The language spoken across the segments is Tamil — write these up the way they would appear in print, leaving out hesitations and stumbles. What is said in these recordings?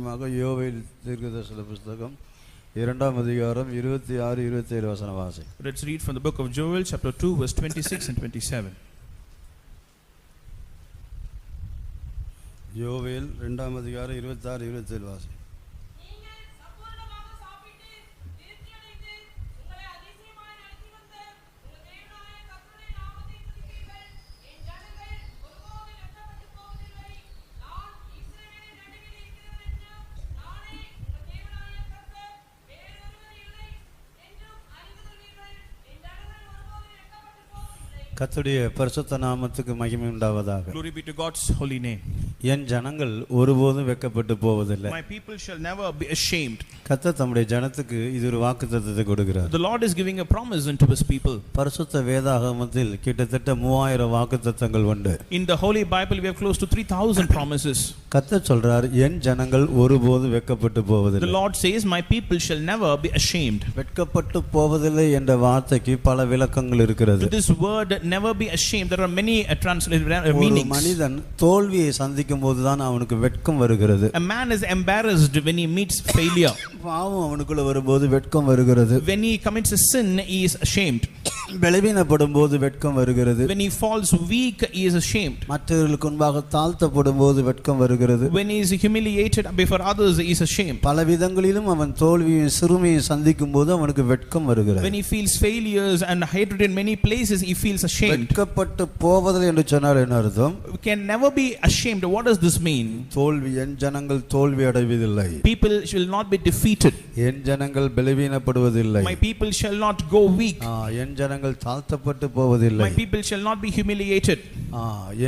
வாசியமாக யோவேல் தீர்க்கதரிசன புத்தகம் 2ஆம் அதிகாரம் 26-27 வசன வாசி. Let's read from the book of Joel chapter 2 verse 26 and 27. யோவேல் 2ஆம் அதிகாரம் 26-27 வாசி. கர்த்தருடைய பரிசுத்த நாமத்துக்கு மகிமை உண்டாவதாக. Glory be to God's holy name. என் ஜனங்கள் ஒருபோதும் வெட்கப்பட்டு போவதில்லை. My people shall never be ashamed. கர்த்தர் தம்முடைய ஜனத்துக்கு இது ஒரு வாக்குத்தத்தத்தை கொடுக்கிறார். The Lord is giving a promise unto his people. பரிசுத்த வேதாகமத்தில் கிட்டத்தட்ட 3000 வாக்குத்தத்தங்கள் உண்டு. In the Holy Bible we have close to 3000 promises. கர்த்தர் சொல்றார் என் ஜனங்கள் ஒருபோதும் வெட்கப்பட்டு போவதில்லை. The Lord says my people shall never be ashamed. வெட்கப்பட்டு போவதில்லை என்ற வார்த்தைக்கு பல விளக்கங்கள் இருக்கிறது. To this word never be ashamed there are many meanings. ஒரு மனிதன் தோல்வியை சந்திக்கும் போதுதான் அவனுக்கு வெட்கம் வருகிறது. A man is embarrassed when he meets failure. பாவம் அவனுக்குள்ள வரும்போது வெட்கம் வருகிறது. When he commits a sin he is ashamed. பலவீனப்படும் போது வெட்கம் வருகிறது. When he falls weak he is ashamed. மற்றவர்களுக்கு முன்பாக தாழ்த்தப்படும் போது வெட்கம் வருகிறது. When he is humiliated before others he is ashamed. பல விதங்களிலும் அவன் தோல்வியும் சிறுமையை சந்திக்கும் போது அவனுக்கு வெட்கம் வருகிறது. When he feels failures and hatred in many places he feels ashamed. வெட்கப்பட்டு போவதில்லை என்று சொன்னால் என்ன அர்த்தம்? We can never be ashamed. What does this mean? தோல்வி என் ஜனங்கள் தோல்வி அடைவதில்லை. People shall not be defeated. என் ஜனங்கள் பலவீனப்படுவதில்லை. My people shall not go weak. என் ஜனங்கள் தாழ்த்தப்பட்டு போவதில்லை. My people shall not be humiliated.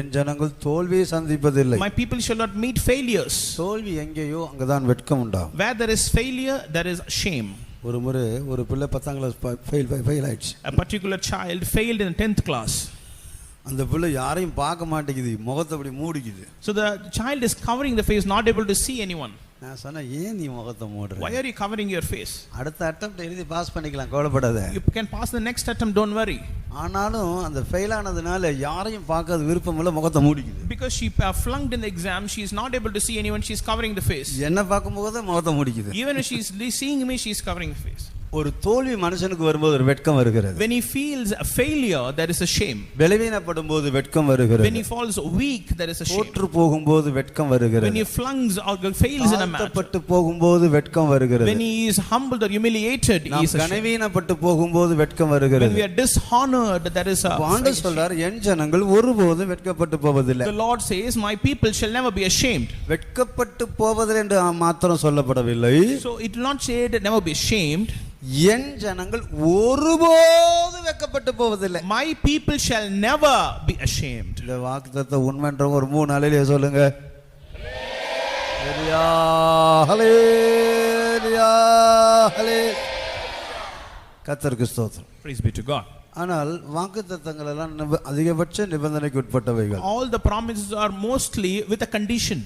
என் ஜனங்கள் தோல்வியை சந்திப்பதில்லை. My people shall not meet failures. தோல்வி எங்கேயோ அங்கதான் வெட்கம் உண்டாகும். Where there is failure there is shame. ஒரு முறை ஒரு பிள்ளை 10ஆம் கிளாஸ் ஃபெயில் ஆயிடுச்சு. A particular child failed in 10th class. அந்த பிள்ளை யாரையும் பார்க்க மாட்டேங்குது, முகத்தை அப்படி மூடிக்குது. So the child is covering the face, not able to see anyone. நான் சொன்னேன் ஏன் நீ முகத்தை மூடுற? Why are you covering your face? அடுத்த அட்டெம்ப்ட் எழுதி பாஸ் பண்ணிக்கலாம், கவலைப்படாத. You can pass the next attempt, don't worry. ஆனாலும் அந்த ஃபெயில் ஆனதுனால யாரையும் பார்க்காத விருப்பம் இல்ல, முகத்தை மூடிக்குது. Because she flunked in the exam, she is not able to see anyone, she is covering the face. என்ன பார்க்கும்போது முகத்தை மூடிக்குது. Even if she is seeing me, she is covering the face. ஒரு தோல்வி மனுஷனுக்கு வரும்போது ஒரு வெட்கம் வருகிறது. When he feels a failure there is a shame. பலவீனப்படும் போது வெட்கம் வருகிறது. When he falls weak there is a shame. தோற்று போகும்போது வெட்கம் வருகிறது. When he flunks or fails in a matter. தாழ்த்தப்பட்டு போகும்போது வெட்கம் வருகிறது. When he is humbled or humiliated he is a shame. கனவீனப்பட்டு போகும்போது வெட்கம் வருகிறது. When we are dishonored there is a ஆண்டவர் சொல்றார் என் ஜனங்கள் ஒருபோதும் வெட்கப்பட்டு போவதில்லை. The Lord says my people shall never be ashamed. வெட்கப்பட்டு போவதில்லை என்று மாத்திரம் சொல்லப்படவில்லை. So it will not say that never be ashamed. என் ஜனங்கள் ஒருபோதும் வெட்கப்பட்டு போவதில்லை. My people shall never be ashamed. இந்த வாக்குத்தத்தம் உண்மைன்றவங்க ஒரு 3 நாளிலே சொல்லுங்க. ஹalleluya ஹalleluya ஹalleluya. கர்த்தருக்கு ஸ்தோத்திரம். Praise be to God. ஆனால் வாக்குத்தத்தங்கள் எல்லாம் அதிகபட்ச நிபந்தனைக்கு உட்பட்டவைகள். All the promises are mostly with a condition.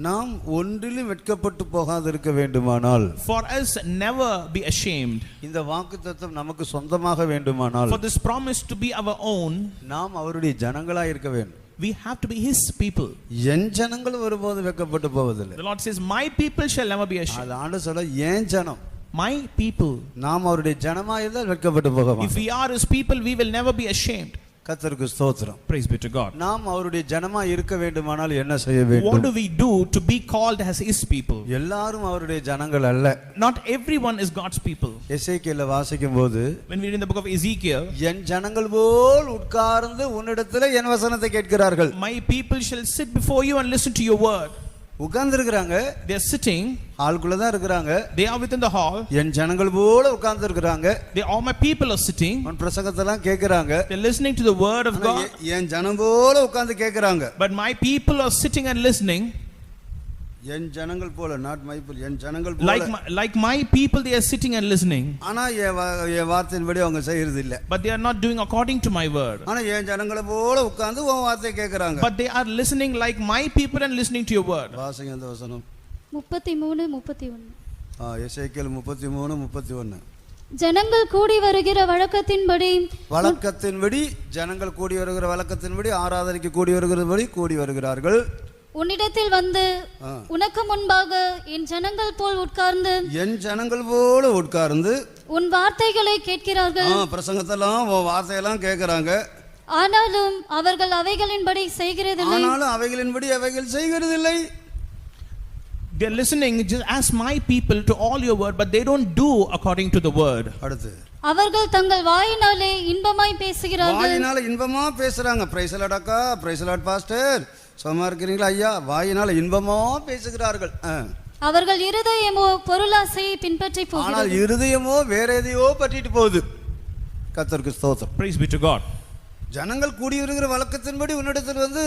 நாம் ஒன்றிலும் வெட்கப்பட்டு போகாதிருக்க வேண்டுமானால், for us never be ashamed, இந்த வாக்குத்தத்தம் நமக்கு சொந்தமாக வேண்டுமானால், for this promise to be our own, நாம் அவருடைய ஜனங்களாய் இருக்க வேண்டும். we have to be his people. என் ஜனங்கள் ஒருபோதும் வெட்கப்பட்டு போவதில்லை. The Lord says my people shall never be ashamed. அது ஆண்டவர் சொல்ல என் ஜனம், my people. நாம் அவருடைய ஜனமாய் இருந்தால் வெட்கப்பட்டு போக மாட்டோம். If we are his people we will never be ashamed. கர்த்தருக்கு ஸ்தோத்திரம். Praise be to God. நாம் அவருடைய ஜனமாய் இருக்க வேண்டுமானால் என்ன செய்ய வேண்டும்? What do we do to be called as his people? எல்லாரும் அவருடைய ஜனங்கள் அல்ல. Not everyone is God's people. எசேக்கியேல வாசிக்கும்போது, when we read in the book of Ezekiel, என் ஜனங்கள் போல் உட்கார்ந்து உன்னிடத்தில் என் வசனத்தை கேட்கிறார்கள். my people shall sit before you and listen to your word. உட்கார்ந்து இருக்காங்க, they are sitting, ஹால்குள்ள தான் இருக்காங்க, they are within the hall, என் ஜனங்கள் போல உட்கார்ந்து இருக்காங்க, they all my people are sitting, உன் பிரசங்கத்தெல்லாம் கேக்குறாங்க, they are listening to the word of God, என் ஜனம் போல உட்கார்ந்து கேக்குறாங்க, but my people are sitting and listening, என் ஜனங்கள் போல, not my people, என் ஜனங்கள் போல, like my people they are sitting and listening, ஆனா என் வார்த்தையின்படி அவங்க செய்யறது இல்ல, but they are not doing according to my word, ஆனா என் ஜனங்களை போல உட்கார்ந்து உன் வார்த்தையை கேக்குறாங்க, but they are listening like my people and listening to your word. வாசிங்க அந்த வசனம் 33:31. எசேக்கியேல் 33:31. ஜனங்கள் கூடி வருகிற வழக்கத்தின்படி ஜனங்கள் கூடி வருகிற வழக்கத்தின்படி ஆராதனைக்கு கூடி வருகிறபடி கூடி வருகிறார்கள். உன்னிடத்தில் வந்து உனக்கு முன்பாக என் ஜனங்கள் போல் உட்கார்ந்து என் ஜனங்கள் போல உட்கார்ந்து உன் வார்த்தைகளை கேட்கிறார்கள். பிரசங்கத்தெல்லாம் உன் வார்த்தையெல்லாம் கேட்கறாங்க. ஆனாலும் அவர்கள் அவைகளின்படி செய்கிறதில்லை. ஆனாலும் அவைகளின்படி அவைகள் செய்கிறதில்லை. They are listening just as my people to all your word, but they don't do according to the word. அடுத்து அவர்கள் தங்கள் வாயினாலே இன்பமாய் பேசுகிறார்கள். வாயினால இன்பமா பேசுறாங்க. பிரைஸ் லார்ட் அக்கா, பிரைஸ் லார்ட் பாஸ்டர், சும்மா இருக்கிறீங்களா ஐயா? வாயினால இன்பமா பேசுகிறார்கள். அவர்கள் இருதயமோ பொருளாசையை பின்பற்றி போகிறது. ஆனால் இருதயமோ வேற எதையோ பற்றிட்டு போகுது. கர்த்தருக்கு ஸ்தோத்திரம். Praise be to God. ஜனங்கள் கூடி வருகிற வழக்கத்தின்படி உன்னிடத்தில் வந்து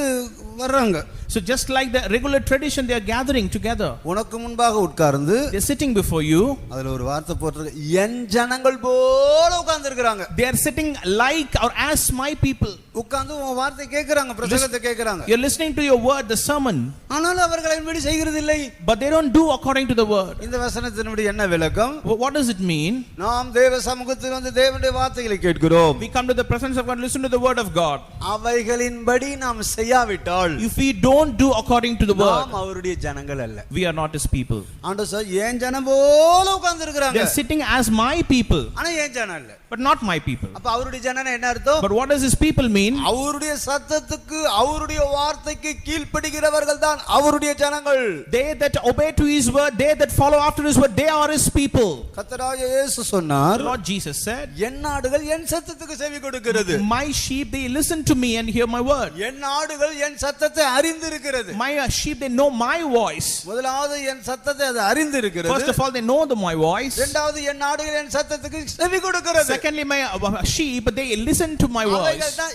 வர்றாங்க. So just like the regular tradition, they are gathering together. உனக்கு முன்பாக உட்கார்ந்து They are sitting before you. அதுல ஒரு வார்த்தை போட்டிருக்கு, என் ஜனங்கள் போல உட்கார்ந்து இருக்காங்க. They are sitting like or as my people. உட்கார்ந்து உன் வார்த்தை கேட்கறாங்க, பிரசங்கத்தை கேட்கறாங்க. You are listening to your word, the sermon. ஆனால் அவர்கள் அதன்படி செய்கிறதில்லை. But they don't do according to the word. இந்த வசனத்தினுடைய என்ன விளக்கம்? What does it mean? நாம் தேவ சமூகத்தில் வந்து தேவனுடைய வார்த்தைகளை கேட்கிறோம். We come to the presence of God, listen to the word of God. அவைகளின்படி நாம் செய்யாவிட்டால், if we don't do according to the word, நாம் அவருடைய ஜனங்கள் அல்ல. we are not his people. ஆண்டவர் சார் என் ஜனம் போல உட்கார்ந்து இருக்காங்க. They are sitting as my people. ஆனா என் ஜனம் இல்ல. But not my people. அப்ப அவருடைய ஜனம் என்ன அர்த்தம்? But what does his people mean? அவருடைய சத்தத்துக்கு அவருடைய வார்த்தைக்கு கீழ்ப்படிகிறவர்கள் தான் அவருடைய ஜனங்கள். They that obey to his word, they that follow after his word, they are his people. கர்த்தராகிய இயேசு சொன்னார், Lord Jesus said, என் ஆடுகள் என் சத்தத்துக்கு செவி கொடுக்கிறது. my sheep they listen to me and hear my word. என் ஆடுகள் என் சத்தத்தை அறிந்திருக்கிறது. My sheep they know my voice. முதலாவது என் சத்தத்தை அது அறிந்திருக்கிறது. First of all they know my voice. இரண்டாவது என் ஆடுகள் என் சத்தத்துக்கு செவி கொடுக்கிறது. Secondly my sheep they listen to my voice. அவைகள் தான்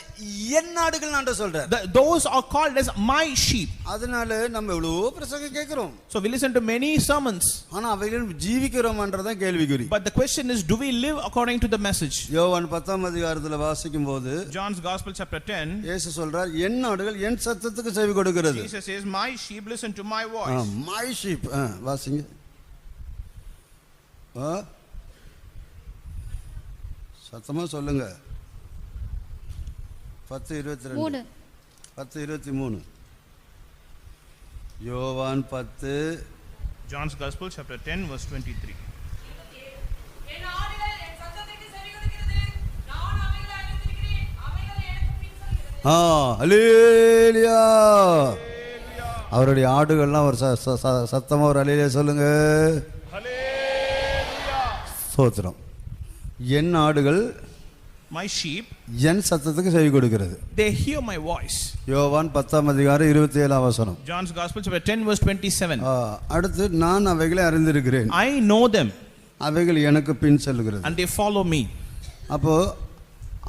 என் ஆடுகள் நான் சொல்றேன். Those are called as my sheep. அதனால நம்ம எவ்வளவு பிரசங்கம் கேட்கிறோம். So we listen to many sermons. ஆனா அவைகள் ஜீவிக்கிறோம்ன்றத கேள்விக்குறி. But the question is, do we live according to the message? யோவான் 10ஆம் அதிகாரத்துல வாசிக்கும்போது John's Gospel chapter 10, இயேசு சொல்றார், என் ஆடுகள் என் சத்தத்துக்கு செவி கொடுக்கிறது. Jesus says, my sheep listen to my voice. my sheep வாசிங்க. சத்தமா சொல்லுங்க. 10:22 10:23 யோவான் 10 John's Gospel chapter 10 verse 23. என் ஆடுகள் என் சத்தத்துக்கு செவி கொடுக்கிறது. நான் அவைகளை அறிந்திருக்கிறேன். அவைகள் எனக்கு பின்செல்கிறது. அல்லேலூயா. அவருடைய ஆடுகள்லாம் ஒரு சத்தமா ஒரு அல்லேலூயா சொல்லுங்க. Hallelujah. ஸ்தோத்திரம். என் ஆடுகள் My sheep என் சத்தத்துக்கு செவி கொடுக்கிறது. they hear my voice. யோவான் 10ஆம் அதிகாரம் 27ஆம் வசனம். John's Gospel chapter 10 verse 27. அடுத்து நான் அவைகளை அறிந்திருக்கிறேன். I know them அவைகள் எனக்கு பின் செல்கிறது. and they follow me. அப்போ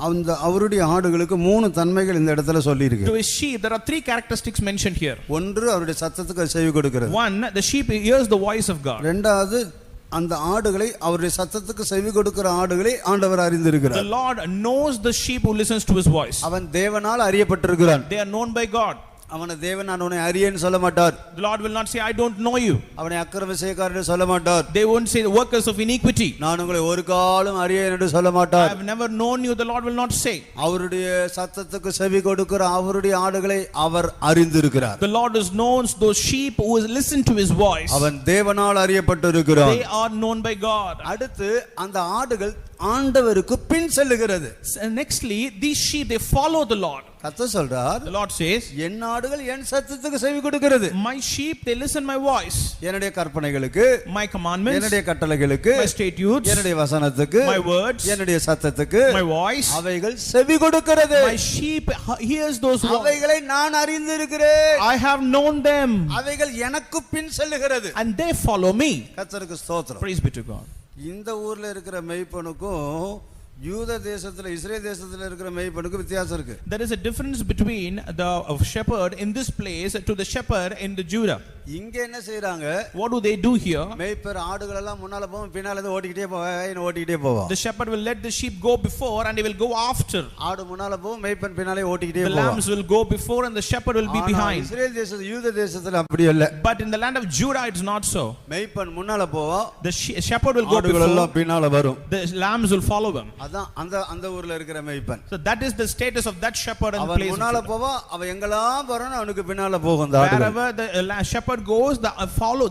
அந்த அவருடைய ஆடுகளுக்கு 3 தன்மைகள் இந்த இடத்துல சொல்லி இருக்கு. To his sheep there are 3 characteristics mentioned here. ஒன்று அவருடைய சத்தத்துக்கு செவி கொடுக்கிறது. One, the sheep hears the voice of God. இரண்டாவது அந்த ஆடுகளை அவருடைய சத்தத்துக்கு செவி கொடுக்கிற ஆடுகளை ஆண்டவர் அறிந்திருக்கிறார். The Lord knows the sheep who listens to his voice. அவன் தேவனால் அறியப்பட்டிருக்கிறான். They are known by God. அவனை தேவன் நான் உன்னை அறியேன்னு சொல்ல மாட்டார். The Lord will not say I don't know you. அவனை அக்கிரம செய்யக்காரன்னு சொல்ல மாட்டார். They won't say the workers of iniquity. நான் உங்களை ஒரு காலம் அறியேன் என்று சொல்ல I மாட்டார். have never known you, the Lord will not say. அவருடைய சத்தத்துக்கு செவி கொடுக்கிற அவருடைய ஆடுகளை அவர் அறிந்திருக்கிறார். The Lord has known those sheep who listen to his voice. அவன் தேவனால் அறியப்பட்டிருக்கிறான். They are known by God. அடுத்து அந்த ஆடுகள் ஆண்டவருக்கு பின் செல்லுகிறது. Nextly, these sheep they follow the Lord. கர்த்தர் சொல்றார், The Lord says, என் ஆடுகள் என் சத்தத்துக்கு செவி கொடுக்கிறது. my sheep they listen my voice. என்னுடைய கற்பனைகளுக்கு, My commandments, என்னுடைய கட்டளைகளுக்கு, my statutes, என்னுடைய வசனத்துக்கு, my words, என்னுடைய சத்தத்துக்கு my voice. அவைகள் செவி கொடுக்கிறது. My sheep hears those words. அவைகளை நான் அறிந்திருக்கிறேன். I have known them அவைகள் எனக்கு பின் செல்லுகிறது. and they follow me. கர்த்தருக்கு ஸ்தோத்திரம். Praise be to God. இந்த ஊர்ல இருக்கிற மேய்ப்பனுக்கும் யூத தேசத்துல இஸ்ரேல் தேசத்துல இருக்கிற மேய்ப்பனுக்கும் வித்தியாசம் இருக்கு. There is a difference between the shepherd in this place to the shepherd in the Judah. இங்க என்ன செய்றாங்க? What do they do here? மேய்ப்பர் ஆடுகள் எல்லாம் முன்னால போகும், பின்னால இருந்து ஓட்டிக்கிட்டே போவான். The shepherd will let the sheep go before and he will go after. ஆடு முன்னால போகும், மேய்ப்பன் பின்னாலே ஓட்டிக்கிட்டே The போவான். lambs will go before and the shepherd will be behind. Israel தேசத்துல, யூத தேசத்துல அப்படி இல்ல. But in the land of Judah it's not so. மேய்ப்பன் முன்னால போவான், The shepherd will go ஆடுகள் எல்லாம் before, பின்னால வரும். the lambs will follow him. அதான் அந்த ஊர்ல இருக்கிற மேய்ப்பன். So that is the status of that shepherd and அவன் place. முன்னால போவான், அவன் எங்கெல்லாம் போறானோ அவனுக்கு பின்னால போகும் அந்த ஆடுகள். Wherever the shepherd goes,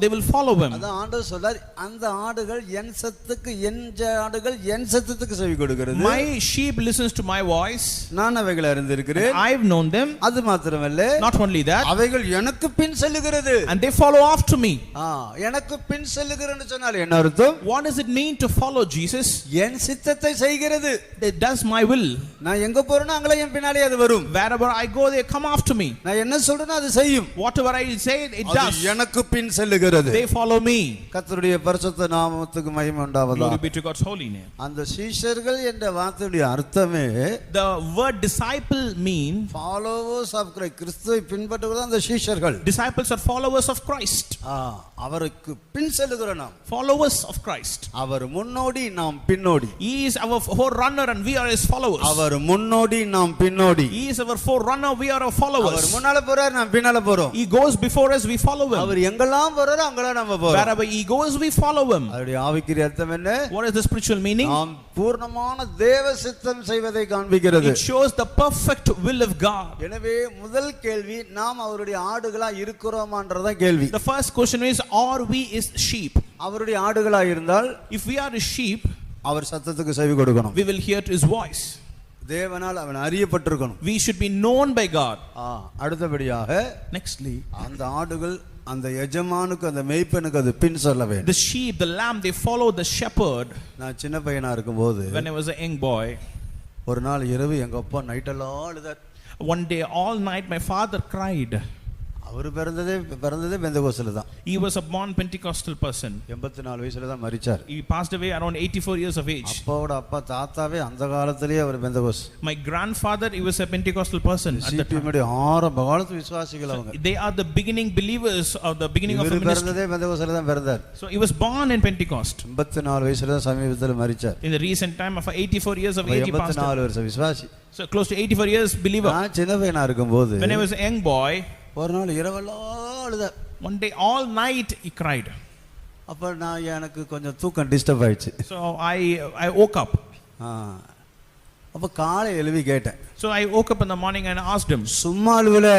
they will follow him. அதான் ஆண்டவர் சொல்றார், அந்த ஆடுகள் என் சத்துக்கு, என் ஆடுகள் என் சத்தத்துக்கு செவி கொடுக்கிறது. My sheep listens to my voice. நான் அவைகளை அறிந்திருக்கிறேன். I've known them. அது மாத்திரமல்ல, Not only that, அவைகள் எனக்கு பின் செல்லுகிறது. and they follow after me. எனக்கு பின் செல்லுகிறேன்னு சொன்னால் என்ன அர்த்தம்? What does it mean to follow Jesus? என் சித்தத்தை செய்கிறது. It does my will. நான் எங்க போறேனோ அங்கல என் பின்னாலே அது வரும். Wherever I go, they come after me. நான் என்ன சொல்றேனோ அது செய்யும். Whatever I say, it does. அது எனக்கு பின் செல்லுகிறது. They follow me. கர்த்தருடைய பரிசுத்த நாமத்துக்கு மகிமை உண்டாவதாக. Glory be to God's holy name. அந்த சீஷர்கள் என்ற வார்த்தையுடைய அர்த்தமே, The word disciple mean followers of Christ. கிறிஸ்துவை பின்பற்றுவர்கள் தான் அந்த சீஷர்கள். disciples are followers of Christ. அவருக்கு பின் செல்லுகிறோம் நாம். Followers of Christ. அவர் முன்னோடி, நாம் பின்னோடி. He is our forerunner and we are his followers. அவர் முன்னோடி, நாம் பின்னோடி. He is our forerunner, we are our followers. அவர் முன்னால போறார், நாம் பின்னால போறோம். He goes before us, we follow him. அவர் எங்கெல்லாம் போறாரோ அங்கெல்லாம் நம்ம போறோம். Wherever he goes, we follow him. அவருடைய ஆவிக்குரிய அர்த்தம் என்ன? What is the spiritual meaning? நாம் பூர்ணமான தேவ சித்தம் செய்வதை காண்பிக்கிறது. It shows the perfect will of God. எனவே முதல் கேள்வி, நாம் அவருடைய ஆடுகளா இருக்கிறோமான்றத கேள்வி. The first question is, are we his sheep? அவருடைய ஆடுகளா இருந்தால், If we are his sheep, அவர் சத்தத்துக்கு செவி கொடுக்கணும். we will hear his voice. தேவனால் அவன் அறியப்பட்டிருக்கணும். We should be known by God. அடுத்தபடியாக, Nextly, அந்த ஆடுகள் அந்த எஜமானுக்கு, அந்த மேய்ப்பனுக்கு அது பின் செல்ல வேண்டும். the sheep, the lamb, they follow the shepherd. நான் சின்ன பையனா இருக்கும்போது, When I was a young boy, ஒரு நாள் இரவு எங்க அப்பா நைட்டெல்லாம் அழுதார். one day all night my father cried. அவர் பிறந்ததே பெந்தகோஸ்துல தான். He was a born Pentecostal person. 84 வயசுல தான் மரிச்சார். He passed away around 84 years of age. அப்பாவோட அப்பா தாத்தாவே அந்த காலத்திலேயே அவர் பெந்தகோஸ். My grandfather, he was a Pentecostal person at the time. ஆரம்ப காலத்து விசுவாசிகள் அவங்க. They are the beginning believers of the beginning of the இவர் ministry. பிறந்ததே பெந்தகோஸ்ல தான் பிறந்தார். So he was born in Pentecost. 84 வயசுல தான் சமீபத்துல மரிச்சார். In the recent time of 84 years of age, he passed away. 84 வருஷம் விசுவாசி. So close to 84 years believer. நான் சின்ன பையனா இருக்கும்போது, When I was a young boy, ஒரு நாள் இரவெல்லாம் அழுதார். one day all night he cried. அப்ப நான், எனக்கு கொஞ்சம் தூக்கம் டிஸ்டர்ப் ஆயிடுச்சு. So I woke up. அப்ப காலை எழுவி கேட்டேன். So I woke up in the morning and asked him. சும்மா அழுவல.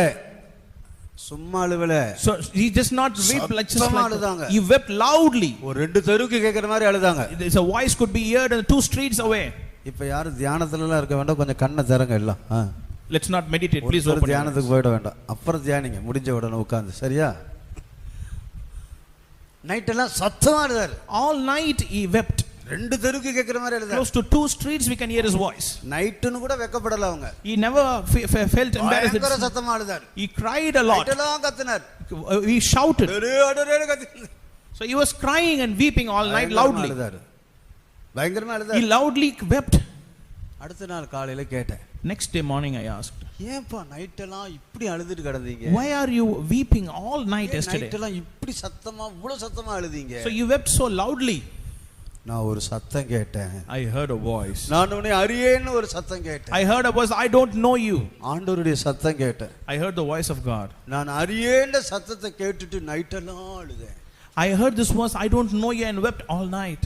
So he just not wept like just like அழுதாங்க. he wept loudly. ஒரு ரெண்டு தெருக்கு கேக்குற மாதிரி அழுதாங்க. His voice could be heard in 2 streets away. இப்ப யாரும் தியானத்துல எல்லாம் இருக்க வேண்டாம், கொஞ்சம் கண்ணை திறங்க எல்லாம். Let's not meditate, please open. தியானத்துக்கு போயிட வேண்டாம், அப்புறம் தியானிங்க முடிஞ்ச உடனே உட்கார்ந்து. சரியா? நைட் எல்லாம் சத்தமா அழுதாரு. All night he wept. ரெண்டு தெருக்கு கேக்குற மாதிரி அழுதாரு. Close to 2 streets we can hear his voice. நைட்னு கூட வெக்கப்படல அவங்க. He never felt embarrassed. பயங்கர சத்தமா அழுதாரு. He cried a lot. Night எல்லாம் கத்துனார். He shouted. அடடே கத்தினார். So he was crying and weeping all night loudly. பயங்கரமா He அழுதாரு. loudly wept. அடுத்த நாள் காலையில கேட்டேன். Next day morning I asked, ஏன்பா நைட் எல்லாம் இப்படி அழுதுட்டு கிடந்தீங்க? why are you weeping all night yesterday? Night எல்லாம் இப்படி சத்தமா, இவ்வளவு சத்தமா அழுதீங்க? So you wept so loudly. நான் ஒரு சத்தம் கேட்டேன். I heard a voice. நான் உன்னை அறியேன்னு ஒரு சத்தம் கேட்டேன். I heard a voice, I don't know you. ஆண்டவருடைய சத்தம் கேட்டேன். I heard the voice of God. நான் அறியேன்ற சத்தத்தை கேட்டுட்டு நைட் எல்லாம் அழுதேன். I heard this voice, I don't know you, and wept all night.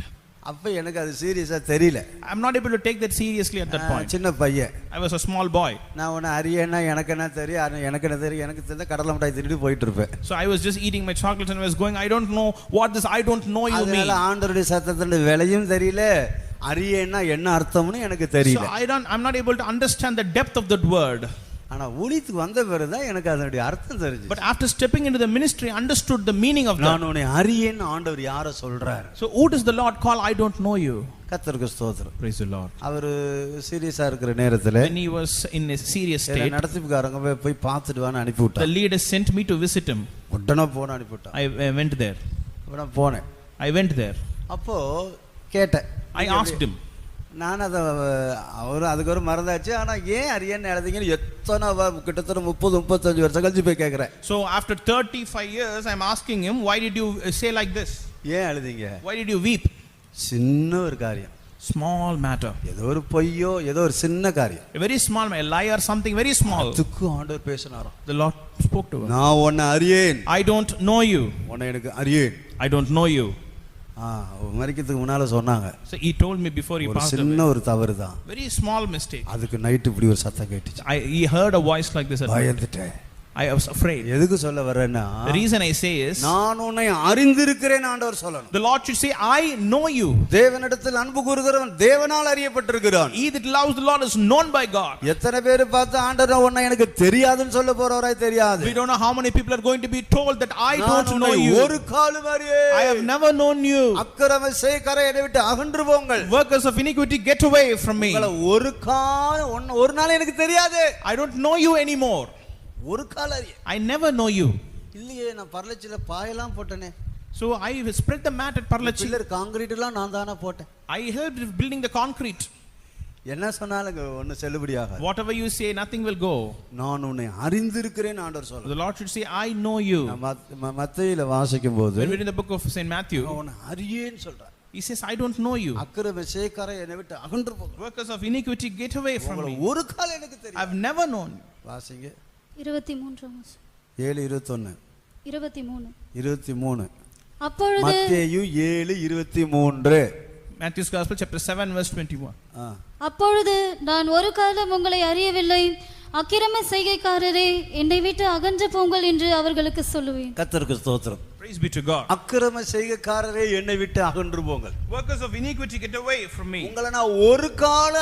அப்ப எனக்கு அது சீரியஸா தெரியல. I'm not able to take that seriously at that point. சின்ன பையன். I was a small boy. நான் உன்னை அறியேன்னா எனக்கு என்ன தெரியும், எனக்கு என்ன தெரியும், எனக்கு தெரிஞ்ச கடலை மிட்டாய் திருடி போயிட்டு இருப்பேன். So I was just eating my chocolates and I was going, I don't know what this I don't know you mean. அதனால ஆண்டவருடைய சத்தத்தோட விலையும் தெரியல, அறியேன்னா என்ன அர்த்தம்னு எனக்கு தெரியல. So I'm not able to understand the depth of that word. ஆனா ஊழியத்துக்கு வந்த பிறகுதான் எனக்கு அதனுடைய அர்த்தம் தெரிஞ்சு. But after stepping into the ministry, I understood the meaning of that. நான் உன்னை அறியேன்னு ஆண்டவர் யாரை சொல்றார்? So who does the Lord call I don't know you? கர்த்தருக்கு ஸ்தோத்திரம். Praise the Lord. அவர் சீரியஸா இருக்கிற நேரத்துல, when he was in a serious state, நடத்திப்புக்காரங்க போய் பார்த்துட்டு வான்னு அனுப்பி விட்டாங்க. The leader sent me to visit him. உடனே போன அனுப்பி விட்டாங்க. I went there. நான் போனேன். I went there. அப்போ கேட்டேன். I asked him. நான் அதை அவர் அதுக்கு ஒரு மறந்தாச்சு. ஆனா ஏன் அறியேன்னு எழுதிங்கன்னு இப்போதான் நான் கிட்டத்தட்ட 30-35 வருஷம் கழிச்சு போய் கேட்கிறேன். So after 35 years, I'm asking him, why did you say like this? ஏன் அழுதீங்க? Why did you weep? சின்ன ஒரு காரியம், Small matter. ஏதோ ஒரு பொய்யோ ஏதோ ஒரு சின்ன காரியம், A very small, a lie or something very small. அதுக்கு ஆண்டவர் பேசினாராம். The Lord spoke to him. நான் உன்னை அறியேன், I don't know you. உன்னை எனக்கு அறியேன். I don't know you. மரிக்கிறதுக்கு முன்னால சொன்னாங்க, So he told me before he ஒரு passed சின்ன away. ஒரு தவறு தான். Very small mistake. அதுக்கு நைட்டு இப்படி ஒரு சத்தம் கேட்டுச்சு. He heard a voice like this at night. பயந்துட்டேன். I was afraid. எதுக்கு சொல்ல வரேன்னா, The reason I say is, நான் உன்னை அறிந்திருக்கிறேன் ஆண்டவர் சொல்லணும். the Lord should say, I know you. தேவனிடத்தில் அன்பு கூறுகிறவன் தேவனால் அறியப்பட்டிருக்கிறான். He that loves the Lord is known by God. எத்தனை பேர் பார்த்து ஆண்டவர் உன்னை எனக்கு தெரியாதுன்னு சொல்ல போறவராய் தெரியாது. We don't know how many people are going to be told that I நான் don't know உன்னை you. ஒரு காலும் அறியேன். I have never known you. அக்கிரம செய்கரை என்னை விட்டு அகன்று போங்கள். Workers of iniquity, get away from me. உங்களை ஒரு நாள் எனக்கு தெரியாது. I don't know you anymore. ஒரு கால் அறிய. I never know you. இல்லையே, நான் பரலச்சில பாயெல்லாம் போட்டனே. So I spread the mat at Parlachi. Pillar concrete எல்லாம் நான் தானா போட்டேன். I helped building the concrete. என்ன சொன்னாலும் ஒண்ணு செல்லுபடியாக. Whatever you say, nothing will go. நான் உன்னை அறிந்திருக்கிறேன் ஆண்டவர் சொல்றார். The Lord should say, I know you. மத்தேயுல வாசிக்கும்போது When we read in the book of Saint Matthew, உன்னை அறியேன்னு சொல்றார். he says, I don't know you. அக்கிரம செய்கரை என்னை விட்டு அகன்று போங்கள். Workers of iniquity, get away from me. ஒரு கால் எனக்கு தெரியாது. I've never known you. வாசிங்க. 23 7:21 23 அப்பொழுது மத்தேயு 7:23 Matthew's Gospel chapter 7 verse 21. அப்பொழுது நான் ஒரு காலம் உங்களை அறியவில்லை, அக்கிரம செய்கைக்காரரே என்னை விட்டு அகன்று போங்கள் என்று அவர்களுக்கு சொல்லுவேன். கர்த்தருக்கு ஸ்தோத்திரம். Praise be to God. அக்கிரம செய்கைக்காரரே என்னை விட்டு அகன்று போங்கள். Workers of iniquity, get away from me. உங்களை நான் ஒரு கால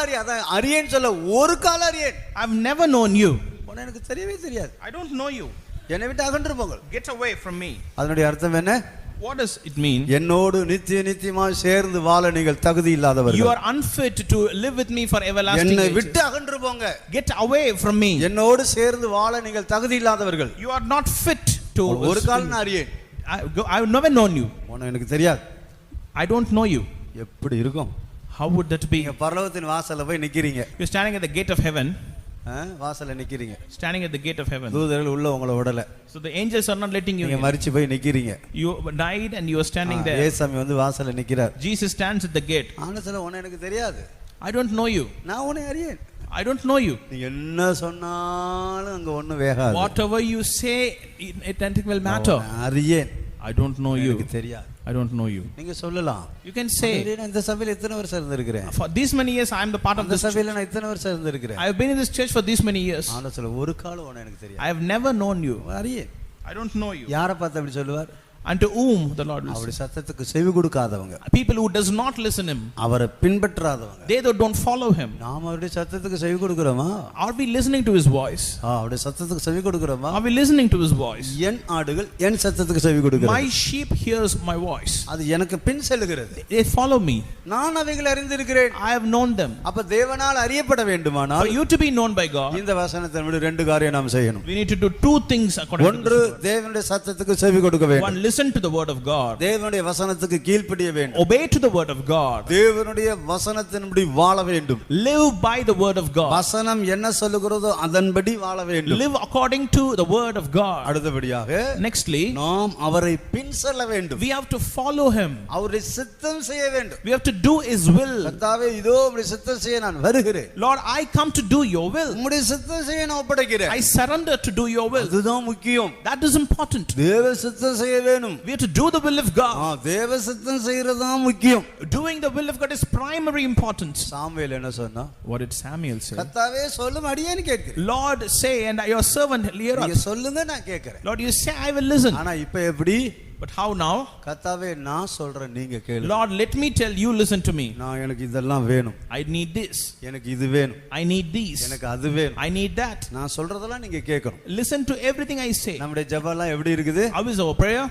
அறியேன்னு சொல்ல, ஒரு கால அறியேன். I've never known you. உன்னை எனக்கு தெரியவே தெரியாது. I don't know you. என்னை விட்டு அகன்று போங்கள். Get away from me. அதனுடைய அர்த்தம் என்ன? What does it mean? என்னோடு நித்தியமாய் சேர்ந்து வாழ நீங்கள் தகுதி இல்லாதவர்கள். You are unfit to live with me for everlasting. என்னை விட்டு அகன்று போங்க. Get away from me. என்னோடு சேர்ந்து வாழ நீங்கள் தகுதி இல்லாதவர்கள். You are not fit to. ஒரு கால் நான் அறியேன். I have never known you. உன்னை எனக்கு தெரியாது. I don't know you. எப்படி இருக்கும்? How would that be? நீங்க பரலோகத்தின் வாசல்ல போய் நிக்கிறீங்க. You're standing at the gate of heaven. வாசல்ல நிக்கிறீங்க. Standing at the gate of heaven. தூதர்கள் உள்ள உங்களை விடல. So the angels are not letting you. நீங்க மரிச்சு போய் நிக்கிறீங்க. You died and you are standing there. இயேசுசாமி வந்து வாசல்ல நிக்கிறார். Jesus stands at the gate. ஆனந்தல உன்னை எனக்கு தெரியாது. I don't know you. நான் உன்னை அறியேன். I don't know you. நீ என்ன சொன்னாலும் அங்க ஒண்ணு வேகாது. Whatever you say, it nothing will matter. அறியேன். I don't know you. எனக்கு தெரியாது. I don't know you. நீங்க சொல்லலாம். You can say, இந்த சபையில எத்தனை வருஷம் இருந்திருக்கிறேன். for these many years I am the part of this சபையில நான் எத்தனை வருஷம் இருந்திருக்கிறேன். I have been in this church for these many years. ஆனந்தல ஒரு காலம் உன்னை எனக்கு தெரியாது. I have never known you. அறியேன். I don't know you. யாரை பார்த்து அப்படி சொல்லுவார்? Unto whom the Lord will அவருடைய say. சத்தத்துக்கு செவி கொடுக்காதவங்க. People who does not listen him. அவரை பின்பற்றாதவங்க. They that don't follow him. நாம அவருடைய சத்தத்துக்கு செவி கொடுக்கிறோமா? Are we listening to his voice? அவருடைய சத்தத்துக்கு செவி கொடுக்கிறோமா? Are we listening to his voice? என் ஆடுகள் என் சத்தத்துக்கு செவி கொடுக்கிறது. My sheep hears my voice. அது எனக்கு பின் செல்கிறது. They follow me. நான் அவைகளை அறிந்திருக்கிறேன். I have known them. அப்ப தேவனால் அறியப்பட For வேண்டுமானால் you to be known by God, இந்த வசனத்தை விட ரெண்டு காரியம் நாம் செய்யணும். we need to do two things according to ஒன்று, this word. தேவனுடைய சத்தத்துக்கு செவி கொடுக்க வேண்டும். One, listen to the word of God. தேவனுடைய வசனத்துக்கு கீழ்ப்படிய வேண்டும். Obey to the word of God. தேவனுடைய வசனத்தின்படி வாழ வேண்டும். Live by the word of God. வசனம் என்ன சொல்லுகிறதோ அதன்படி வாழ வேண்டும். Live according to the word of God. அடுத்தபடியாக Nextly, நாம் அவரை பின் செல்ல வேண்டும். we have to follow him. அவருடைய சித்தம் செய்ய வேண்டும். We have to do his will. கர்த்தாவே, இதோ உம்முடைய சித்தம் செய்ய நான் வருகிறேன். Lord, I come to do your will. உம்முடைய சித்தம் செய்ய நான் ஒப்படைக்கிறேன். I surrender to do your will. அதுதான் முக்கியம். That is important. தேவ சித்தம் செய்ய வேணும். We have to do the will of God. தேவ சித்தம் செய்யறது தான் முக்கியம். Doing the will of God is primary importance. Samuel என்ன சொன்னா? What did Samuel say? கர்த்தாவே சொல்லும் அடியேன்னு கேட்கிறேன். Lord, say, and your servant hear நீங்க us. சொல்லுங்க, நான் கேட்கிறேன். Lord, you say, I will listen. ஆனா இப்ப எப்படி? But how now? கர்த்தாவே, நான் சொல்றேன், நீங்க கேளுங்க. Lord, let me tell you, listen to me. நான் எனக்கு இதெல்லாம் வேணும். I need this. எனக்கு இது வேணும். I need these. எனக்கு அது வேணும். I need that. நான் சொல்றதெல்லாம் நீங்க கேட்கணும். Listen to everything I say. நம்முடைய ஜெபம்லாம் எப்படி இருக்குது? How is our prayer?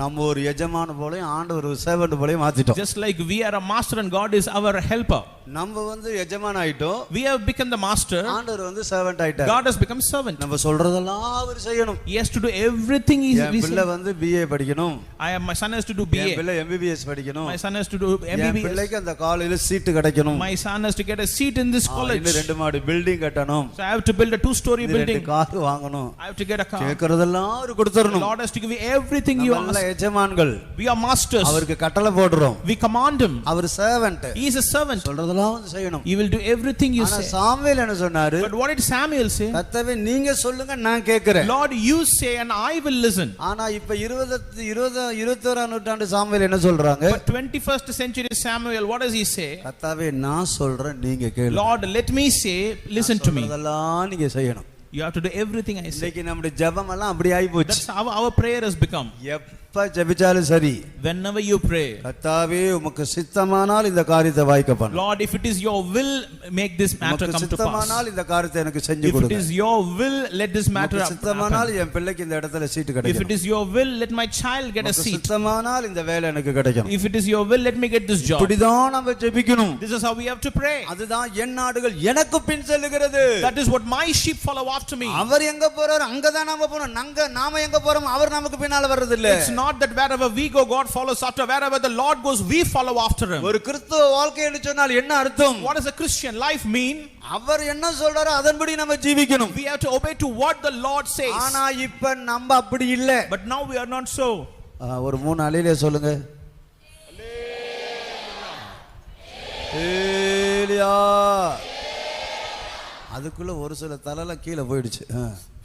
நம்ம ஒரு எஜமான போலயும் ஆண்டவர் ஒரு சேவண்ட் போலயும் மாத்திட்டோம். Just like we are a master and God is our helper. நம்ம வந்து எஜமான ஆயிட்டோம். We have become the master. ஆண்டவர் வந்து சேவண்ட் ஆயிட்டார். God has become servant. நம்ம சொல்றதெல்லாம் அவர் செய்யணும். He has to do everything we பிள்ளை say. வந்து BA படிக்கணும். படிக்கணும், My son has to do N BA. பிள்ளை MBBS படிக்கணும், My son has to do N MBBS. பிள்ளைக்கு அந்த காலேஜ்ல சீட்டு கிடைக்கணும், My son has to get a seat in this college. இன்னும் 2 மாடி பில்டிங் கட்டணும், So I have to build a 2-story 2 building. Car வாங்கணும், I have to get a car. கேக்குறதெல்லாம் அவர் The கொடுத்துறணும். Lord has to give you everything you நம்ம ask. எஜமான்கள், We are masters. அவருக்கு கட்டளை போடுறோம், We command him. அவர் servant, He is a servant. சொல்றதெல்லாம் வந்து செய்யணும். He will do everything you ஆனா say. சாமுவேல் என்ன சொன்னாரு? But what did Samuel say? கர்த்தாவே நீங்க சொல்லுங்க நான் கேக்குறேன். Lord, you say and I will listen. ஆனா இப்ப 21ஆம் நூற்றாண்டு சாமுவேல் என்ன சொல்றாங்க? But 21st century Samuel, what does he say? கர்த்தாவே நான் சொல்றேன் நீங்க கேளுங்க. Lord, let me say, listen to me. அதெல்லாம் நீங்க செய்யணும். You have to do everything I say. இன்னைக்கு நம்முடைய ஜெபம் எல்லாம் அப்படி ஆயி போச்சு. That's how our prayer has become. எப்ப ஜெபிச்சாலும் சரி, Whenever you pray, கர்த்தாவே உமக்கு சித்தமானால் இந்த காரியத்தை வாய்க்க பண்ணு. Lord, if it is your will, make this matter உமக்கு come to pass. சித்தமானால் இந்த காரியத்தை எனக்கு செஞ்சு If it கொடுங்க. is your will, let this matter உமக்கு சித்தமானால் happen. என் பிள்ளைக்கு இந்த இடத்துல சீட்டு If it கிடைக்கணும். is your will, let my child get a உமக்கு seat. சித்தமானால் இந்த வேலை எனக்கு கிடைக்கணும். If it is your will, let me get this job. இப்படிதான் நம்ம ஜெபிக்கணும். This is how we have to pray. அதுதான் என் நாடுகள் எனக்கு பின் செல்லுகிறது. That is what my sheep follow after me. அவர் எங்க போறாரு அங்கதான் நாம போறோம். நாம எங்க போறோம் அவர் நமக்கு பின்னால வர்றது இல்ல. It's not that wherever we go, God follows after. Wherever the Lord goes, we follow after him. ஒரு கிறிஸ்தவ வாழ்க்கை என்று சொன்னால் என்ன அர்த்தம்? What does a Christian life mean? அவர் என்ன சொல்றாரோ அதன்படி நம்ம ஜீவிக்கணும். We have to obey to what the Lord says. ஆனா இப்ப நம்ம அப்படி இல்ல. But now we are not so. ஒரு 3 அலையிலே சொல்லுங்க. ஹalleluya. அதுக்குள்ள ஒரு சில தலைல கீழ போயிடுச்சு.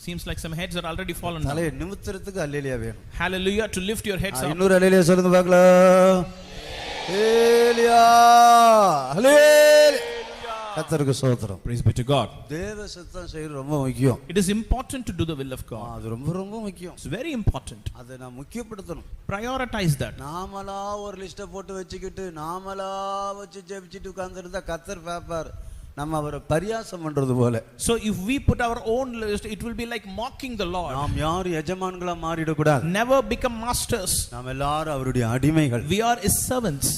Seems like some heads are already fallen down. தலையை நிமிர்த்துறதுக்கு ஹalleluya வேணும். Hallelujah, to lift your heads up. இன்னொரு ஹalleluya சொல்லுங்க பார்க்கலாம். ஹalleluya. ஹalleluya. கர்த்தருக்கு ஸ்தோத்திரம். Praise be to God. தேவ சித்தம் செய்றது ரொம்ப முக்கியம். It is important to do the will of God. அது ரொம்ப முக்கியம். It's very important. அதை நான் முக்கியப்படுத்தணும். Prioritize that. நாமளா ஒரு லிஸ்ட போட்டு வச்சுக்கிட்டு நாமளா வச்சு ஜெபிச்சிட்டு உட்கார்ந்திருந்தா கர்த்தர் பாப்பார். நம்ம அவரை பரியாசம் பண்றது போல. So if we put our own list, it will be like mocking the Lord. நாம் யாரும் எஜமான்களா மாறிட கூடாது. Never become masters. நாம் எல்லாரும் அவருடைய அடிமைகள். We are his servants.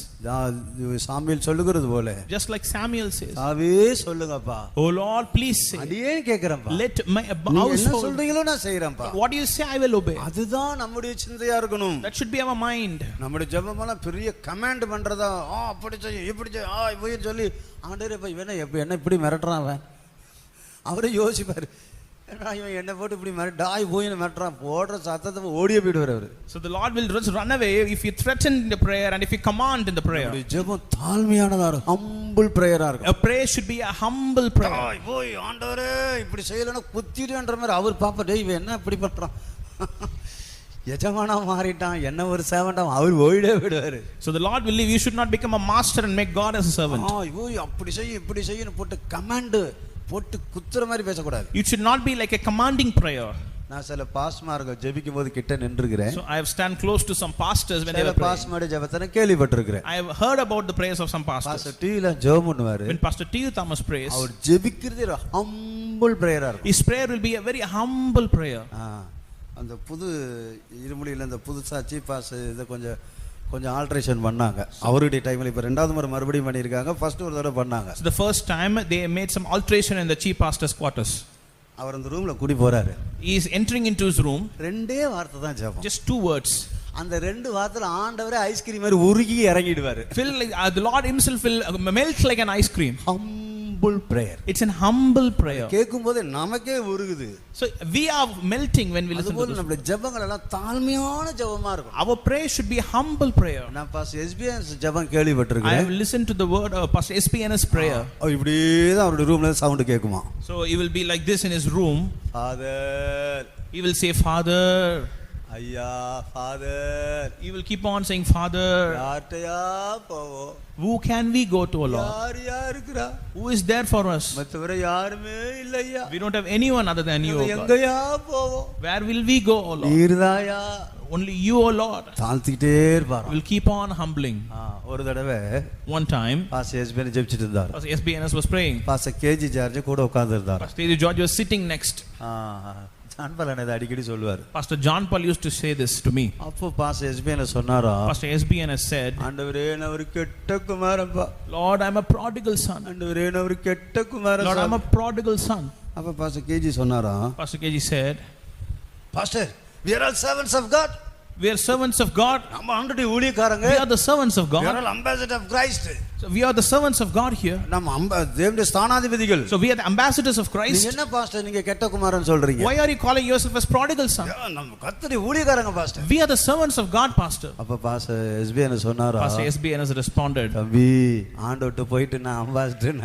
Samuel சொல்லுகிறது போல. Just like Samuel says. ஆவே சொல்லுங்கப்பா. Oh Lord, please say. அடியே கேக்குறேன்ப்பா. Let my நீங்க என்ன household. சொல்றீங்களோ நான் செய்றேன்ப்பா. What do you say, I will obey. அதுதான் நம்முடைய சிந்தையா இருக்கணும். That should be our mind. நம்முடைய ஜெபமெல்லாம் பெரிய கமாண்ட் பண்றதா, அப்படி செய் இப்படி செய் இப்படி சொல்லி ஆண்டவரே போய் என்ன இப்படி மிரட்டுறான் அவன். அவரே யோசிப்பாரு, இவன் என்ன போட்டு இப்படி மிரட்டாய் போய் மிரட்டுறான், போடுற சத்தத்தை ஓடியே போயிடுவார் அவரு. So the Lord will just run away if you threaten in the prayer and if you command in the prayer. ஜெபம் தாழ்மையானதா இருக்கும், ஹம்பிள் பிரேயரா இருக்கும். A prayer should be a humble prayer. போய் ஆண்டவரே இப்படி செய்யலன்னா குத்திடுன்ற மாதிரி அவர் பாப்பா, டேய் இவன் என்ன இப்படி பண்றான், எஜமானா மாறிட்டான், என்ன ஒரு சேவன்டா, அவர் ஓடியே போயிடுவாரு. So the Lord will leave. You should not become a master and make God as a servant. அப்படி செய்ய இப்படி செய்யன்னு போட்டு கமாண்ட் போட்டு குத்துற மாதிரி பேசக்கூடாது. It should not be like a commanding prayer. நான் சில பாஸ்மார்க ஜெபிக்கும் போது கிட்ட நின்றுகிறேன். So I have stand close to some pastors when they were praying. பாஸ்மார்ட ஜெபத்தை கேள்விப்பட்டிருக்கிறேன். I have heard about the prayers of some pastors. Pastor டிவில ஜெபம் பண்ணுவாரு. When Pastor T.U. Thomas prays, அவர் ஜெபிக்கிறது ஹம்பிள் பிரேயரா இருக்கும். his prayer will be a very humble prayer. அந்த புது இருமொழியில அந்த புதுசா சீபாஸ் இதை கொஞ்சம் ஆல்ட்ரேஷன் பண்ணாங்க. அவருடைய டைம்ல இப்ப ரெண்டாவது முறை மறுபடியும் பண்ணிருக்காங்க. ஃபர்ஸ்ட் ஒரு தடவை பண்ணாங்க. So the first time they made some alteration in the chief pastor's quarters. அவர் அந்த ரூம்ல கூடி போறாரு. He is entering into his room. ரெண்டே வார்த்தை தான் ஜெபம். Just 2 words. அந்த ரெண்டு வார்த்தையில ஆண்டவரே ஐஸ்கிரீம் மாதிரி உருகி இறங்கிடுவாரு. Feel like the Lord himself will melt like an ice cream. Humble prayer. It's an humble prayer. கேக்கும்போது நமக்கே உருகுது. So we are melting when we listen to this. நம்மளுடைய ஜெபங்கள் எல்லாம் தாழ்மையான ஜெபமா இருக்கும். Our prayer should be a humble prayer. நான் பாஸ்டர் எஸ்பிஎன்எஸ் ஜெபம் I கேள்விப்பட்டிருக்கேன். have listened to the word of Pastor SPN's prayer. இப்படியே தான் அவருடைய ரூம்ல சவுண்ட் கேக்குமா. So he will be like this in his room. Father. He will say Father. ஐயா Father. He will keep on saying Father. யார்ட்டயா போவோம். Who can we go to, O Lord? யார் இருக்கிறா? Who is there for us? மத்தவர யாருமே இல்லையா. We don't have anyone other than you, O God. எங்கயா போவோம். Where will we go, O Lord? நீர்தாயா. Only you, O Lord. தாழ்த்திட்டே இருப்பார். Will keep on humbling. ஒரு தடவை One time, பாஸ்டர் எஸ்பிஎன் ஜெபிச்சிட்டு இருந்தார். Pastor SBNS was praying. Pastor KG George கூட உட்கார்ந்து இருந்தார். Pastor George was sitting next. John பால் அதை அடிக்கடி சொல்லுவார். Pastor John Paul used to say this to me. அப்போ பாஸ்டர் எஸ்பிஎன் சொன்னாரா, Pastor SBNS said, ஆண்டவரே நான் ஒரு கெட்ட குமாரன்பா. Lord, I'm a prodigal son. ஆண்டவரே நான் ஒரு கெட்ட குமாரன். Lord, I'm a prodigal son. அப்ப பாஸ்டர் கேஜி சொன்னாரா, Pastor KG said, pastor we are all servants of God. We are servants of God. நம்ம ஆண்டவருடைய ஊழியக்காரங்க. We are the servants of We God. are all ambassadors of Christ. So we are the servants of God here. நம்ம தேவனுடைய ஸ்தானாதிபதிகள். So we are the ambassadors of Christ. நீங்க என்ன பாஸ்டர் நீங்க கெட்ட குமாரன் சொல்றீங்க? Why are you calling yourself as prodigal son? நம்ம கர்த்தருடைய ஊழியக்காரங்க pastor. We are the servants of God, pastor. அப்ப பாஸ்டர் எஸ்பி என்ன சொன்னாரா? Pastor SBN has responded. தம்பி ஆண்டவர்ட்ட போயிட்டு நான் அம்பாசிடர்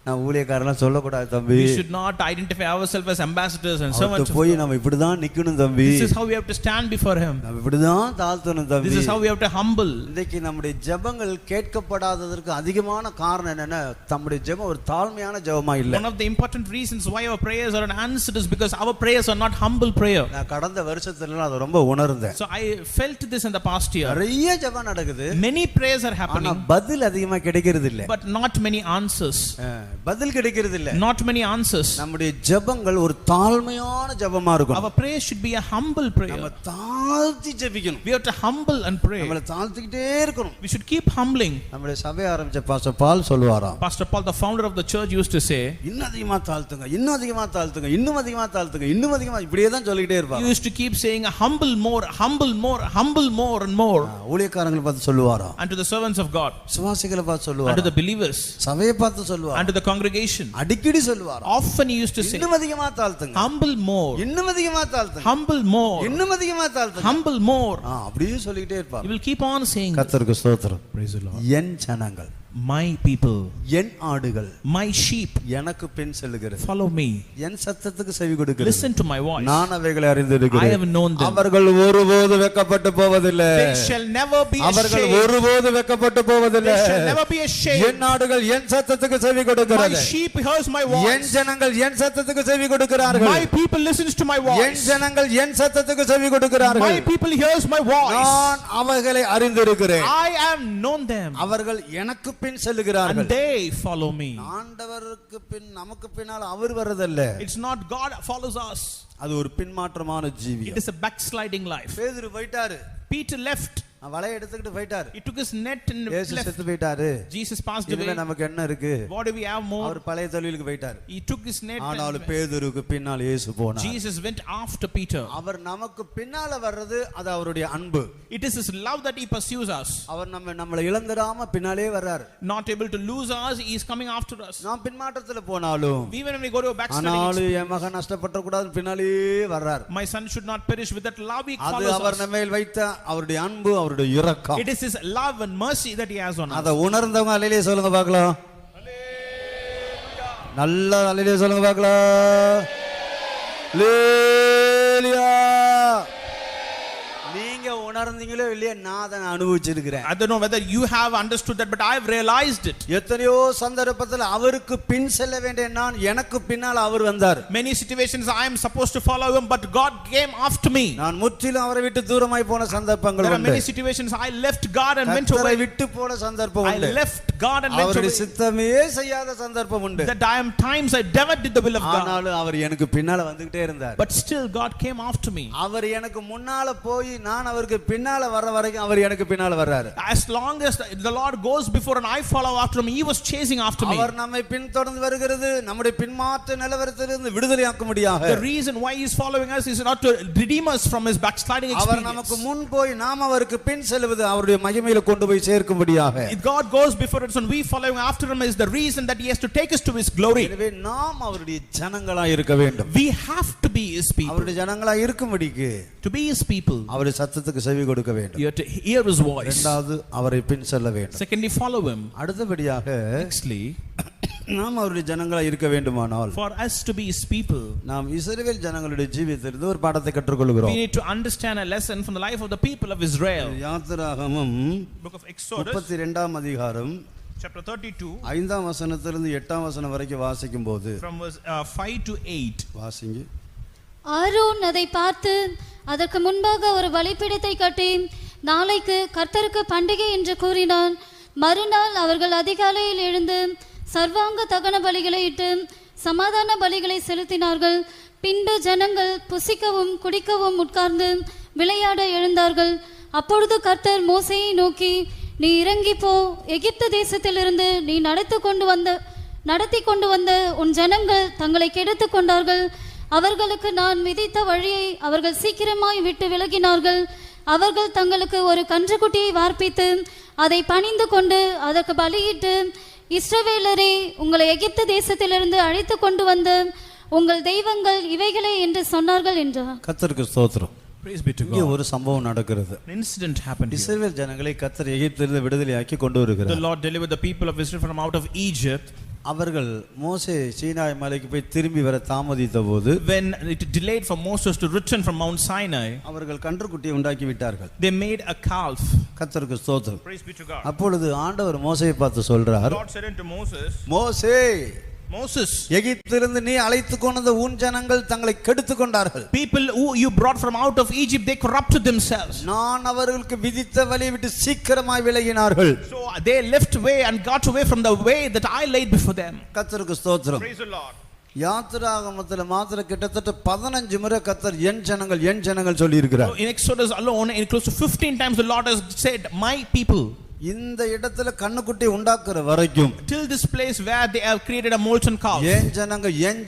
நான் ஊழியக்காரலாம் சொல்லக்கூடாது தம்பி. We should not identify ourselves as ambassadors and servants of போய் God. நம்ம இப்படிதான் நிக்கணும் தம்பி. This is how we have to stand before him. நம்ம இப்படிதான் தாழ்த்தணும் தம்பி. This is how we have to humble. இன்னைக்கு நம்முடைய ஜெபங்கள் கேட்கப்படாததற்கு அதிகமான காரணம் என்னன்னா நம்முடைய ஜெபம் ஒரு தாழ்மையான ஜெபமா இல்ல. One of the important reasons why our prayers are unanswered is because our prayers are not humble prayer. நான் கடந்த வருஷத்துல அதை ரொம்ப உணர்ந்தேன். So I felt this in the past year. நிறைய ஜெபம் நடக்குது. Many prayers are happening. ஆனா பதில் அதிகமா கிடைக்கிறது இல்ல. But not many answers. பதில் கிடைக்கிறது இல்ல. Not many answers. நம்முடைய ஜெபங்கள் ஒரு தாழ்மையான ஜெபமா இருக்கணும். Our prayer should be a humble prayer. நம்ம தாழ்த்தி ஜெபிக்கணும். We have to humble and pray. நம்மள தாழ்த்திக்கிட்டே இருக்கணும். We should keep humbling. நம்முடைய சபை ஆரம்பிச்ச பாஸ்டர் பால் சொல்லுவாராம். Pastor Paul, the founder of the church, used to say, இன்னும் அதிகமா தாழ்த்துங்க, இன்னும் அதிகமா தாழ்த்துங்க, இன்னும் அதிகமா தாழ்த்துங்க, இன்னும் அதிகமா இப்படியே தான் சொல்லிட்டே இருப்பார். He used to keep saying, humble more, humble more, humble more and more. ஊழியக்காரங்களை பார்த்து சொல்லுவாராம். And to the servants of God. சுவாசிகளை பார்த்து And to சொல்லுவாராம். the believers. சபையை பார்த்து சொல்லுவாராம். And to the congregation. அடிக்கடி சொல்லுவாராம். Often he used to say, இன்னும் அதிகமா தாழ்த்துங்க, humble more, இன்னும் அதிகமா தாழ்த்துங்க, humble more, இன்னும் அதிகமா தாழ்த்துங்க, humble more. அப்படியே சொல்லிட்டே He இருப்பார். will keep on saying, கர்த்தருக்கு ஸ்தோத்திரம். praise the Lord. என் ஜனங்கள், My people, என் ஆடுகள் my sheep, எனக்கு பின் செல்லுகிறது, follow me. என் சத்தத்துக்கு செவி கொடுக்கிறது. Listen to my voice. நான் அவைகளை I அறிந்திருக்கிறேன். have known them. அவர்கள் ஒருபோது வெட்கப்பட்டு போவதில்லை. They shall never be அவர்கள் ashamed. ஒருபோது வெட்கப்பட்டு போவதில்லை. They shall never be ashamed. என் ஆடுகள் என் சத்தத்துக்கு செவி My கொடுக்கிறது. sheep hears my N voice. ஜனங்கள் என் சத்தத்துக்கு செவி கொடுக்கிறார்கள். My people listens to my N voice. ஜனங்கள் என் சத்தத்துக்கு செவி கொடுக்கிறார்கள். My people hears my voice. நான் அவைகளை அறிந்திருக்கிறேன். I have known them. அவர்கள் எனக்கு பின் செல்லுகிறார்கள். And they follow me. ஆண்டவருக்கு பின் நமக்கு பின்னால் அவர் வரதல்ல. It's not God follows us. அது ஒரு பின்மாற்றமான It ஜீவியம். is a backsliding life. பேதுரு போயிட்டாரு. Peter left. வலையை எடுத்துக்கிட்டு போயிட்டாரு. He took his net and இயேசு left. செத்து போயிட்டாரு. Jesus passed இனிமே away. நமக்கு என்ன இருக்கு? What do we have more? அவர் பழைய தொழிலுக்கு போயிட்டாரு. He took his net ஆனால் and பேதுருக்கு பின்னால் இயேசு போனார். Jesus went after Peter. அவர் நமக்கு பின்னால வர்றது அது அவருடைய அன்பு. It is his love that he pursues us. அவர் நம்மளை இழந்துடாம பின்னாலே வர்றார். Not able to lose us, he is coming after us. நாம் பின்மாற்றத்துல போனாலும் Even when we go to a backsliding, ஆனாலும் என் மகன் நஷ்டப்பட்ட கூடாது பின்னாலே வர்றார். my son should not perish. With that love he அது follows அவர் us. நம்ம மேல் வைத்த அவருடைய அன்பு, அவருடைய இரக்கம். It is his love and mercy that he has on us. அத உணர்ந்தவங்க அல்லேலூயா சொல்லுங்க பார்க்கலாம். நல்ல அல்லேலூயா சொல்லுங்க பார்க்கலாம். அல்லேலூயா. நீங்க உணர்ந்தீங்களோ இல்லையா, நான் அதை அனுபவிச்சிருக்கிறேன். I don't know whether you have understood that, but I have realized it. எத்தனையோ சந்தர்ப்பத்தில் அவருக்கு பின் செல்ல வேண்டிய நான், எனக்கு பின்னால் அவர் வந்தார். Many situations I am supposed to follow him, but God came after me. நான் முற்றிலும் அவரை விட்டு தூரமாய் போன சந்தர்ப்பங்கள் There are உண்டு. many situations I left God and went கர்த்தரை away. விட்டு போன சந்தர்ப்பம் I உண்டு. left God and went அவருடைய away. சித்தமே செய்யாத சந்தர்ப்பம் உண்டு. That I am times I never did the will of God. ஆனாலும் அவர் எனக்கு பின்னால வந்துகிட்டே இருந்தார். But still God came after me. அவர் எனக்கு முன்னால போய் நான் அவருக்கு பின்னால வர்ற வரைக்கும் அவர் எனக்கு பின்னால வர்றாரு. As long as the Lord goes before and I follow after him, he was chasing after me. அவர் நம்மை பின்தொடர்ந்து வருகிறது நம்முடைய பின்மாற்ற நிலவரத்திலிருந்து விடுதலையாக்கும்படியாக. The reason why he is following us is not to redeem us from his backsliding our experience. நமக்கு முன் போய் நாம் அவருக்கு பின் செல்வது அவருடைய மகிமையில கொண்டு போய் சேர்க்கும்படியாக. If God goes before us and we following after him is the reason that he has to take us to his glory. எனவே நாம் அவருடைய ஜனங்களாய் இருக்க வேண்டும். We have to be his people. அவருடைய ஜனங்களாய் இருக்கும்படிக்கு To be his people, அவருடைய சத்தத்துக்கு செவி கொடுக்க வேண்டும். you have to hear his voice. இரண்டாவது அவரை பின் செல்ல வேண்டும். Secondly, follow him. அடுத்தபடியாக Nextly, நாம் அவருடைய ஜனங்களாய் இருக்க வேண்டுமானால் for us to be his people, நாம் இஸ்ரவேல் ஜனங்களுடைய ஜீவியத்திலிருந்து ஒரு பாடத்தை we கற்றுக்கொள்கிறோம். need to understand a lesson from the life of the people of Israel. யாத்திராகமம் Book of Exodus, 32ஆம் அதிகாரம் chapter 32, 5ஆம் வசனத்திலிருந்து 8ஆம் வசனம் வரைக்கும் வாசிக்கும் போது from verse 5 to 8. வாசிங்க. ஆரோன் அதை பார்த்து அதற்கு முன்பாக ஒரு பலிபீடத்தை கட்டி நாளைக்கு கர்த்தருக்கு பண்டிகை என்று கூறினான். மறுநாள் அவர்கள் அதிகாலையில் எழுந்து சர்வாங்க தகன பலிகளை இட்டு சமாதான பலிகளை செலுத்தினார்கள். பின்பு ஜனங்கள் புசிக்கவும் குடிக்கவும் உட்கார்ந்து விளையாட எழுந்தார்கள். அப்பொழுது கர்த்தர் மோசேயை நோக்கி, நீ இறங்கி போ, எகிப்து தேசத்திலிருந்து நீ நடத்தி கொண்டு வந்த உன் ஜனங்கள் தங்களை கெடுத்து கொண்டார்கள். அவர்களுக்கு நான் விதித்த வழியை அவர்கள் சீக்கிரமாய் விட்டு விலகினார்கள். அவர்கள் தங்களுக்கு ஒரு கன்றுக்குட்டியை வார்ப்பித்து அதை பணிந்து கொண்டு அதற்கு பலியிட்டு, இஸ்ரவேலரே, உங்களை எகிப்து தேசத்திலிருந்து அழைத்து கொண்டு வந்த உங்கள் தெய்வங்கள் இவைகளே என்று சொன்னார்கள் என்றார். கர்த்தருக்கு ஸ்தோத்திரம். Praise be to இங்கே God. ஒரு சம்பவம் நடக்கிறது. An incident happened here. இஸ்ரவேல் ஜனங்களை கர்த்தர் எகிப்திலிருந்து விடுதலையாக்கி கொண்டு வருகிறார். The Lord delivered the people of Israel from out of Egypt. அவர்கள் மோசே சீனாய் மலைக்கு போய் திரும்பி வர தாமதித்த போது, When it delayed for Moses to return from Mount Sinai, அவர்கள் கன்றுக்குட்டியை உண்டாக்கி விட்டார்கள். they made a calf. கர்த்தருக்கு ஸ்தோத்திரம். Praise be to God. அப்பொழுது ஆண்டவர் மோசேயை பார்த்து சொல்றார், The Lord said unto Moses, மோசே, Moses, எகிப்திலிருந்து நீ அழைத்து கொண்ட உன் ஜனங்கள் தங்களை கெடுத்து கொண்டார்கள். people who you brought from out of Egypt, they corrupted themselves. நான் அவர்களுக்கு விதித்த வழியை விட்டு சீக்கிரமாய் விலகினார்கள். So they left way and got away from the way that I laid before them. கர்த்தருக்கு ஸ்தோத்திரம். Praise the Lord. யாத்திராகமத்தில் மாத்திர கிட்டத்தட்ட 15 முறை கர்த்தர் என் ஜனங்கள் சொல்லி இருக்கிறார். So in Exodus alone, in close to 15 times the Lord has said, my people. இந்த இடத்துல கண்ணுக்குட்டி உண்டாக்குற வரைக்கும், Till this place where they have created a molten calf, என்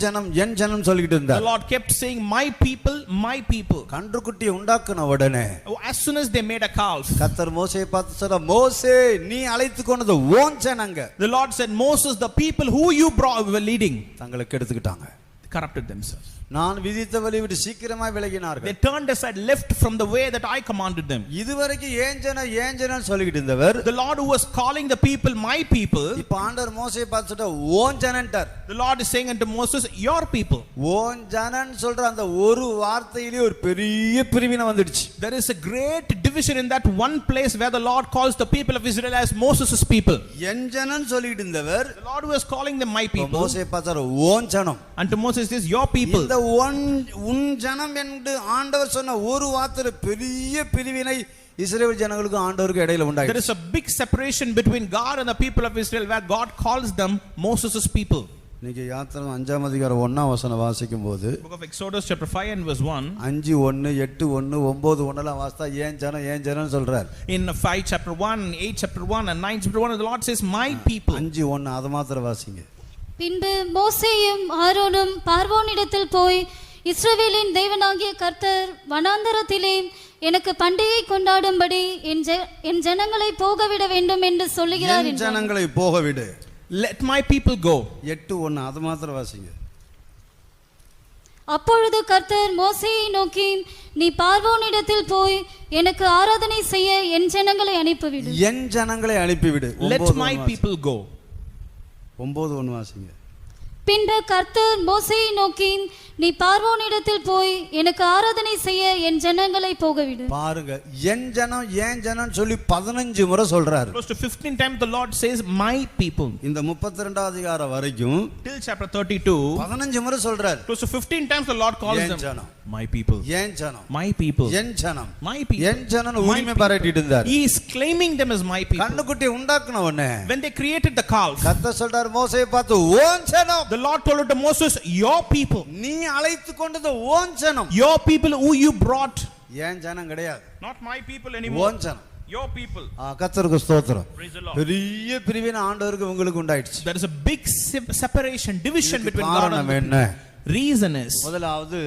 ஜனம் சொல்லிட்டு the இருந்தார். Lord kept saying, my people, my people. கன்றுக்குட்டியை உண்டாக்குன உடனே As soon as they made a calf, கர்த்தர் மோசேயை பார்த்து சொல்ற, மோசே, நீ அழைத்து கொண்டது ஓன் ஜனங்க the Lord said, Moses, the people who you brought were leading, தங்களை கெடுத்துக்கிட்டாங்க. corrupted themselves. நான் விதித்த வழி விட்டு சீக்கிரமாய் விலகினார்கள். They turned aside, left from the way that I commanded them. இதுவரைக்கும் ஏன் ஜனம் சொல்லிட்டு இருந்தவர், The Lord who was calling the people my people, இப்ப ஆண்டவர் மோசேயை பார்த்து சொல்ற, ஓன் ஜனன்டார். the Lord is saying unto Moses, your people. ஓன் ஜனன் சொல்ற அந்த ஒரு வார்த்தையிலே ஒரு பெரிய பிரிவினை வந்துடுச்சு. There is a great division in that one place where the Lord calls the people of Israel as Moses' people. என் ஜனன் சொல்லிட்டு இருந்தவர், The Lord who was calling them my people, மோசேயை பார்த்தாரு, ஓன் ஜனம். unto Moses is your people. இந்த உன் ஜனம் என்று ஆண்டவர் சொன்ன ஒரு வார்த்தை பெரிய பிரிவினை இஸ்ரவேல் ஜனங்களுக்கு ஆண்டவருக்கு இடையில There உண்டாயிடுச்சு. is a big separation between God and the people of Israel where God calls them Moses' people. இன்னைக்கு யாத்திரை 5ஆம் அதிகாரம் 1ஆம் வசனம் வாசிக்கும் போது, Book of Exodus chapter 5 and verse 1. 5:1 8:1 9:1 வாசித்தா ஏன் ஜனம் சொல்றார். In 5 chapter 1, 8 chapter 1 and 9 chapter 1, the Lord says my people. 5:1 அது மாத்திரம் வாசிங்க. பின்பு மோசேயும் ஆரோனும் பார்வோனிடத்தில் போய், இஸ்ரவேலின் தேவனாகிய கர்த்தர் வனாந்தரத்திலே எனக்கு பண்டிகை கொண்டாடும்படி என் ஜனங்களை போகவிட வேண்டும் என்று சொல்லுகிறார் என் ஜனங்களை போகவிடு. Let my people go. 8:1 அது மாத்திரம் வாசிங்க. அப்பொழுது கர்த்தர் மோசேயை நோக்கி, நீ பார்வோனிடத்தில் போய் எனக்கு ஆராதனை செய்ய என் ஜனங்களை அனுப்பிவிடு. என் ஜனங்களை அனுப்பிவிடு. Let my people go. 9:1 வாசிங்க. பின்பு கர்த்தர் மோசேயை நோக்கி, நீ பார்வோனிடத்தில் போய் எனக்கு ஆராதனை செய்ய என் ஜனங்களை போகவிடு. பாருங்க, என் ஜனம் சொல்லி 15 முறை சொல்றாரு. Close to 15 times the Lord says my people. இந்த 32ஆம் அதிகாரம் வரைக்கும் Till chapter 32, 15 முறை சொல்றாரு. close to 15 times the Lord calls N them ஜனம், my people. என் ஜனம், My people. என் ஜனம், My people. என் ஜனம் உரிமை பாராட்டிட்டு இருந்தார். He is claiming them as my people. கண்ணுக்குட்டி உண்டாக்குன உடனே When they created the calf, கர்த்தர் சொல்றார் மோசேயை பார்த்து, ஓன் ஜனம், the Lord told to Moses, your people. நீ அழைத்து கொண்டது ஓன் ஜனம். Your people who you brought. என் ஜனம் கிடையாது, Not my people anymore. Own ஜனம். Your people. கர்த்தருக்கு ஸ்தோத்திரம். Praise the Lord. பெரிய பிரிவினை ஆண்டவருக்கு உங்களுக்கு உண்டாயிடுச்சு. There is a big separation, division between God and காரணம் the என்ன? reason is, முதலாவது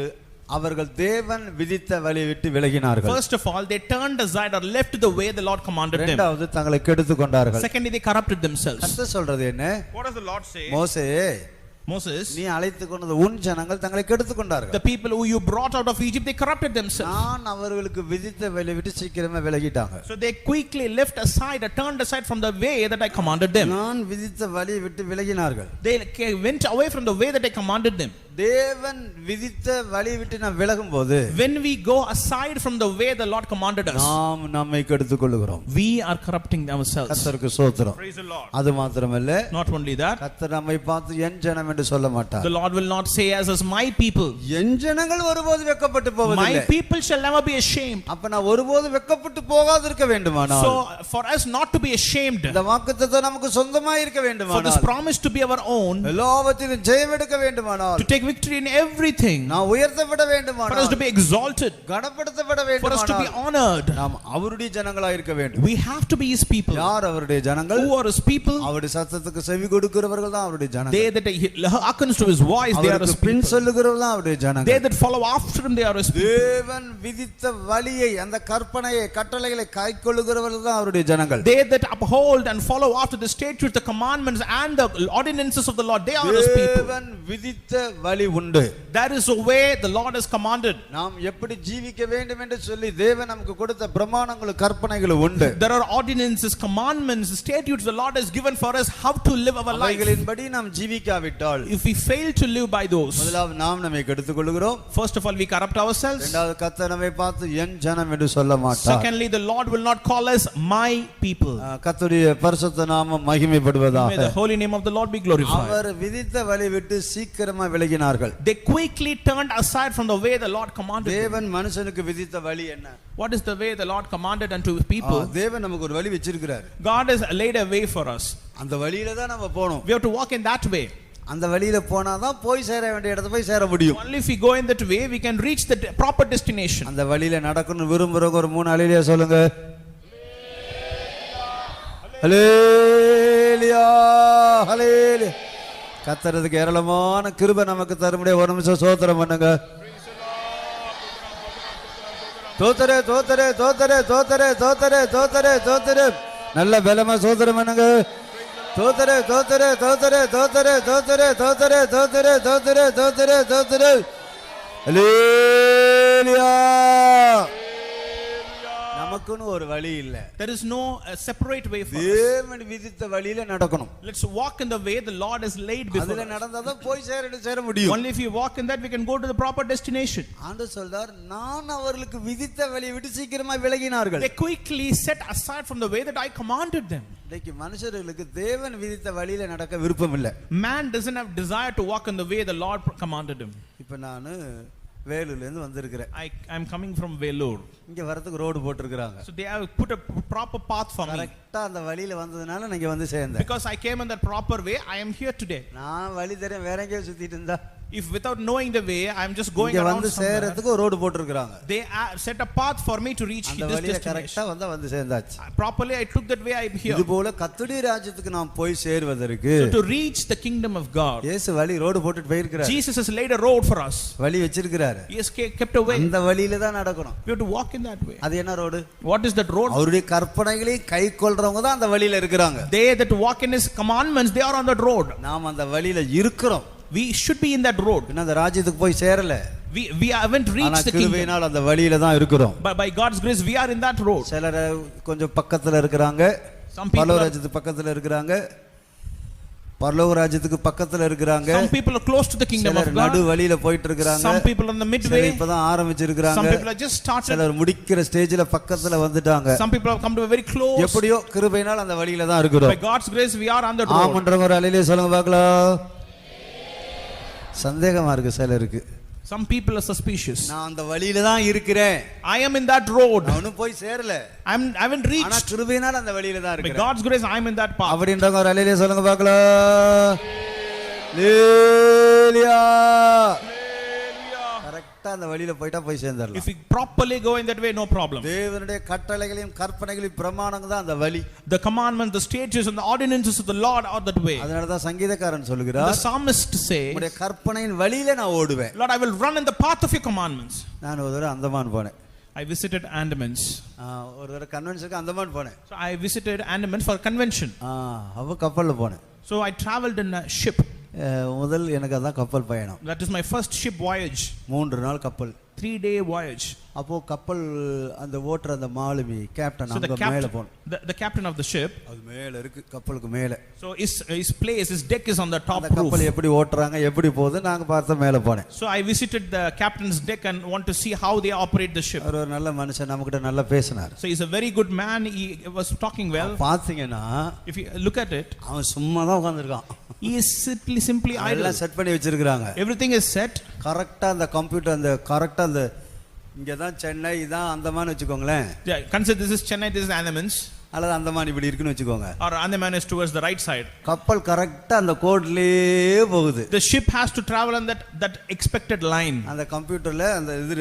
அவர்கள் தேவன் விதித்த வழியை விட்டு விலகினார்கள். first of all, they turned aside or left the way the Lord commanded them. இரண்டாவது தங்களை கெடுத்து கொண்டார்கள். Secondly, they corrupted themselves. கர்த்தர் சொல்றது என்ன? What does the Lord say? மோசே, Moses, நீ அழைத்து கொண்டது உன் ஜனங்கள் தங்களை கெடுத்து கொண்டார்கள். the people who you brought out of Egypt, they corrupted themselves. நான் அவர்களுக்கு விதித்த வழியை விட்டு சீக்கிரமே விலகிட்டாங்க. So they quickly left aside or turned aside from the way that I commanded them. நான் விதித்த வழியை விட்டு விலகினார்கள். They went away from the way that I commanded them. தேவன் விதித்த வழியை விட்டு நாம் விலகும் போது, When we go aside from the way the Lord commanded us, நாம் நம்மை கெடுத்துக் கொள்கிறோம். we are corrupting ourselves. கர்த்தருக்கு ஸ்தோத்திரம். Praise the Lord. அது மாத்திரமல்ல, Not only that, கர்த்தர் நம்மை பார்த்து என் ஜனம் என்று சொல்ல மாட்டார். the Lord will not say as my people. என் ஜனங்கள் ஒருபோது வெட்கப்பட்டு போவதில்லை. My people shall never be ashamed. அப்ப நான் ஒருபோது வெட்கப்பட்டு போகாதிருக்க வேண்டுமானால், So for us not to be ashamed, இந்த வாக்குத்தத்தம் நமக்கு சொந்தமாய் இருக்க for this வேண்டுமானால், promise to be our own, எல்லாவற்றிலும் ஜெயம் எடுக்க வேண்டுமானால், to take victory in everything, நாம் உயர்த்தப்பட for us வேண்டுமானால், to be exalted, கனப்படுத்தப்பட for us to be வேண்டுமானால் honored, நாம் அவருடைய ஜனங்களா இருக்க வேண்டும். we have to be his people. யார் அவருடைய ஜனங்கள்? Who are his people? அவருடைய சத்தத்துக்கு செவி கொடுக்கிறவர்கள் தான் அவருடைய ஜனங்கள். They that hearkens to his voice, they are his அவருக்கு பின் people. சொல்லுகிறவர்கள் தான் அவருடைய They ஜனங்கள். that follow after him, they are his people. தேவன் விதித்த வழியை, அந்த கற்பனையை, கட்டளைகளை கைக்கொள்ளுகிறவர்கள் தான் அவருடைய ஜனங்கள். They that uphold and follow after the statutes, the commandments and the ordinances of the Lord, they are his people. தேவன் விதித்த வழி உண்டு. That is the way the Lord has commanded. நாம் எப்படி ஜீவிக்க வேண்டும் என்று சொல்லி தேவன் நமக்கு கொடுத்த பிரமாணங்களும் கற்பனைகளும் உண்டு. There are ordinances, commandments, statutes the Lord has given for us how to live our life. அவைகளின்படி நாம் ஜீவிக்காவிட்டால், If we fail to live by those, முதலாவது நாம் நம்மை கெடுத்துக் கொள்கிறோம். first of all we corrupt ourselves. இரண்டாவது கர்த்தர் நம்மை பார்த்து என் ஜனம் என்று சொல்ல மாட்டார். Secondly, the Lord will not call us my people. கர்த்தருடைய பரிசுத்த நாமம் மகிமைப்படுவதாக. May the holy name of the Lord be glorified. அவர் விதித்த வழி விட்டு சீக்கிரமா விலகினார்கள். They quickly turned aside from the way the Lord commanded. தேவன் மனுஷனுக்கு விதித்த வழி என்ன? What is the way the Lord commanded unto his people? தேவன் நமக்கு ஒரு வழி வச்சிருக்கிறார். God has laid a way for us. அந்த வழியில தான் நம்ம போணும். We have to walk in that way. அந்த வழியில போனாதான் போய் சேர வேண்டிய இடத்துல போய் சேர முடியும். Only if we go in that way, we can reach the proper destination. அந்த வழியில நடக்கணும் விரும்புறவங்க ஒரு 3 ஹல்லேலூயா சொல்லுங்க. ஹல்லேலூயா, ஹல்லேலூயா. கர்த்தருக்கு ஏராளமான கிருபை நமக்கு தரும்படி ஒரு நிமிஷம் ஸ்தோத்திரம் பண்ணுங்க. தோத்தரே தோத்தரே தோத்தரே தோத்தரே தோத்தரே தோத்தரே தோத்தரே நல்ல பலமா ஸ்தோத்திரம் பண்ணுங்க. தோத்தரே தோத்தரே தோத்தரே தோத்தரே தோத்தரே தோத்தரே தோத்தரே தோத்தரே தோத்தரே தோத்தரே ஹல்லேலூயா. நமக்குன்னு ஒரு வழி இல்ல. There is no separate way for us. தேவன் விதித்த வழியில நடக்கணும். Let's walk in the way the Lord has laid before அதுல us. நடந்தாதான் போய் சேர முடியும். Only if you walk in that, we can go to the proper destination. ஆண்டவர் சொல்றார், நான் அவர்களுக்கு விதித்த வழியை விட்டு சீக்கிரமா விலகினார்கள். They quickly set aside from the way that I commanded them. இன்னைக்கு மனுஷர்களுக்கு தேவன் விதித்த வழியில நடக்க விருப்பம் இல்ல. Man doesn't have desire to walk in the way the Lord commanded him. இப்ப நானு வேலூர்ல இருந்து வந்திருக்கிறேன். I am coming from Vellore. இங்க வரதுக்கு ரோடு போட்டுருக்காங்க. So they have put a proper path for me. கரெக்ட்டா அந்த வழியில வந்ததனால நான் இங்க வந்து சேர்ந்தேன். Because I came in that proper way, I am here today. நான் வழி தெரியும் வேற எங்கேயோ சுத்திட்டு இருந்தா, If without knowing the way, I am just going இங்க around வந்து somewhere. சேரதுக்கு ஒரு ரோடு போட்டுருக்காங்க. They set a path for me to reach அந்த this வழியில destination. கரெக்ட்டா வந்து சேர்ந்தாச்சு. Properly I took that way, I am here. இது போல கர்த்தருடைய ராஜ்யத்துக்கு நாம் போய் சேருவதற்கு So to reach the kingdom of God, இயேசு வழி ரோடு போட்டுட்டு போயிருக்கிறார். Jesus has laid a road for us. வழி வச்சிருக்கிறாரு. He has kept a way. அந்த வழியில தான் நடக்கணும். We have to walk in that way. அது என்ன road? What is that road? அவருடைய கற்பனைகளை கைக்கொள்றவங்க தான் அந்த வழியில இருக்கிறாங்க. They that walk in his commandments, they are on that road. நாம் அந்த வழியில இருக்கிறோம். We should be in that road. இன்னும் அந்த ராஜ்யத்துக்கு போய் சேரல. We haven't ஆனா reached the kingdom. கிருபையினால் அந்த வழியில தான் இருக்கிறோம். But by God's grace, we are in that road. சிலர் கொஞ்சம் பக்கத்துல இருக்கிறாங்க. Some people பரலோக are- ராஜ்யத்துக்கு பக்கத்துல இருக்கிறாங்க. பரலோக ராஜ்யத்துக்கு பக்கத்துல இருக்கிறாங்க. Some people are close to the kingdom of சிலர் God. நடு வழியில போயிட்டு இருக்காங்க. Some people are in the midway. சிலர் இப்பதான் ஆரம்பிச்சிருக்காங்க. Some people are just started. சிலர் முடிக்கிற ஸ்டேஜ்ல பக்கத்துல வந்துட்டாங்க. Some people have come to a very close. எப்படியோ கிருபையினால் அந்த வழியில தான் இருக்கிறோம். By God's grace, we are on that road. ஆமன்றவங்க ஒரு அலையிலே சொல்லுங்க பார்க்கலாம். சந்தேகமா இருக்கு சிலருக்கு. Some people are suspicious. நான் அந்த வழியில தான் இருக்கிறேன். I am in that road. நான் இன்னும் போய் சேரல. I haven't ஆனா reached. கிருபையினால் அந்த வழியில தான் By இருக்கிறேன். God's grace, I am in that path. அப்படின்றவங்க ஒரு அலையிலே சொல்லுங்க பார்க்கலாம். ஹல்லேலூயா. கரெக்ட்டா அந்த வழியில போய்ட்டா போய் சேர்ந்தறலாம். If we properly go in that way, no problem. தேவனுடைய கட்டளைகளையும் கற்பனைகளையும் பிரமாணங்கள் தான் அந்த வழி. The commandments, the statutes and the ordinances of the Lord are that way. அதனால தான் சங்கீதக்காரன் The சொல்கிறார், psalmist says, உம்முடைய கற்பனையின் வழியில நான் ஓடுவேன். Lord, I will run in the path of your commandments. நான் ஒரு தடவை அந்தமான் போனேன். I visited Andamans. ஒரு தடவை கன்வென்ஷனுக்கு அந்தமான் போனேன். So I visited Andamans for a convention. அவ கப்பல்ல போனேன். So I traveled in a ship. முதல் எனக்கு அதான் கப்பல் பயணம். That is my first ship voyage. 3 நாள் கப்பல். 3-day voyage. அப்போ கப்பல் அந்த ஓட்டுற அந்த மாலுமி கேப்டன் So அங்க மேல போனோம். the captain of the ship. அது மேல இருக்கு கப்பலுக்கு மேல. So his place, his deck is on the top அந்த roof. கப்பல் எப்படி ஓட்டுறாங்க எப்படி போகுது நாங்க பார்த்து மேல போனேன். So I visited the captain's deck and want to see how they operate the ship. அவர் ஒரு நல்ல மனுஷன் நம்மகிட்ட நல்லா பேசினார். So he's a very good man. He was talking well. பாத்தீங்கன்னா If you look at it, அவன் சும்மா தான் உட்கார்ந்திருக்கான். he is simply idle. எல்லாம் செட் பண்ணி வச்சிருக்காங்க. Everything is set. கரெக்ட்டா அந்த கம்ப்யூட்டர் அந்த கரெக்ட்டா அந்த இங்க தான் சென்னை இதான் அந்தமான் வெச்சுக்கோங்களேன். Consider this is Chennai, this is Andamans. அல்லது அந்தமான் இப்படி இருக்குன்னு வச்சுக்கோங்க. or Andaman is towards the right side. கப்பல் கரெக்டா அந்த கோட்லயே போகுது. The ship has to travel on that expected line. அந்த கம்ப்யூட்டர்ல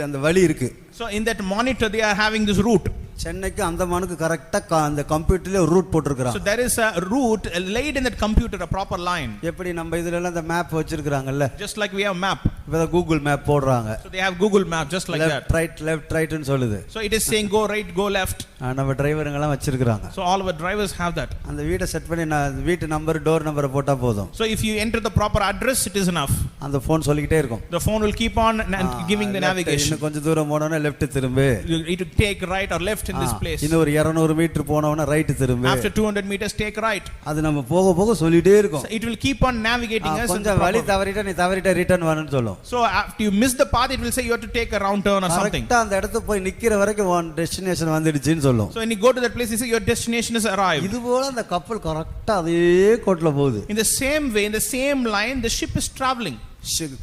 அந்த வழி இருக்கு. So in that monitor they are having this route. சென்னைக்கு அந்தமானுக்கு கரெக்டா அந்த கம்ப்யூட்டர்ல ஒரு ரூட் போட்டுருக்காங்க. So there is a route laid in that computer, a proper line. எப்படி நம்ம இதுல எல்லாம் அந்த மேப் வச்சிருக்காங்கல்ல, Just like we have map. இப்ப கூகுள் மேப் போடுறாங்க. So they have Google map just like that. Left ரைட்னு சொல்லுது. So it is saying go right, go left. நம்ம டிரைவருங்க எல்லாம் வச்சிருக்காங்க. So all our drivers have that. அந்த வீட்டை செட் பண்ணி வீட்டு நம்பர் டோர் நம்பரை போட்டா போதும். So if you enter the proper address, it is enough. அந்த போன் சொல்லிக்கிட்டே இருக்கும். The phone will keep on giving the navigation. இன்னும் கொஞ்சம் தூரம் போனோம்னா லெஃப்ட் திரும்பு. It will take right or left in this place. இன்னும் ஒரு 200 மீட்டர் போனோம்னா ரைட் திரும்பு. After 200 meters take right. அது நம்ம போக போக சொல்லிட்டே இருக்கும். So it will keep on navigating us. கொஞ்சம் வழி தவறிட்டா நீ தவறிட்ட ரிட்டர்ன் வரணும்னு சொல்லும். So after you miss the path, it will say you have to take a round turn or something. கரெக்ட்டா அந்த இடத்துக்கு போய் நிக்கிற வரைக்கும் உன் டெஸ்டினேஷன் வந்துடுச்சுன்னு சொல்லும். So when you go to that place, you say your destination is arrived. இது போல அந்த கப்பல் கரெக்ட்டா அதே கோட்ல போகுது. In the same way, in the same line, the ship is traveling.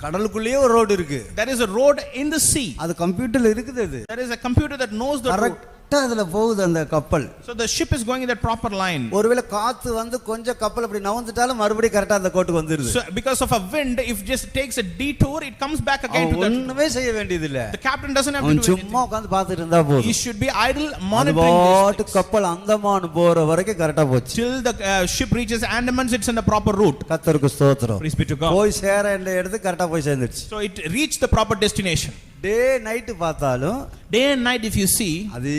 கடலுக்குள்ளேயே ஒரு ரோடு இருக்கு. There is a road in the sea. அது கம்ப்யூட்டர்ல இருக்குது அது. There is a computer that knows the route. அதுல போகுது அந்த கப்பல். So the ship is going in that proper line. ஒருவேளை காத்து வந்து கொஞ்சம் கப்பல் அப்படி நவுந்துட்டாலும் மறுபடியும் கரெக்ட்டா அந்த கோட்டுக்கு வந்துருது. So because of a wind, if just takes a detour, it comes back again to that. ஒண்ணுமே செய்ய வேண்டியது இல்ல. The captain doesn't have to do anything. சும்மா உட்கார்ந்து பார்த்துட்டு இருந்தா போதும். He should be idle monitoring this. கப்பல் அந்தமான் போற வரைக்கும் கரெக்ட்டா போச்சு. Till the ship reaches Andaman, it's in the proper route. கர்த்தருக்கு ஸ்தோத்திரம். Praise be to God. போய் சேர வேண்டிய இடத்துக்கு கரெக்ட்டா போய் சேர்ந்துச்சு. So it reached the proper destination. Day night பார்த்தாலும் day and night if you see, அதே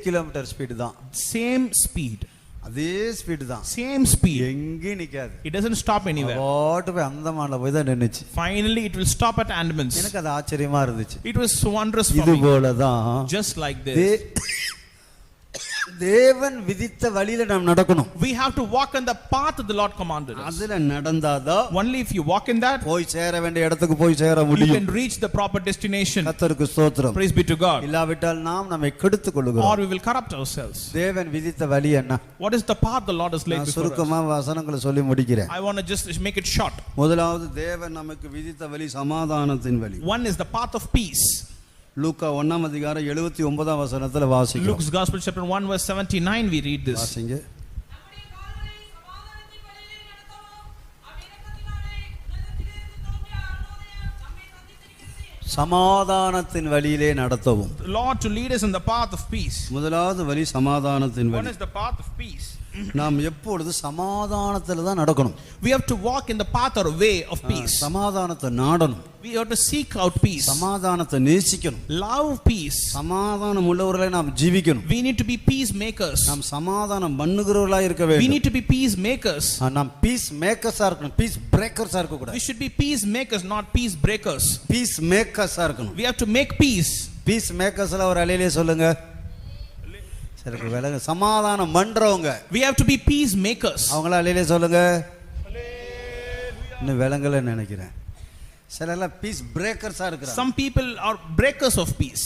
கிலோமீட்டர் ஸ்பீடு தான். same speed. அதே ஸ்பீடு தான். Same speed. எங்கேயும் நிக்காது. It doesn't stop anywhere. ஓட்டு போய் அந்தமான்ல போய் தான் நின்னுச்சு. Finally it will stop at Andaman. எனக்கு அது ஆச்சரியமா இருந்துச்சு. It was wondrous for me. இது போல தான். Just like this. தேவன் விதித்த வழியில நாம் நடக்கணும். We have to walk on the path the Lord commanded us. அதுல நடந்தாதான் only if you walk in that, போய் சேர வேண்டிய இடத்துக்கு போய் சேர முடியும். you can reach the proper destination. கர்த்தருக்கு ஸ்தோத்திரம். Praise be to God. இல்லாவிட்டால் நாம் நம்மை கெடுத்துக் கொள்கிறோம். Or we will corrupt ourselves. தேவன் விதித்த வழி என்ன? What is the path the Lord has laid before us? சுருக்கமா வசனங்களை சொல்லி முடிக்கிறேன். I want to just make it short. முதலாவது தேவன் நமக்கு விதித்த வழி சமாதானத்தின் வழி. One is the path of peace. லூக்கா 1ஆம் அதிகாரம் 79ஆம் வசனத்துல வாசிக்கிறோம். Luke's Gospel chapter 1 verse 79 we read this. வாசிங்க. நம்முடைய கால்களை சமாதானத்தின் வழியிலே நடத்தவும் அவ்விரக்கத்தினாலே உன்னதத்திலிருந்து தோன்றிய அருணோதயம் நம்மை சந்தித்திருக்கிறது. சமாதானத்தின் வழியிலே நடத்தவும். Lord to lead us in the path of peace. முதலாவது வழி சமாதானத்தின் One வழி. is the path of peace. நாம் எப்பொழுது சமாதானத்துல தான் நடக்கணும். We have to walk in the path or way of peace. சமாதானத்தை நாடணும். We have to seek out peace. சமாதானத்தை நேசிக்கணும். Love peace. சமாதானம் உள்ளவர்களை நாம் ஜீவிக்கணும். We need to be peacemakers. நாம் சமாதானம் பண்ணுகிறவர்களா இருக்க We வேண்டும். need to be peacemakers. நாம் பீஸ் மேக்கர்ஸா இருக்கணும். பீஸ் பிரேக்கர்ஸா இருக்க கூடாது. We should be peacemakers, not peace breakers. Peace மேக்கர்ஸா இருக்கணும். We have to make peace. Peace மேக்கர்ஸ்ல ஒரு அலையிலே சொல்லுங்க. சரி விலங்க சமாதானம் பண்றவங்க. We have to be peacemakers. அவங்கள அலையிலே சொல்லுங்க. இன்னும் விலங்கல நினைக்கிறேன். சிலர்லாம் பீஸ் பிரேக்கர்ஸா இருக்கிறாங்க. Some people are breakers of peace.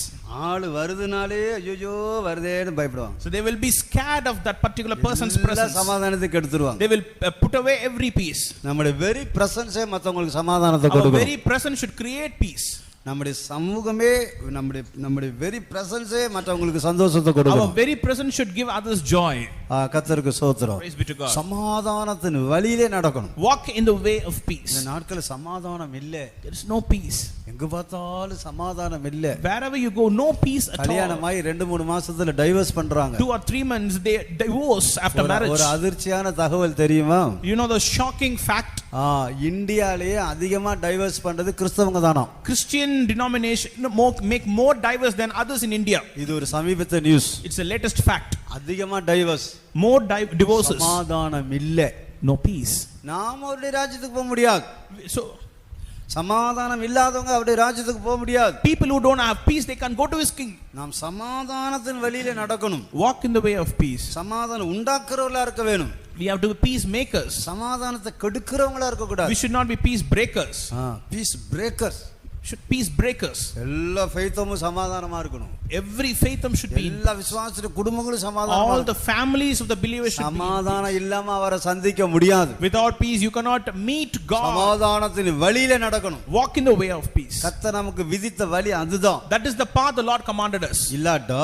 ஆளு வருதுனாலே ஐயோ வருதேன்னு பயப்படுவாங்க. So they will be scared of that particular person's presence. சமாதானத்துக்கு எடுத்துருவாங்க. They will put away every peace. நம்முடைய வெரி பிரசன்ஸே மத்தவங்களுக்கு சமாதானத்தை Our கொடுக்கும். very presence should create peace. நம்முடைய சமூகமே நம்முடைய வெரி பிரசன்ஸே மற்றவங்களுக்கு சந்தோஷத்தை கொடுக்கும். Our very presence should give others joy. கர்த்தருக்கு ஸ்தோத்திரம். Praise be to God. சமாதானத்தின் வழியிலே நடக்கணும். Walk in the way of peace. இந்த நாட்கள சமாதானம் இல்ல. There is no peace. எங்க பார்த்தாலும் சமாதானம் இல்ல. Wherever you go, no peace at all. கல்யாணமாயி 2-3 மாசத்துல டைவர்ஸ் பண்றாங்க. 2 or 3 months they divorce after marriage. ஒரு அதிர்ச்சியான தகவல் தெரியுமா? You know the shocking fact? இந்தியாலயே அதிகமா டைவர்ஸ் பண்றது கிறிஸ்தவங்க தானா. Christian denomination make more divorce than others in India. இது ஒரு சமீபத்திய news. It's the latest fact. அதிகமா டைவர்ஸ். More divorces. சமாதானம் இல்ல. No peace. நாம அவருடைய ராஜ்யத்துக்கு போக முடியாது. So சமாதானம் இல்லாதவங்க அவருடைய ராஜ்யத்துக்கு போக முடியாது. people who don't have peace they can't go to his king. நாம் சமாதானத்தின் வழியிலே நடக்கணும். Walk in the way of peace. சமாதானம் உண்டாக்குறவங்களா இருக்க வேணும். We have to be peacemakers. சமாதானத்தை கெடுக்கிறவங்களா இருக்க கூடாது. We should not be peace breakers. Peace breakers. Should peace breakers. எல்லா ஃபெய்த்தும் சமாதானமா இருக்கணும். Every faithum should be. எல்லா விசுவாசிய குடும்பங்களும் சமாதானமா. All the families of the believers should be. சமாதானம் இல்லாம அவரை சந்திக்க முடியாது. Without peace you cannot meet God. சமாதானத்தின் வழியிலே நடக்கணும். Walk in the way of peace. கர்த்தர் நமக்கு விதித்த வழி அதுதான். That is the path the Lord commanded us. இல்லாட்டா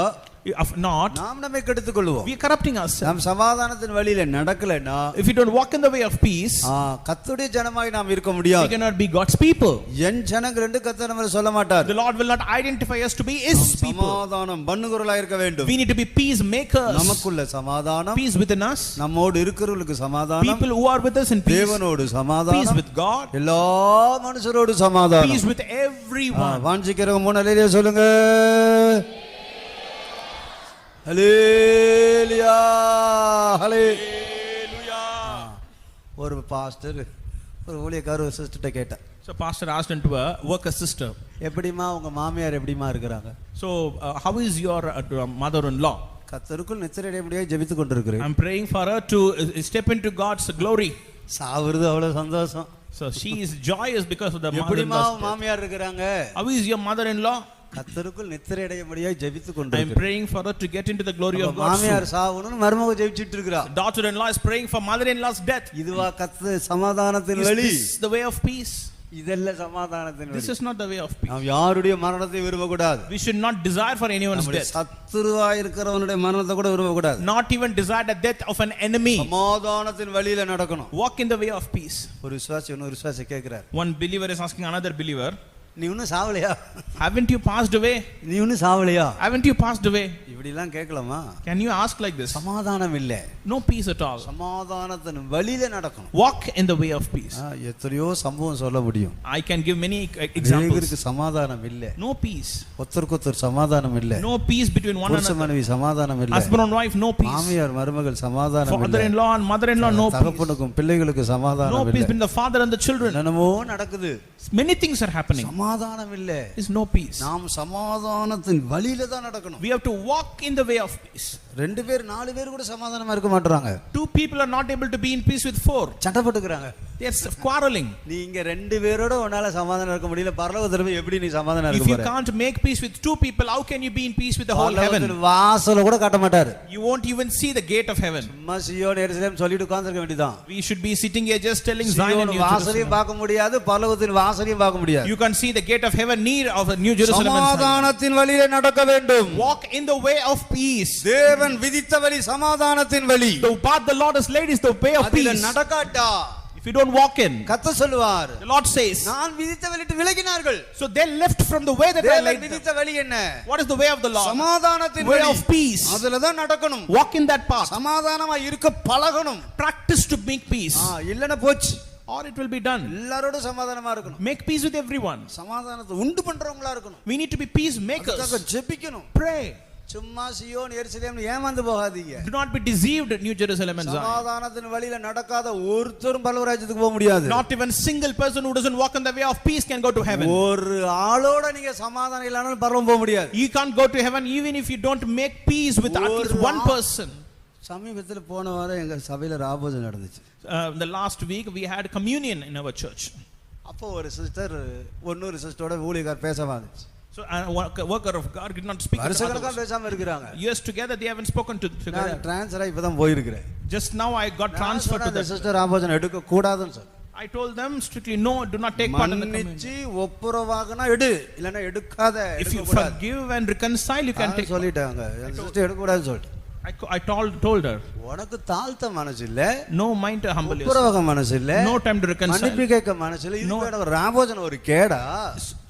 If not, நாம் நம்மை கெடுத்துக் கொள்வோம். we are corrupting ourselves. நாம் சமாதானத்தின் வழியில நடக்கலைன்னா If we don't walk in the way of peace, கர்த்தருடைய ஜனமாய் நாம் இருக்க we முடியாது. cannot be God's people. என் ஜனங்கள் என்று கர்த்தர் நம்மை சொல்ல மாட்டார். The Lord will not identify us to be His people. சமாதானம் பண்ணுகிறவர்களாய் இருக்க வேண்டும். We need to be peacemakers. நமக்குள்ள சமாதானம், Peace within us. நம்மோடு இருக்கிறவர்களுக்கு சமாதானம், People who are with us in peace. தேவனோடு Peace சமாதானம், with God. எல்லா மனுஷரோடு சமாதானம். Peace with everyone. வாஞ்சிக்கிறவங்க மூணு அல்லேலூயா சொல்லுங்க. ஹல்லேலூயா, ஹல்லேலூயா. ஒரு பாஸ்டர் ஒரு ஊழியக்காரர் ஒரு சிஸ்டர்ட்ட கேட்டார். So pastor asked into a worker sister. எப்படிமா உங்க மாமியார் எப்படிமா இருக்கிறாங்க? So how is your mother-in-law? கர்த்தருக்குள் நித்திரை முடியாது ஜெபித்துக் கொண்டிருக்கிறேன். I'm praying for her to step into God's glory. சாவுறது அவ்வளவு சந்தோஷம். So she is joyous because of the எப்படிமா mother-in-law. மாமியார் இருக்கிறாங்க? How is your mother-in-law? கர்த்தருக்குள் நித்திரை அடைய முடியாது ஜெபித்துக் I'm கொண்டிருக்கிறேன். praying for her to get into the glory of God. மாமியார் சாவணும்னு மருமக ஜெபிச்சிட்டு இருக்கறா. Daughter-in-law is praying for mother-in-law's death. இதுவா கர்த்தர் சமாதானத்தின் Is வழி? this the way of peace? இதெல்ல சமாதானத்தின் This வழி. is not the way of peace. நாம் யாருடைய மரணத்தை விரும்ப கூடாது. We should not desire for anyone's நம்முடைய death. சத்துருவாய் இருக்கிறவனுடைய மரணத்தை கூட விரும்ப கூடாது. Not even desire the death of an enemy. சமாதானத்தின் வழியில நடக்கணும். Walk in the way of peace. ஒரு விசுவாசி இன்னொரு விசுவாசி கேக்குறார். One believer is asking another believer, நீ இன்னும் சாவலையா? haven't you passed away? நீ இன்னும் சாவலையா? Haven't you passed away? இப்படி எல்லாம் கேட்கலாமா? Can you ask like this? சமாதானம் இல்ல. No peace at all. சமாதானத்தின் வழியில நடக்கணும். Walk in the way of peace. எத்தனையோ சம்பவம் சொல்ல முடியும். I can give many examples. அநேகருக்கு சமாதானம் இல்ல. No peace. ஒருத்தருக்கொருத்தர் சமாதானம் இல்ல. No peace between one புருஷ another. மனைவி சமாதானம் இல்ல. Husband and wife, no peace. மாமியார் மருமகள் சமாதானம் இல்ல. Father-in-law and mother-in-law, no peace. தகப்பனுக்கும் பிள்ளைகளுக்கு சமாதானம் No இல்ல. peace between the father and the children. என்னமோ நடக்குது. Many things are happening. சமாதானம் இல்ல. There is no peace. நாம் சமாதானத்தின் வழியில தான் நடக்கணும். We have to walk in the way of peace. ரெண்டு பேர் நாலு பேர் கூட சமாதானமா இருக்க மாட்டறாங்க. Two people are not able to be in peace with four. சண்டை போட்டுக்கறாங்க. They are quarreling. நீ இங்க ரெண்டு பேரோட உன்னால சமாதானம் இருக்க முடியல. பரலோகத்துல போய் எப்படி நீ சமாதானம் இருக்க If போற? you can't make peace with two people, how can you be in peace with the whole heaven? வாசல்ல கூட காட்ட மாட்டாரு. You won't even see the gate of heaven. சும்மா சியோன் எருசலேம் சொல்லிட்டு உட்கார்ந்திருக்க வேண்டியதான். We should be sitting here just telling Zion and New வாசலையும் Jerusalem. பார்க்க முடியாது, பரலோகத்தின் வாசலையும் பார்க்க முடியாது. You can see the gate of heaven near of New Jerusalem and Zion. சமாதானத்தின் வழியிலே நடக்க வேண்டும். Walk in the way of peace. தேவன் விதித்த வழி சமாதானத்தின் வழி. The path the Lord has laid is the way of அதில peace. நடக்காட்டா If you don't walk in, கர்த்தர் சொல்வார், the Lord says, நான் விதித்த வழியை விலகினார்கள். so they left from the way that I தேவன் laid them. விதித்த வழி என்ன? What is the way of the Lord? சமாதானத்தின் Way வழி. of peace. அதுல தான் நடக்கணும். Walk in that path. சமாதானமா இருக்க பழகணும். Practice to make peace. இல்லனா போச்சு. Or it will be done. எல்லாரோட சமாதானமா இருக்கணும். Make peace with everyone. சமாதானத்தை உண்டு பண்றவங்களா இருக்கணும். We need to be peacemakers. அதுக்காக ஜெபிக்கணும். Pray. சும்மா சியோன் எருசலேம் ஏமாந்து போகாதீங்க. Do not be deceived, New Jerusalem and Zion. சமாதானத்தின் வழியில நடக்காத ஒருத்தரும் பரலோக ராஜ்யத்துக்கு போக முடியாது. Not even single person who doesn't walk in the way of peace can go to heaven. ஒரு ஆளோட நீங்க சமாதானம் இல்லனாலும் பரலோகம் போக முடியாது. You can't go to heaven even if you don't make peace with at least one person. சமீபத்துல போன வாரம் எங்க சபையில ராபோஜனம் நடந்துச்சு. The last week we had communion in our church. அப்போ ஒரு சிஸ்டர் இன்னொரு சிஸ்டரோட ஊழியக்கார் பேச வந்துச்சு. So a worker of God did not speak. வருஷக்கணக்கா பேசாம இருக்காங்க. Years together they haven't spoken together. நான் ட்ரான்ஸ்ஃபர் இப்பதான் போய் இருக்கேன். Just now I got transferred to the sister ராபோஜனம் எடுக்க கூடாதுன்னு சொன்னாங்க. I told them strictly no, do not take part in the communion. மன்னிச்சு ஒப்புரவாகனா எடு, இல்லனா எடுக்காத. If you forgive and reconcile, you can take. சொல்லிட்டாங்க. சிஸ்டர் எடுக்க கூடாதுன்னு சொல்லிட்டு. I told her. உனக்கு தாழ்த்த மனசு இல்ல. No mind to humble yourself. ஒப்புரவாக மனசு இல்ல. No time to reconcile. மன்னிப்பு கேட்க மனசு இல்ல. இது ராபோஜனம் ஒரு கேடா.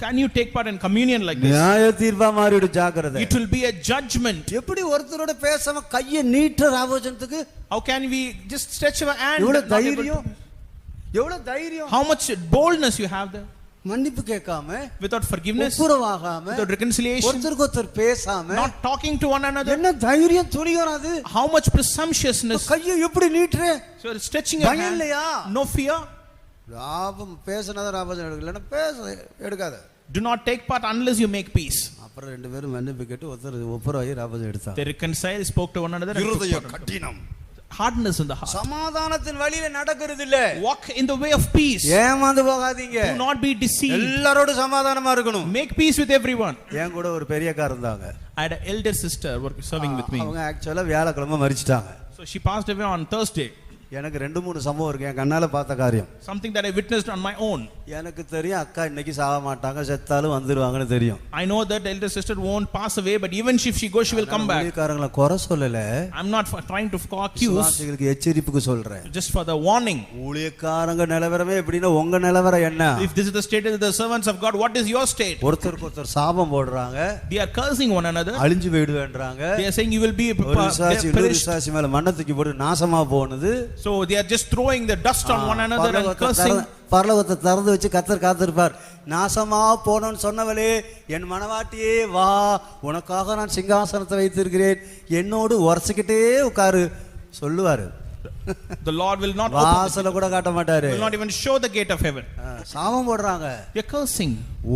Can you take part in communion like this? நியாய தீர்ப்பா மாறிடு ஜாக்கிரதை. It will be a judgment. எப்படி ஒருத்தரோட பேசாம கையை நீட்ட ராபோஜனத்துக்கு? How can we just stretch our hand? எவ்வளவு தைரியம்? எவ்வளவு தைரியம்? How much boldness you have there? மன்னிப்பு கேட்காம, without forgiveness, ஒப்புரவாகாம, without reconciliation, ஒருத்தருக்கு ஒருத்தர் பேசாம, not talking to one another. என்ன தைரியம் துணியும் அது? How much presumptuousness? கையை எப்படி நீட்றே? So you're stretching your பயம் hand. இல்லையா? No fear. ராபம் பேசனத ராபோஜனம் எடுக்கலனா பேச எடுக்காத. Do not take part unless you make peace. அப்புறம் ரெண்டு பேரும் மன்னிப்பு கேட்டு ஒருத்தர் ஒப்புரவாகி ராபோஜனம் எடுத்தாங்க. They reconciled, spoke to one another. இருதய கடினம். Hardness in the heart. சமாதானத்தின் வழியில நடக்கிறது இல்ல. Walk in the way of peace. ஏமாந்து போகாதீங்க. Do not be deceived. எல்லாரோட சமாதானமா இருக்கணும். Make peace with everyone. என் கூட ஒரு பெரியக்கா இருந்தாங்க. I had an elder sister serving with me. அவங்க ஆக்சுவலா வியாழக்கிழமை மரிச்சிட்டாங்க. So she passed away on Thursday. எனக்கு 2-3 சம்பவம் இருக்கு என் கண்ணால பார்த்த காரியம். Something that I witnessed on my own. எனக்கு தெரியும் அக்கா இன்னைக்கு சாக மாட்டாங்க, செத்தாலும் வந்துருவாங்கன்னு தெரியும். I know that the elder sister won't pass away, but even if she goes, she will come back. ஊழியக்காரங்களை குறை சொல்லல. I'm not trying to accuse. விசுவாசிகளுக்கு எச்சரிப்புக்கு சொல்றேன். Just for the warning. ஊழியக்காரங்க நிலவரமே எப்படின்னா உங்க நிலவரம் என்ன? If this is the state of the servants of God, what is your state? ஒருத்தருக்கு ஒருத்தர் சாபம் போடுறாங்க. They are cursing one another. அழிஞ்சு போய்டுவேன்றாங்க. They are saying you will be விசுவாசி மேல மண்ணத்துக்கு போட்டு நாசமா போனது. So they are just throwing the dust on one another and cursing. பரலோகத்தை திறந்து வச்சு கர்த்தர் காத்திருப்பார். நாசமா போனோன்னு சொன்னவளே, என் மனவாட்டியே வா, உனக்காக நான் சிங்காசனத்தை வைத்திருக்கிறேன், என்னோடு உரசிக்கிட்டே உட்காரு சொல்லுவாரு. The Lord will not வாசல கூட காட்ட மாட்டாரு. will not even show the gate of heaven. சாபம் போடுறாங்க. They are cursing.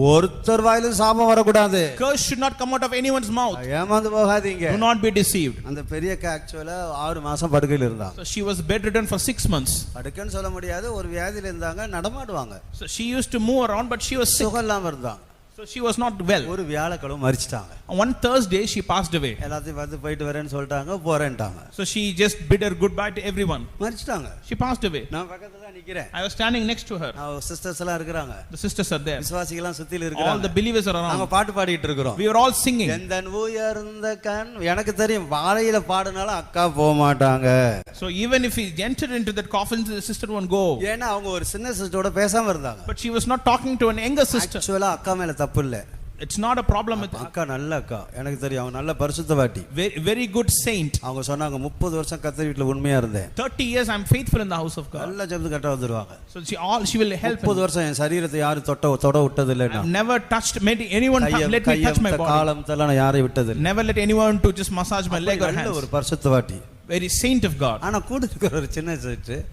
ஒருத்தர் வாயிலும் சாபம் வரக்கூடாது. Curse should not come out of anyone's mouth. ஏமாந்து போகாதீங்க. Do not be deceived. அந்த பெரிய ஆக்சுவலா 6 மாசம் படுக்கையில இருந்தாங்க. So she was bedridden for 6 months. படுக்கைன்னு சொல்ல முடியாது, ஒரு வியாதியில இருந்தாங்க, நடமாடுவாங்க. So she used to move around, but she was sick. சுகம் இல்லாம இருந்தாங்க. So she was not well. ஒரு வியாழக்கிழமை மரிச்சிட்டாங்க. One Thursday she passed away. எல்லாத்தையும் வந்து போயிட்டு வரேன்னு சொல்லிட்டாங்க, போறேன்ட்டாங்க. So she just bid her goodbye to everyone. மரிச்சிட்டாங்க. She passed away. நான் பக்கத்துல தான் நிக்கிறேன். I was standing next to her. Sisters எல்லாம் இருக்காங்க. The sisters are there. விசுவாசிகள் எல்லாம் சுத்தில இருக்காங்க. All the believers are நாங்க around. பாட்டு பாடிட்டு இருக்கோம். We were all singing. எந்தன் உயர்ந்த கண், எனக்கு தெரியும் வாழையில பாடுனால அக்கா போக மாட்டாங்க. So even if he entered into that coffin, the sister won't go. ஏன்னா அவங்க ஒரு சின்ன சிஸ்டரோட பேசாம இருந்தாங்க. But she was not talking to an younger sister. ஆக்சுவலா அக்கா மேல தப்பு இல்ல. It's not a problem with அக்கா நல்ல அக்கா, எனக்கு தெரியும் அவங்க நல்ல பரிசுத்தவாட்டி. very, very good saint. அவங்க சொன்னாங்க 30 வருஷம் கர்த்தர் வீட்ல உண்மையா இருந்தேன். 30 years I'm faithful in the house of God. நல்ல ஜெபத்து கட்ட வந்துருவாங்க. So she will help. 30 வருஷம் என் சரீரத்தை யாரும் தொட விட்டது இல்ல. I've never touched anyone let me touch my body. காலம் தல நான் யாரை விட்டது இல்ல. Never let anyone to just massage my leg or hands. நல்ல ஒரு பரிசுத்தவாட்டி. Very saint of God. ஆனா கூட இருக்கிற ஒரு சின்ன sister,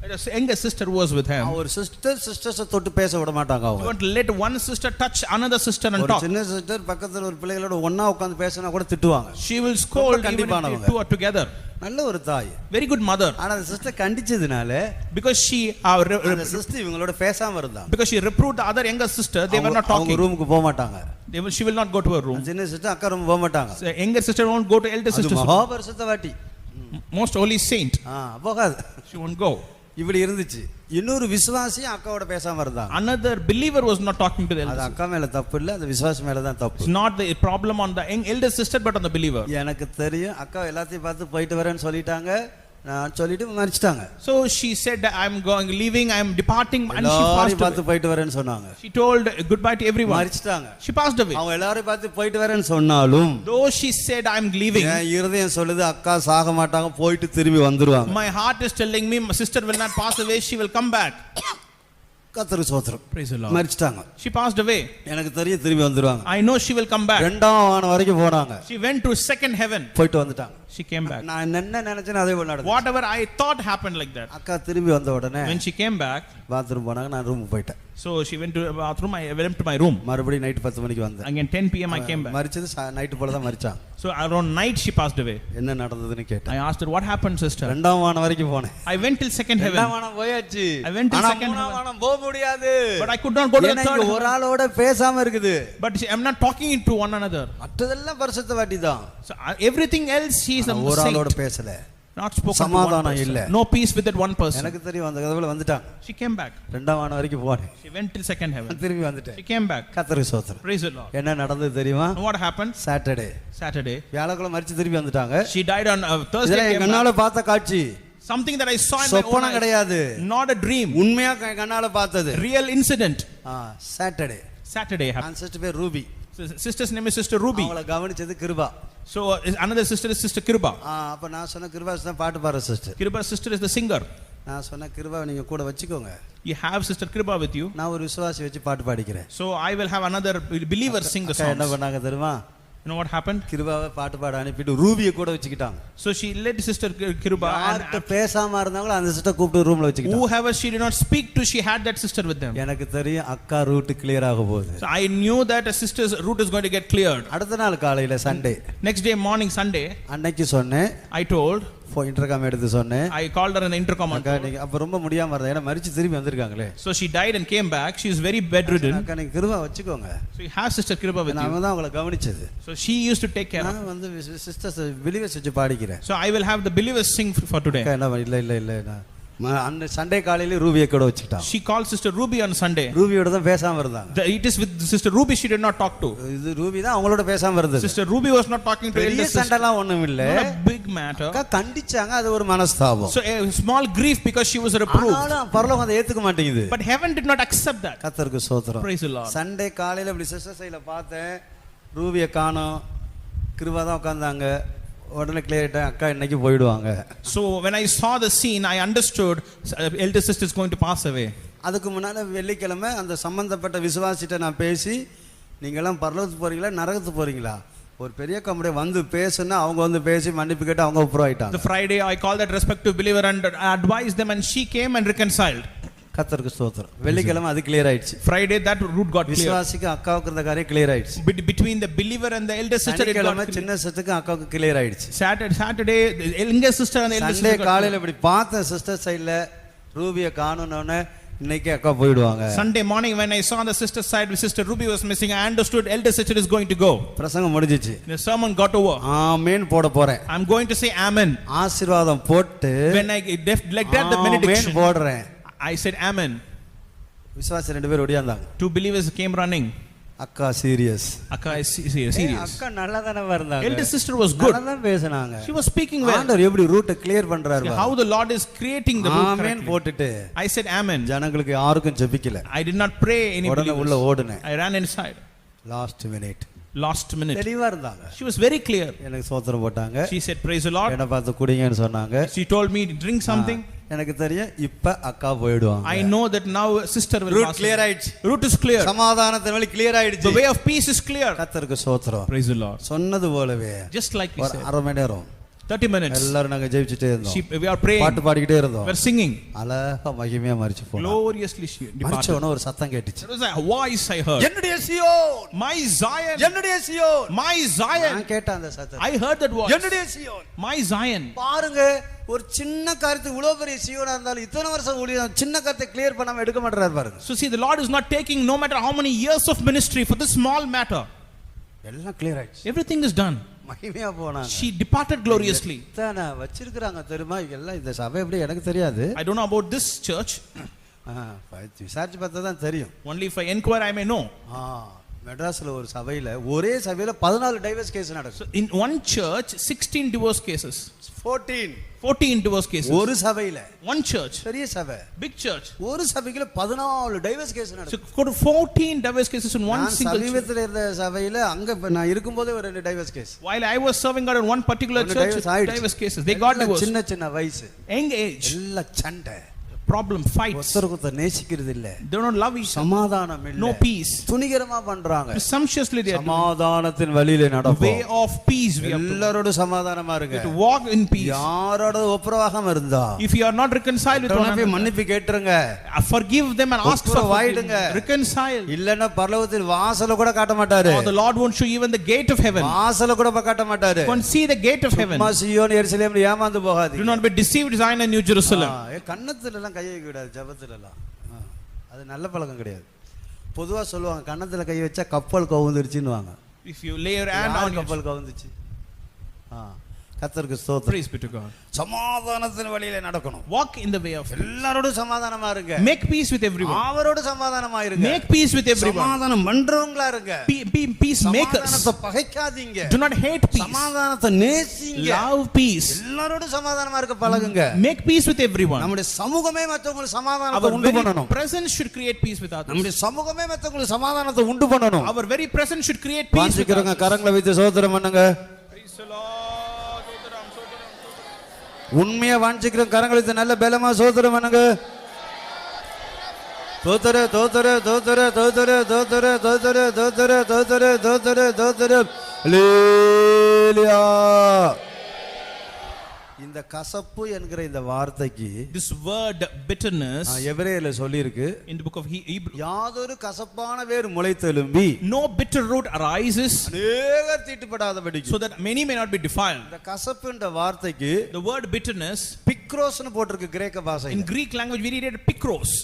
A younger sister was with him. ஒரு சிஸ்டர்ஸ் தொட்டு பேச விட மாட்டாங்க அவங்க. Don't let one sister touch another sister and ஒரு talk. சின்ன சிஸ்டர் பக்கத்துல ஒரு பிள்ளைகளோட ஒண்ணா உட்கார்ந்து பேசினா கூட திட்டுவாங்க. She will scold even if two are together. நல்ல ஒரு தாய். Very good mother. ஆனா அந்த சிஸ்டர் கண்டிச்சதுனால Because she அந்த சிஸ்டர் இவங்களோட பேசாம இருந்தாங்க. because she reproved the other younger sister, they were not talking. அவங்க ரூமுக்கு போக மாட்டாங்க. She will not go to her room. சின்ன சிஸ்டர் அக்கா ரூம் போக மாட்டாங்க. So younger sister won't go to elder sister. மகா பரிசுத்தவாட்டி. Most holy saint. போகாது. She won't go. இப்படி இருந்துச்சு. இன்னொரு விசுவாசி அக்காவோட பேசாம இருந்தாங்க. Another believer was not talking to the elder. அது அக்கா மேல தப்பு இல்ல, அது விசுவாசி மேல தான் தப்பு. It's not the problem on the elder sister but on the believer. எனக்கு தெரியும் அக்கா எல்லாத்தையும் பார்த்து போயிட்டு வரேன்னு சொல்லிட்டாங்க. நான் சொல்லிட்டு மரிச்சிட்டாங்க. So she said leaving, I am departing, and she passed பார்த்து போயிட்டு வரேன்னு சொன்னாங்க. She told goodbye to everyone. மரிச்சிட்டாங்க. She passed away. அவங்க எல்லாரையும் பார்த்து போயிட்டு வரேன்னு சொன்னாலும் though she said I am leaving, என் இருதயம் சொல்லுது அக்கா சாக மாட்டாங்க, போயிட்டு திரும்பி வந்துருவாங்க. my heart is telling me my sister will not pass away, she will come back. கர்த்தருக்கு ஸ்தோத்திரம். Praise the Lord. மரிச்சிட்டாங்க. She passed away. எனக்கு தெரியும் திரும்பி வந்துருவாங்க. I know she will come back. இரண்டாம் வானம் வரைக்கும் போனாங்க. She went to second heaven. போயிட்டு வந்துட்டாங்க. She came back. நான் என்ன நினைச்சேனோ அதே போல நடந்துச்சு. Whatever I thought happened like that. அக்கா திரும்பி வந்த உடனே When she came back, bathroom போனாங்க, நான் ரூம் போயிட்டேன். so she went to the bathroom, I went to my room. மறுபடியும் நைட் 10 மணிக்கு வந்தேன். Again 10 p.m. I came back. மரிச்சது நைட் போல தான் மரிச்சாங்க. So around night she passed away. என்ன நடந்ததுன்னு கேட்டேன். I asked her what happened sister. இரண்டாம் வானம் வரைக்கும் போனேன். I went till second heaven. இரண்டாம் வானம் போயாச்சு. I went till ஆனா second மூணாம் heaven. வானம் போக முடியாது. But I could not go to the third எனக்கு heaven. ஒரு ஆளோட பேசாம இருக்குது. But I'm not talking to one another. மற்றதெல்லாம் பரிசுத்தவாட்டி தான். So everything else she is a ஒரு ஆளோட saint. பேசல. Not spoken to one சமாதானம் person. இல்ல. No peace with that one person. எனக்கு தெரியும் அந்த கதவுல வந்துட்டாங்க. She came back. இரண்டாம் வானம் வரைக்கும் போனேன். She went till second heaven. திரும்பி வந்துட்டேன். She came back. கர்த்தருக்கு ஸ்தோத்திரம். Praise the Lord. என்ன நடந்தது தெரியுமா? And what happened? Saturday. Saturday. வியாழக்கிழமை மரிச்சு திரும்பி வந்துட்டாங்க. She died on Thursday. இதெல்லாம் என் கண்ணால பார்த்த காட்சி. Something that I saw in my own சொப்பனம் eyes. கிடையாது. Not a dream. உண்மையா கண்ணால பார்த்தது. Real incident. Saturday. Saturday happened. அந்த சிஸ்டர் பேர் Ruby. Sister's name is Sister Ruby. அவளை கவனிச்சது Kripa. So another sister is Sister Kiruba. அப்ப நான் சொன்ன கிருபா தான் பாட்டு பாடுற sister. Kiruba's sister is the singer. நான் சொன்ன கிருபா நீங்க கூட வச்சுக்கோங்க. You have Sister Kiruba with you. நான் ஒரு விசுவாசி வச்சு பாட்டு பாடிக்கிறேன். So I will have another believer sing the songs. என்ன பண்ணாங்க தெரியுமா? You know what happened? கிருபாவை பாட்டு பாட அனுப்பிட்டு ரூபியை கூட வச்சுக்கிட்டாங்க. So she led Sister Kiruba யார்கிட்ட பேசாம இருந்தாங்களோ அந்த சிஸ்டர் கூப்பிட்டு ரூம்ல வச்சுக்கிட்டாங்க. whoever she did not speak to, she had that sister with them. எனக்கு தெரியும் அக்கா ரூட் கிளியர் ஆக போகுது. So I knew that a sister's route is going to get cleared. அடுத்த நாள் காலையில Sunday. Next day morning Sunday, அன்னைக்கு சொன்னேன் I told இன்டர்காம் எடுத்து சொன்னேன். I called her on the intercom. அக்கா நீங்க அப்ப ரொம்ப முடியாம இருந்தா, ஏன்னா மரிச்சு திரும்பி வந்திருக்காங்களே. So she died and came back. She is very bedridden. அக்கா நீங்க கிருபா வச்சுக்கோங்க. So you have Sister Kripa with நான் you. தான் அவங்களை கவனிச்சது. So she used to take care of. நான் வந்து சிஸ்டர்ஸ் பிலீவர்ஸ் வச்சு பாடிக்கிறேன். So I will have the believers sing for today. அக்கா என்ன இல்ல அந்த சண்டே காலையில ரூபியை கூட வச்சுட்டான். She called Sister Ruby on Sunday. ரூபியோட தான் பேசாம இருந்தாங்க. It is with Sister Ruby she did not talk to. இது ரூபி தான் அவங்களோட பேசாம இருந்தது. Sister Ruby was not talking to பெரிய elder sister. சண்டைலாம் ஒண்ணும் இல்ல. Not a big matter. அக்கா கண்டிச்சாங்க, அது ஒரு மனஸ்தாபம். So a small grief because she was reproved. ஆனாலும் பரலோகம் அதை ஏத்துக்க மாட்டேங்குது. But heaven did not accept that. கர்த்தருக்கு ஸ்தோத்திரம். Praise the Lord. சண்டே காலையில இப்படி சிஸ்டர் சைடுல பார்த்தேன், ரூபியை காணோம், கிருபா தான் உட்கார்ந்தாங்க. உடனே கிளியர் ஆயிட்டேன், அக்கா இன்னைக்கு போயிடுவாங்க. So when I saw the scene I understood elder sister is going to pass away. அதுக்கு முன்னால வெள்ளிக்கிழமை அந்த சம்பந்தப்பட்ட விசுவாசிட்ட நான் பேசி, நீங்கெல்லாம் பரலோகத்துக்கு போறீங்களா நரகத்துக்கு போறீங்களா, ஒரு பெரிய கம்பெனி வந்து பேசுனா அவங்க வந்து பேசி மன்னிப்பு கேட்டு அவங்க அப்புறம் ஆயிட்டாங்க. The Friday I called that respective believer and advised them and she came and reconciled. கர்த்தருக்கு ஸ்தோத்திரம். வெள்ளிக்கிழமை அது கிளியர் ஆயிடுச்சு. Friday that root got clear. விசுவாசிக்கு அக்காவுக்கு இருந்த காரியம் கிளியர் ஆயிடுச்சு. Between the believer and the elder sister it got clear. சின்ன சிஸ்டருக்கு அக்காவுக்கு கிளியர் ஆயிடுச்சு. Saturday the younger sister and the elder Sunday sister காலையில இப்படி பார்த்த சிஸ்டர் சைடுல ரூபியை காணோம்னே இன்னைக்கு அக்கா போயிடுவாங்க. Sunday morning when I saw the sister side with Sister Ruby was missing, I understood elder sister is going to go. பிரசங்கம் முடிஞ்சிச்சு. The sermon got over. ஆமென் போட போறேன். I'm going to say amen. ஆசீர்வாதம் போட்டு When I like that the benediction ஆமென் போடுறேன். I said amen. விசுவாசி ரெண்டு பேர் ஓடியாந்தாங்க. Two believers came running. அக்கா சீரியஸ். Akka is serious. அக்கா நல்லா தான இருந்தாங்க. Elder sister was good. நல்லா தான் பேசுனாங்க. She was speaking well. ஆண்டவர் எப்படி ரூட் கிளியர் பண்றாரு. How the Lord is creating the route amen correctly. போட்டுட்டு I said amen. ஜனங்களுக்கு யாருக்கும் ஜெபிக்கல. I did not pray any உடனே உள்ள believers. ஓடுனேன். I ran inside. Last minute. Last minute. தெளிவா இருந்தாங்க. She was very clear. எனக்கு சோத்திரம் போட்டாங்க. She said praise the Lord. என்ன பார்த்து குடிங்கன்னு சொன்னாங்க. She told me drink something. எனக்கு தெரியும் இப்ப அக்கா போய்டுவாங்க. I know that now sister will route pass. clear ஆயிடுச்சு. Route is clear. சமாதானத்தின் வழி clear ஆயிடுச்சு. The way of peace is clear. கர்த்தருக்கு ஸ்தோத்திரம். Praise the Lord. சொன்னது போலவே Just like we said. அரை மணி நேரம் 30 minutes. எல்லாரும் நாங்க ஜெபிச்சிட்டே இருந்தோம். We are praying. பாட்டு பாடிக்கிட்டே இருந்தோம். We are singing. அழகா மகிமையா மரிச்சு போனோம். Gloriously she மரிச்ச departed. உடனே ஒரு சத்தம் கேட்டுச்சு. There was a voice I heard. என்னுடைய சியோன், My Zion. என்னுடைய சியோன், My Zion. நான் கேட்ட அந்த சத்தம். I heard that voice. என்னுடைய சியோன், My Zion. பாருங்க ஒரு சின்ன காரியத்துக்கு இவ்வளவு பெரிய சியோனா இருந்தாலும் இத்தனை வருஷம் ஊழியம் சின்ன காரியத்தை கிளியர் பண்ணாம எடுக்க மாட்டறாரு பாருங்க. So see, the Lord is not taking no matter how many years of ministry for this small matter. எல்லாம் கிளியர் ஆயிடுச்சு. Everything is done. மகிமையா போனாங்க. She departed gloriously. தான வச்சிருக்காங்க தெரியுமா எல்லாம் இந்த சபை எப்படி எனக்கு தெரியாது. I don't know about this church. விசாரிச்சு பார்த்தா தான் தெரியும். Only if I inquire I may know. மெட்ராஸ்ல ஒரு சபையில ஒரே சபையில 14 டைவர்ஸ் கேஸ் நடக்கும். So in one church 16 divorce cases. 14 divorce cases. ஒரு சபையில one church. பெரிய சபை. Big church. ஒரு சபையில 14 டைவர்ஸ் கேஸ் நடக்கும். So 14 divorce cases in one single church. சமீபத்துல இருந்த சபையில அங்க நான் இருக்கும்போதே ஒரு ரெண்டு divorce case. While I was serving God in one particular church, divorce cases. They got divorced. சின்ன சின்ன வயசு. Young age. எல்லாம் சண்டை. Problem, fights. ஒருத்தருக்கு நேசிக்கிறது இல்ல. They don't love each other. சமாதானம் இல்ல. No peace. துணிகரமா பண்றாங்க. Presumptuously they are doing. சமாதானத்தின் வழியிலே நடப்போம். Way of peace we have to. எல்லாரோட சமாதானமா இருங்க. To walk in peace. யாரோட ஒப்புரவாகாம இருந்தா. If you are not reconciled with one another, மன்னிப்பு கேட்டுருங்க. forgive them and ask for forgiveness. Reconcile. இல்லன்னா பரலோகத்தில் வாசல கூட காட்ட மாட்டாரு. Or the Lord won't show even the gate of heaven. வாசல கூட காட்ட மாட்டாரு. You can't see the gate of heaven. சீயோன் எருசலேம்ல ஏமாந்து போகாதீங்க. Do not be deceived, Zion and New Jerusalem. கன்னத்துல எல்லாம் கை வைக்க கூடாது ஜெபத்துல எல்லாம். அது நல்ல பழக்கம் கிடையாது. பொதுவா சொல்லுவாங்க கன்னத்துல கை வச்சா கப்பல் கவுந்துருச்சுன்னுவாங்க. If you lay your hand on கப்பல் கவுந்துச்சு. கர்த்தருக்கு ஸ்தோத்திரம். Praise be to God. சமாதானத்தின் வழியிலே நடக்கணும். Walk in the way of peace. எல்லாரோட சமாதானமா இருங்க. Make peace with everyone. அவரோட சமாதானமா இருங்க. Make peace with everyone. சமாதானம் பண்றவங்களா இருங்க. Peace makers. சமாதானத்தை பகைக்காதீங்க. Do not hate peace. சமாதானத்தை நேசிங்க. Love peace. எல்லாரோட சமாதானமா இருக்க பழகுங்க. Make peace with everyone. நம்முடைய சமூகமே மற்றவங்களுக்கு சமாதானத்தை உண்டு பண்ணணும். Our presence should create peace with others. நம்முடைய சமூகமே மற்றவங்களுக்கு சமாதானத்தை உண்டு பண்ணணும். Our very presence should create peace with வாஞ்சிக்கிறவங்க others. கரங்களை வைத்து ஸ்தோத்திரம் பண்ணுங்க. Praise the Lord. உண்மையா வாஞ்சிக்கிற கரங்களை வைத்து நல்ல பலமா ஸ்தோத்திரம் பண்ணுங்க. தோத்தர தோத்தர தோத்தர தோத்தர தோத்தர தோத்தர தோத்தர தோத்தர தோத்தர தோத்தர ஹல்லேலூயா. இந்த கசப்பு என்கிற இந்த வார்த்தைக்கு This word bitterness எபிரேயர்ல சொல்லியிருக்கு, in the book of Hebrew, யாதொரு கசப்பான வேர் முளைத்தெழும்பி no bitter root arises அநேகர் தீட்டுப்படாதபடிக்கு. so that many may not be defiled. இந்த கசப்புன்ற வார்த்தைக்கு The word bitterness, பிக்ரோஸ்னு போட்டிருக்கு கிரேக்க பாஷையில. in Greek language we read it pikros.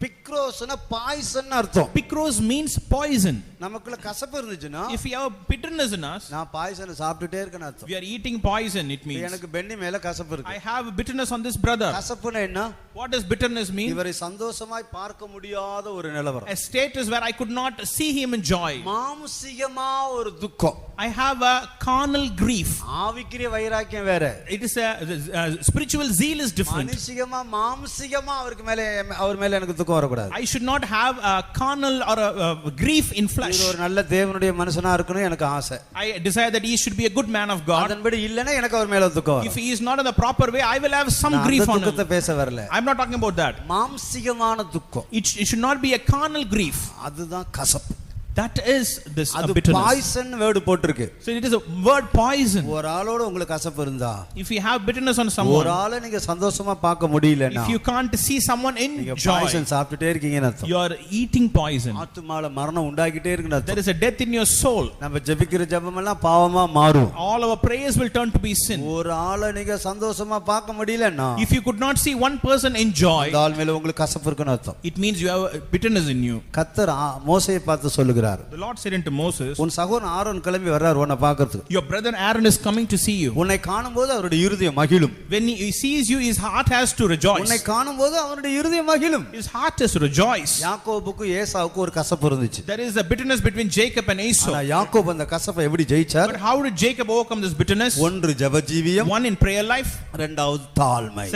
பிக்ரோஸ்னா பாய்சன் அர்த்தம். Pikros means poison. நமக்குள்ள கசப்பு இருந்துச்சுன்னா If we have bitterness in us, நான் பாய்சன் சாப்பிட்டுட்டே இருக்கேன்னு அர்த்தம். we are eating poison, it means. எனக்கு பென்னி மேல கசப்பு I இருக்கு. have bitterness on this brother. கசப்புனா என்ன? What does bitterness mean? இவரை சந்தோஷமாய் பார்க்க முடியாத ஒரு நிலவரம். A status where I could not see him in joy. மாம்சிகமா ஒரு துக்கம். I have a carnal grief. ஆவிக்குரிய வைராக்கியம் வேற. It is a spiritual zeal is different. மானுஷிகமா மாம்சிகமா அவருக்கு மேல அவர் மேல எனக்கு துக்கம் வரக்கூடாது. I should not have a carnal or a grief in flesh. இவர் ஒரு நல்ல தேவனுடைய மனுஷனா இருக்கணும் எனக்கு ஆசை. I desire that he should be a good man of God. அதன்படி இல்லனா எனக்கு அவர் மேல துக்கம் வரும். If he is not in the proper way, I will have some grief on him. துக்கத்தை பேச வரல. I'm not talking about that. மாம்சிகமான துக்கம். It should not be a carnal grief. அதுதான் கசப்பு. That is this அது bitterness. பாய்சன் வேர்ட் போட்டுருக்கு. So it is a word poison. ஒரு ஆளோட உங்களுக்கு கசப்பு இருந்தா, If you have bitterness on someone, ஒரு ஆளை நீங்க சந்தோஷமா பார்க்க முடியலனா, if you can't see someone in நீங்க joy, பாய்சன் சாப்பிட்டுட்டே இருக்கீங்கன்னு அர்த்தம். you are eating poison. ஆத்துமால மரணம் உண்டாக்கிட்டே இருக்குன்னு There அர்த்தம். is a death in your soul. நம்ம ஜெபிக்கிற ஜெபம் எல்லாம் பாவமா மாறும். All our prayers will turn to be sin. ஒரு ஆளை நீங்க சந்தோஷமா பார்க்க முடியலனா, If you could not see one person in joy, அந்த ஆள் மேல உங்களுக்கு கசப்பு இருக்குன்னு அர்த்தம். it means you have bitterness in you. கர்த்தர் மோசேயை பார்த்து சொல்லுகிறார், The Lord said unto Moses, உன் சகோதரன் ஆரோன் கிளம்பி வர்றார் உன்னை பார்க்கிறதுக்கு. your brother Aaron is coming to see you. உன்னை காணும்போது அவருடைய இருதயம் மகிழும். When he sees you, his heart has to rejoice. உன்னை காணும்போது அவருடைய இருதயம் மகிழும். His heart has to rejoice. யாக்கோபுக்கு ஏசாவுக்கு ஒரு கசப்பு இருந்துச்சு. There is a bitterness between Jacob and Esau. ஆனா யாக்கோபு அந்த கசப்பை எப்படி ஜெயிச்சார்? But how did Jacob overcome this bitterness? ஒன்று ஜெபஜீவியம், One in prayer life, இரண்டாவது தாழ்மை.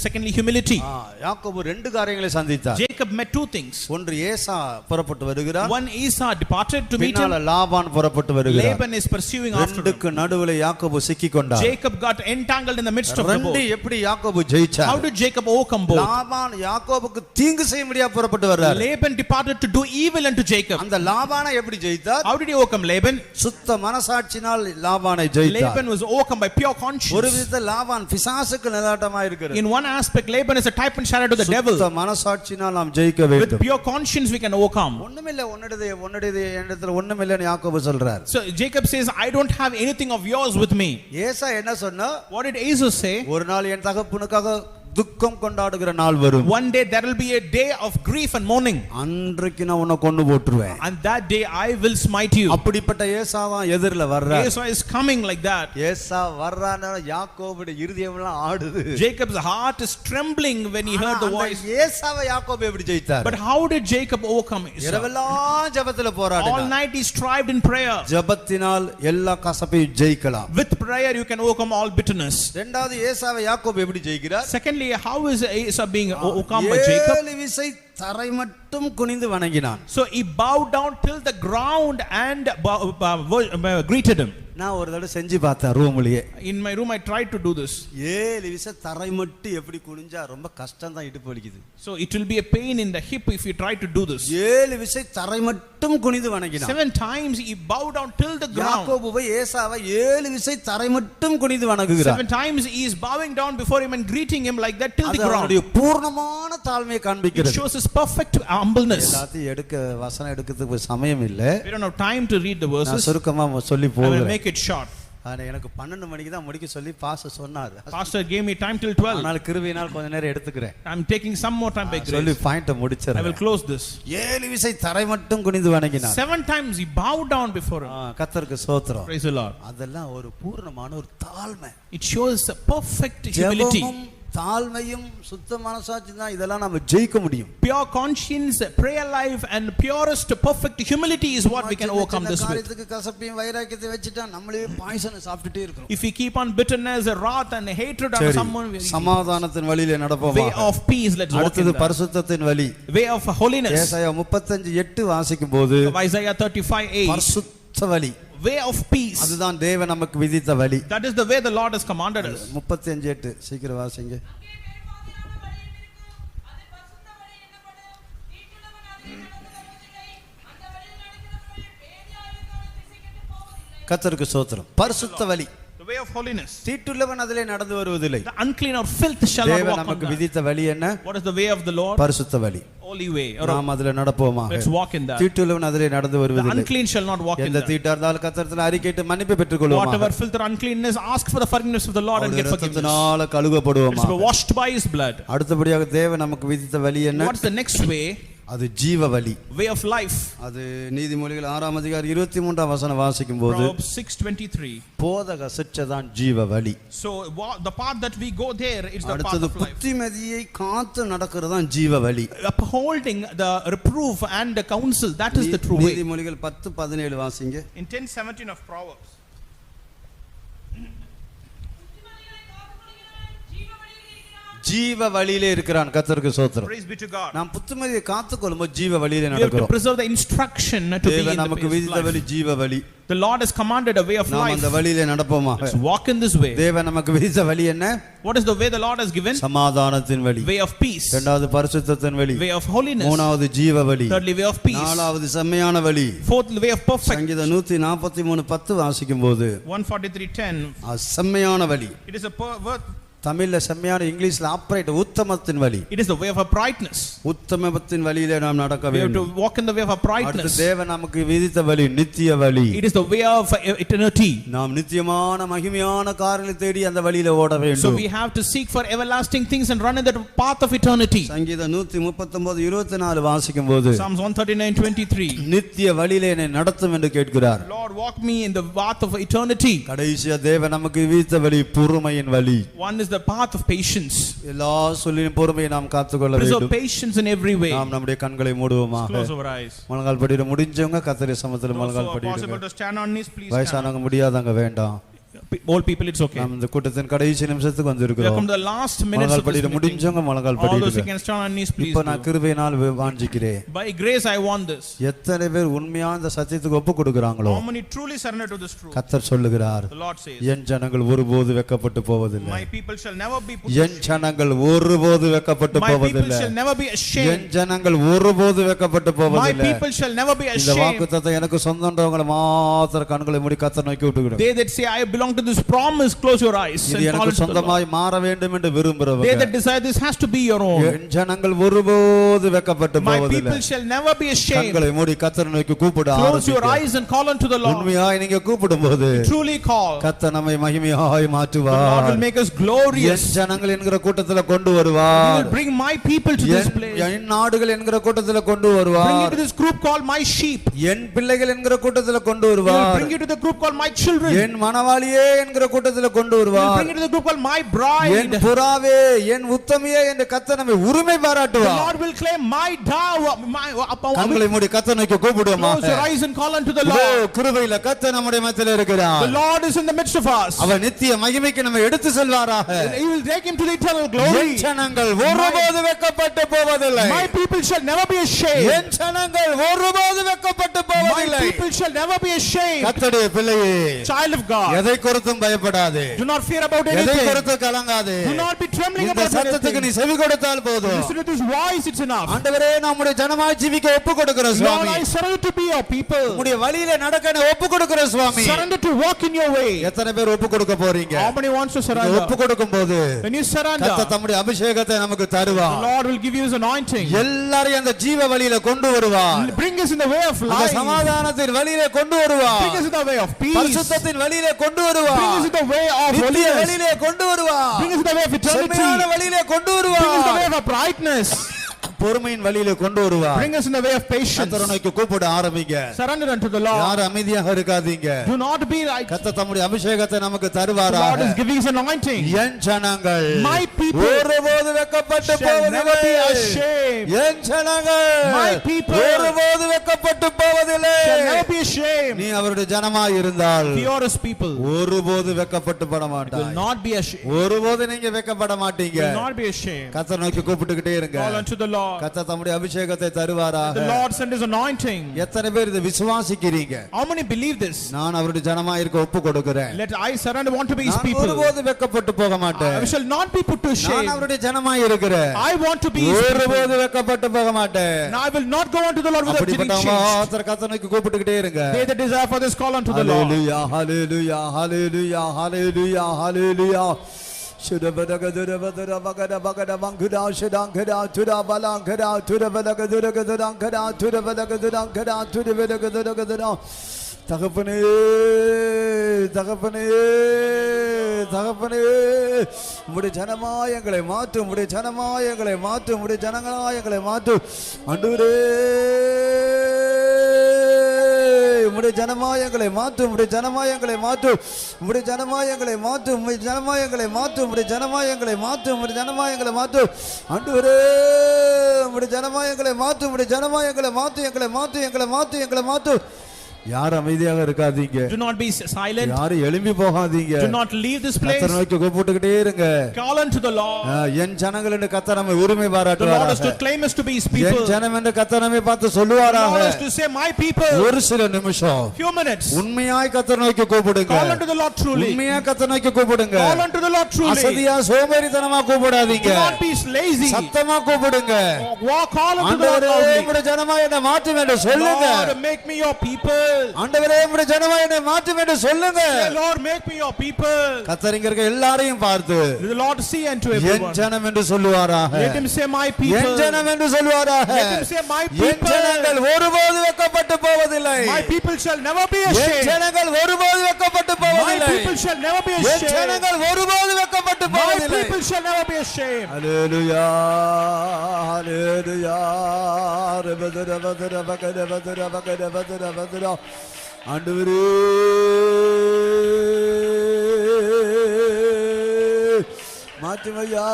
secondly humility. யாக்கோபு ரெண்டு காரியங்களை சந்தித்தார். Jacob met two things. ஒன்று ஏசா புறப்பட்டு வருகிறார், One, Esau departed to meet him. பின்னால லாபான் புறப்பட்டு வருகிறார். Laban is pursuing after him. ரெண்டுக்கு நடுவுல யாக்கோபு சிக்கிக் கொண்டார். Jacob got entangled in the midst of the ரெண்டு both. எப்படி யாக்கோபு ஜெயிச்சார்? How did Jacob overcome both? Laban யாக்கோபுக்கு தீங்கு செய்ய முடியாம புறப்பட்டு வர்றார். Laban departed to do evil unto Jacob. அந்த லாபானை எப்படி ஜெயித்தார்? How did he overcome Laban? சுத்த மனசாட்சியினால் லாபானை ஜெயித்தார். Laban was overcome by pure conscience. ஒரு விதத்தில் லாபான் பிசாசுக்கு நிழலாட்டமா இருக்கிறார். In one aspect, Laban is a type and shadow to the devil. சுத்த மனசாட்சியினால் நாம் ஜெயிக்க With வேண்டும். pure conscience we can overcome. ஒண்ணுமில்லை உன்னுடையது என்னிடத்துல ஒண்ணுமில்லைன்னு யாக்கோபு சொல்றார். So Jacob says, I don't have anything of yours with me. ஏசா என்ன சொன்னா? What did Esau say? ஒரு நாள் என் தகப்பனுக்காக துக்கம் கொண்டாடுகிற நாள் வரும். One day there will be a day of grief and mourning. அன்றைக்கு நான் உன்னை கொன்னு போட்டுருவேன். And that day I will smite you. அப்படிப்பட்ட ஏசா தான் எதிரில வர்றார். Esau is coming like that. ஏசா வர்றான யாக்கோபுடைய இருதயம் எல்லாம் ஆடுது. Jacob's heart is trembling when he heard the voice. ஏசாவை யாக்கோபு எப்படி ஜெயித்தார்? But how did Jacob overcome Esau? இரவெல்லாம் ஜெபத்துல போராடினார். All night he strived in prayer. ஜெபத்தினால் எல்லா கசப்பையும் ஜெயிக்கலாம். With prayer you can overcome all bitterness. இரண்டாவது ஏசாவை யாக்கோபு எப்படி ஜெயிக்கிறார்? Secondly, how is Esau being overcome by Jacob? 7 விசை தரை மட்டும் குனிந்து வணங்கினான். So he bowed down till the ground and greeted him. நான் ஒரு தடவை செஞ்சு பார்த்தேன் ரூம்லயே. In my room I tried to do this. 7 விசை தரை மட்டும் எப்படி குனிஞ்சா ரொம்ப கஷ்டம் தான், இடுப்பு வலிக்குது. So it will be a pain in the hip if you try to do this. 7 விசை தரை மட்டும் குனிந்து வணங்கினான். 7 times he bowed down till the ground. யாக்கோபு ஏசாவை 7 விசை தரை மட்டும் குனிந்து வணங்குகிறார். 7 times he is bowing down before him and greeting him like that till the ground. அவருடைய பூர்ணமான தாழ்மையை It காண்பிக்கிறது. shows his perfect humbleness. எல்லாத்தையும் வசனம் எடுக்கிறதுக்கு சமயம் இல்ல. We don't have time to read the verses. நான் சுருக்கமா சொல்லி I will போகிறேன். make it short. எனக்கு 12 மணிக்கு தான் முடிக்க சொல்லி பாஸ்டர் சொன்னார். Pastor gave me time till 12. அதனால கிருபையினால் கொஞ்ச நேரம் எடுத்துக்கிறேன். I'm taking some more time by சொல்லி grace. பாயிண்ட I முடிச்சறேன். will close this. 7 விசை தரை மட்டும் குனிந்து வணங்கினார். 7 times he bowed down before him. கர்த்தருக்கு ஸ்தோத்திரம். Praise the Lord. அதெல்லாம் ஒரு பூர்ணமான ஒரு தாழ்மை. It shows a perfect humility. ஜெபமும் தாழ்மையும் சுத்த மனசாட்சி தான் இதெல்லாம் நம்ம ஜெயிக்க முடியும். Pure conscience, prayer life and purest perfect humility is what we can overcome this with. காரியத்துக்கு கசப்பையும் வைராக்கியத்தை வச்சிட்டா நம்மளே பாய்சனை சாப்பிட்டுட்டே இருக்கோம். If we keep on bitterness, wrath and hatred on someone, சமாதானத்தின் வழியிலே நடப்போம். way of peace, let's walk in அடுத்து that. பரிசுத்தத்தின் வழி, way of holiness. ஏசாயா 35:8 வாசிக்கும்போது Isaiah 35:8, பரிசுத்த வழி, way of peace. அதுதான் தேவன் நமக்கு விதித்த வழி. That is the way the Lord has commanded us. 35:8 சீக்கிரம் வாசிங்க. கர்த்தருக்கு ஸ்தோத்திரம். பரிசுத்த வழி. The way of holiness. தீட்டுள்ளவன் அதிலே நடந்து வருவதில்லை. The unclean or filth shall not தேவன் walk on நமக்கு that. விதித்த வழி என்ன? What is the way of the Lord? பரிசுத்த வழி. Holy way. நாம் அதிலே நடப்போமாக. Let's walk in that. தீட்டுள்ளவன் அதிலே நடந்து The வருவதில்லை. unclean shall not walk in எந்த that. தீட்டா இருந்தாலும் கர்த்தரிடத்தில் அறிக்கையிட்டு மன்னிப்பு பெற்றுக்கொள்வோமாக. Whatever filth or uncleanness, ask for the forgiveness of the Lord and get forgiveness. இரத்தத்தினால கழுவப்படுவோமாக. It's washed by His blood. அடுத்தபடியாக தேவன் நமக்கு விதித்த வழி என்ன? What's the next way? அது ஜீவ வழி. Way of life. அது நீதிமொழிகள் 6ஆம் அதிகாரம் 23ஆம் வசனம் வாசிக்கும்போது Proverbs 6:23. போதக சிட்சைதான் ஜீவ வழி. So the path that we go there is the path அடுத்தது of life. புத்திமதியை காத்து நடக்கிறது தான் ஜீவ வழி. Upholding the reproof and the counsel, that is the true way. நீதிமொழிகள் 10:17 வாசிங்க. In 10:17 of Proverbs. ஜீவ வழியிலே இருக்கிறான். கர்த்தருக்கு ஸ்தோத்திரம். Praise be to God. நாம் புத்திமதியை காத்துக்கொள்ளும்போது ஜீவ வழியிலே We have to நடக்கிறோம். preserve the instruction to be in தேவன் the நமக்கு path of விதித்த வழி life. ஜீவ வழி. The Lord has commanded a way of நாம் life. அந்த வழியிலே நடப்போமாக. Let's walk in this way. தேவன் நமக்கு விதித்த வழி என்ன? What is the way the Lord has given? சமாதானத்தின் வழி. Way of peace. இரண்டாவது பரிசுத்தத்தின் வழி. Way of holiness. மூணாவது ஜீவ வழி. Thirdly, way of peace. நாலாவது செம்மையான வழி. Fourth, way of perfect. சங்கீதம் 143:10 வாசிக்கும்போது 143:10. செம்மையான வழி. It is a தமிழ்ல செம்மையான, இங்கிலீஷ்ல ஆப்ரைட், உத்தமத்தின் வழி. It is the way of uprightness. உத்தமத்தின் வழியிலே நாம் நடக்க We have வேண்டும். to walk in the way of அடுத்து uprightness. தேவன் நமக்கு விதித்த வழி நித்திய வழி. It is the way of eternity. நாம் நித்தியமான மகிமையான காரியங்களை தேடி அந்த வழியில ஓட So வேண்டும். we have to seek for everlasting things and run in the path of eternity. சங்கீதம் 139:24 வாசிக்கும்போது Psalms 139:23. நித்திய வழியிலே என்னை நடத்தும் என்று கேட்கிறார். Lord, walk me in the path of eternity. கடைசியா தேவன் நமக்கு விதித்த வழி பொறுமையின் வழி. One is the path of patience. எல்லா சொல்லின் பொறுமையை நாம் காத்துக்கொள்ள Preserve வேண்டும். patience in every way. நாம் நம்முடைய கண்களை மூடுவோமாக. Close our eyes. முழங்கால் படியிட முடிஞ்சவங்க கர்த்தருடைய சமூகத்தில் Those who முழங்கால் are possible படியிடுங்க. to stand on knees, please stand. வயசானவங்க முடியாதவங்க வேண்டாம். Old people, it's okay. நாம் இந்த கூட்டத்தின் கடைசி நிமிஷத்துக்கு We have வந்திருக்கிறோம். come to the last minutes முழங்கால் of this படியிட meeting. முடிஞ்சவங்க முழங்கால் All those who படியிடுங்க. can stand on knees, please இப்போ நான் do. கிருபையினால் வாஞ்சிக்கிறேன். By grace I want this. எத்தனை பேர் உண்மையா இந்த சத்தியத்துக்கு ஒப்பு கொடுக்கறாங்களோ How many truly surrender to this truth? கர்த்தர் சொல்லுகிறார், The Lord says, என் ஜனங்கள் ஒருபோது வெட்கப்பட்டு போவதில்லை. my people shall never be put to என் ஜனங்கள் ஒருபோது வெட்கப்பட்டு My people போவதில்லை. shall never be N ashamed. ஜனங்கள் ஒருபோது வெட்கப்பட்டு My போவதில்லை. people shall never be இந்த ashamed. வாக்குத்தத்தம் எனக்கு சொந்தன்றவங்களை மாத்திர கண்களை மூடி கர்த்தர் நோக்கி விட்டுவிடும். They that say, I belong to this promise, close your eyes இது and call எனக்கு it to the Lord. சொந்தமாய் மாற வேண்டும் என்று They விரும்புகிறவங்க that desire this has to be your own. என் ஜனங்கள் ஒருபோது வெட்கப்பட்டு My போவதில்லை. people shall never be ashamed. கண்களை மூடி கர்த்தரை நோக்கி கூப்பிட Close your ஆரம்பிங்க. eyes and call unto the Lord. உண்மையாய் நீங்க கூப்பிடும்போது Truly call. கர்த்தர் நம்மை மகிமையாய் The Lord மாற்றுவார். will make us N glorious. ஜனங்கள் என்கிற கூட்டத்துல கொண்டு He will வருவார். bring my people to this N place. என் நாடுகள் என்கிற கூட்டத்துல கொண்டு Bring you வருவார். to this group called my sheep. என் பிள்ளைகள் என்கிற கூட்டத்துல கொண்டு He will வருவார். bring you to the group called my children. என் மணவாளியே என்கிற கூட்டத்துல கொண்டு He will வருவார். bring you to the group called my N bride. புறாவே என் உத்தமியே என்று கர்த்தர் நம்மை உரிமை The பாராட்டுவார். Lord will claim my dove. கண்களை மூடி கர்த்தரை நோக்கி கூப்பிடுவோமா? Close your eyes and call unto the இதோ Lord. கிருபையில கர்த்தர் நம்முடைய மத்தியில The இருக்கிறார். Lord is in the midst of us. அவர் நித்திய மகிமைக்கு நம்மை எடுத்து செல்வாராக. He will take him to the eternal glory. என் ஜனங்கள் ஒருபோது வெட்கப்பட்டு போவதில்லை. My people shall never be ashamed. என் ஜனங்கள் ஒருபோது வெட்கப்பட்டு My போவதில்லை. people shall never be ashamed. கர்த்தருடைய பிள்ளையே, Child of God, எதை குறித்தும் பயப்படாதே. do not fear about எதை anything. குறித்து கலங்காதே. Do not be trembling இந்த about சத்தத்துக்கு நீ anything. செவி கொடுத்தால் போதும். Listen to this voice, it's enough. ஆண்டவரே, நம்முடைய ஜனமாய் ஜீவிக்க ஒப்பு கொடுக்கிற Lord, Swami. I surrender to be your people. நம்முடைய வழியில நடக்க ஒப்பு கொடுக்கிற சுவாமி. Surrender to walk in your way. எத்தனை பேர் ஒப்பு கொடுக்க போறீங்க? How many wants to ஒப்பு surrender? கொடுக்கும் போது When you surrender, கர்த்தர் தம்முடைய அபிஷேகத்தை நமக்கு the தருவார். Lord will give you his anointing. எல்லாரையும் அந்த ஜீவ வழியில கொண்டு வருவார். Bring us in the way of அந்த life. சமாதானத்தின் வழியில கொண்டு Bring வருவார். us in the way of peace. பரிசுத்தத்தின் வழியில கொண்டு Bring us வருவார். in the way of நித்திய holiness. வழியிலே கொண்டு வருவார். Bring us in the way of eternity. செம்மையான வழியிலே கொண்டு Bring us in the way வருவார். of uprightness. பொறுமையின் வழியிலே கொண்டு வருவார். Bring us in the way of patience. கர்த்தரை நோக்கி கூப்பிட ஆரம்பிங்க. Surrender unto the Lord. யாரும் அமைதியாக இருக்காதீங்க. Do not be like கர்த்தர் தம்முடைய அபிஷேகத்தை நமக்கு the Lord தருவாராக. is giving his anointing. என் ஜனங்கள் My people ஒருபோது வெட்கப்பட்டு shall never be போவதில்லை. ashamed. என் ஜனங்கள் My people ஒருபோது வெட்கப்பட்டு போவதில்லை. Shall never be ashamed. நீ அவருடைய ஜனமாய் இருந்தால் If you are his people, ஒருபோது வெட்கப்பட்டு பட will மாட்டாய். not be ashamed. ஒருபோது நீங்க வெட்கப்பட மாட்டீங்க. Will not be ashamed. கர்த்தரை நோக்கி கூப்பிட்டுக்கிட்டே இருங்க. Call unto the Lord. கர்த்தர் தம்முடைய அபிஷேகத்தை தருவாராக. The Lord send his anointing. எத்தனை பேர் இதை விசுவாசிக்கிறீங்க? How many believe this? நான் அவருடைய ஜனமாய் இருக்க ஒப்பு கொடுக்கிறேன். Let I surrender, want to be his நான் people. ஒருபோது வெட்கப்பட்டு போக மாட்டேன். I shall not be put to நான் shame. அவருடைய ஜனமாய் இருக்கிறேன். I want to be his people. ஒருபோது வெட்கப்பட்டு போக மாட்டேன். Now I will not go unto the Lord with a அப்படிப்பட்ட giving மாத்திர கர்த்தருக்கு கூப்பிட்டுக்கிட்டே இருங்க. They that desire for this, call unto the Lord. Hallelujah, hallelujah, hallelujah, hallelujah, hallelujah. Shudabadagadurabadura bagada bagada bangada shadankada turabalangada turabadagaduragadankada turabadagadurankada turabadagaduragada. தகப்பனே தகப்பனே தகப்பனே, உம்முடைய ஜனமாய் எங்களை மாற்றும், உம்முடைய ஜனமாய் எங்களை மாற்றும், உம்முடைய ஜனங்களாய் எங்களை மாற்றும் ஆண்டவரே. உம்முடைய ஜனமாய் எங்களை மாற்றும், உம்முடைய ஜனமாய் எங்களை மாற்றும், உம்முடைய ஜனமாய் எங்களை மாற்றும், உம்முடைய ஜனமாய் எங்களை மாற்றும், உம்முடைய ஜனமாய் எங்களை மாற்றும், உம்முடைய ஜனமாய் எங்களை மாற்றும் ஆண்டவரே. உம்முடைய ஜனமாய் எங்களை மாற்றும், உம்முடைய ஜனமாய் எங்களை மாற்றும், எங்களை மாற்றும், எங்களை மாற்றும், எங்களை மாற்றும். யார் அமைதியாக இருக்காதீங்க. Do not be silent. யார் எழும்பி போகாதீங்க. Do not leave this place. கர்த்தரை நோக்கி கூப்பிட்டுக்கிட்டே இருங்க. Call unto the Lord. என் ஜனங்கள் என்று கர்த்தர் நம்மை உரிமை The Lord is பாராட்டுவாராக. to claim us to be his people. என் ஜனம் என்று கர்த்தர் நம்மை பார்த்து The சொல்லுவாராக. Lord is to say, my people. ஒரு சில நிமிஷம் Few minutes. உண்மையாய் கர்த்தரை நோக்கி கூப்பிடுங்க. Call unto the Lord truly. உண்மையா கர்த்தரை நோக்கி கூப்பிடுங்க. Call unto the Lord truly. அசதியா சோம்பேறித்தனமா கூப்பிடாதீங்க. Do not be lazy. சத்தமா கூப்பிடுங்க. Call unto the Lord ஆண்டவரே loudly. உம்முடைய ஜனமாய் என்னை மாற்றும் என்று சொல்லுங்க. Lord, make me your people. ஆண்டவரே உம்முடைய ஜனமாய் என்னை மாற்றும் என்று சொல்லுங்க. Say, Lord, make me your people. கர்த்தர் இங்க இருக்க எல்லாரையும் பார்த்து The Lord see unto N everyone. ஜனம் என்று சொல்லுவாராக. Let him say, my people. என் ஜனம் என்று சொல்லுவாராக. Let him say, my N people. ஜனங்கள் ஒருபோது வெட்கப்பட்டு போவதில்லை. My people shall never be N ashamed. ஜனங்கள் ஒருபோது வெட்கப்பட்டு My போவதில்லை. people shall never be N ashamed. ஜனங்கள் ஒருபோது வெட்கப்பட்டு My போவதில்லை. people shall never be ashamed. ஹல்லேலூயா ஹல்லேலூயா ரபதர பதர பகர பதர பகர பதர பதர. ஆண்டவரே மாற்றுமையா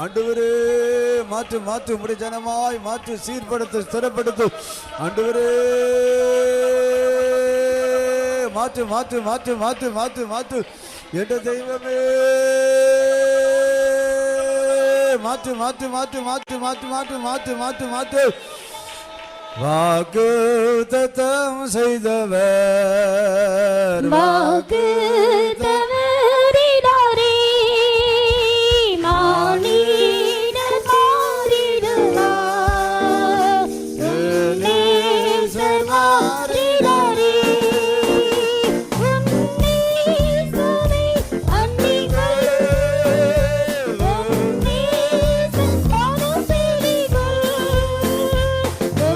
ஆண்டவரே மாற்று மாற்று உம்முடைய ஜனமாய் மாற்று சீர்படுத்து ஸ்திரப்படுத்து ஆண்டவரே மாற்று மாற்று மாற்று மாற்று மாற்று மாற்று என்ற தெய்வமே மாற்று மாற்று மாற்று மாற்று மாற்று மாற்று மாற்று மாற்று மாற்று வாக்குத்தத்தம் செய்தவர் வாக்குத்தவரினாரே மானிடர் மாறிடுவார். நேசர் மாறினாரே உன்னேசரை அன்பிகள் உன்னேசர் மனப்பெரிகள்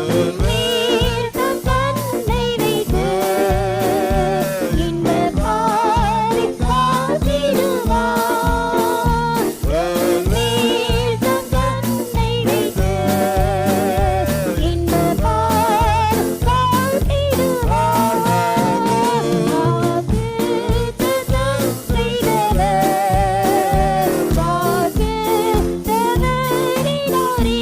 உன்னேசர் தன்னை வைத்து இந்த பாரி காத்திடுவார். உன்னேசர் தன்னை வைத்து இந்த பாரி காத்திடுவார். வாக்குத்தத்தம் செய்தவர் வாக்குத்தவரினாரே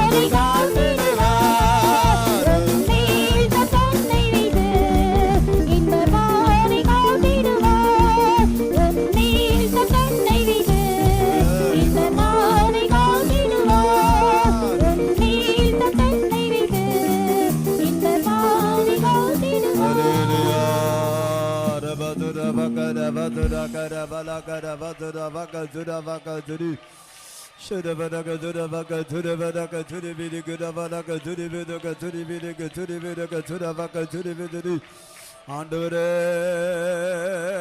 மானிடர் மாறிடுவார். உன்னேசர் ஆண்டவரே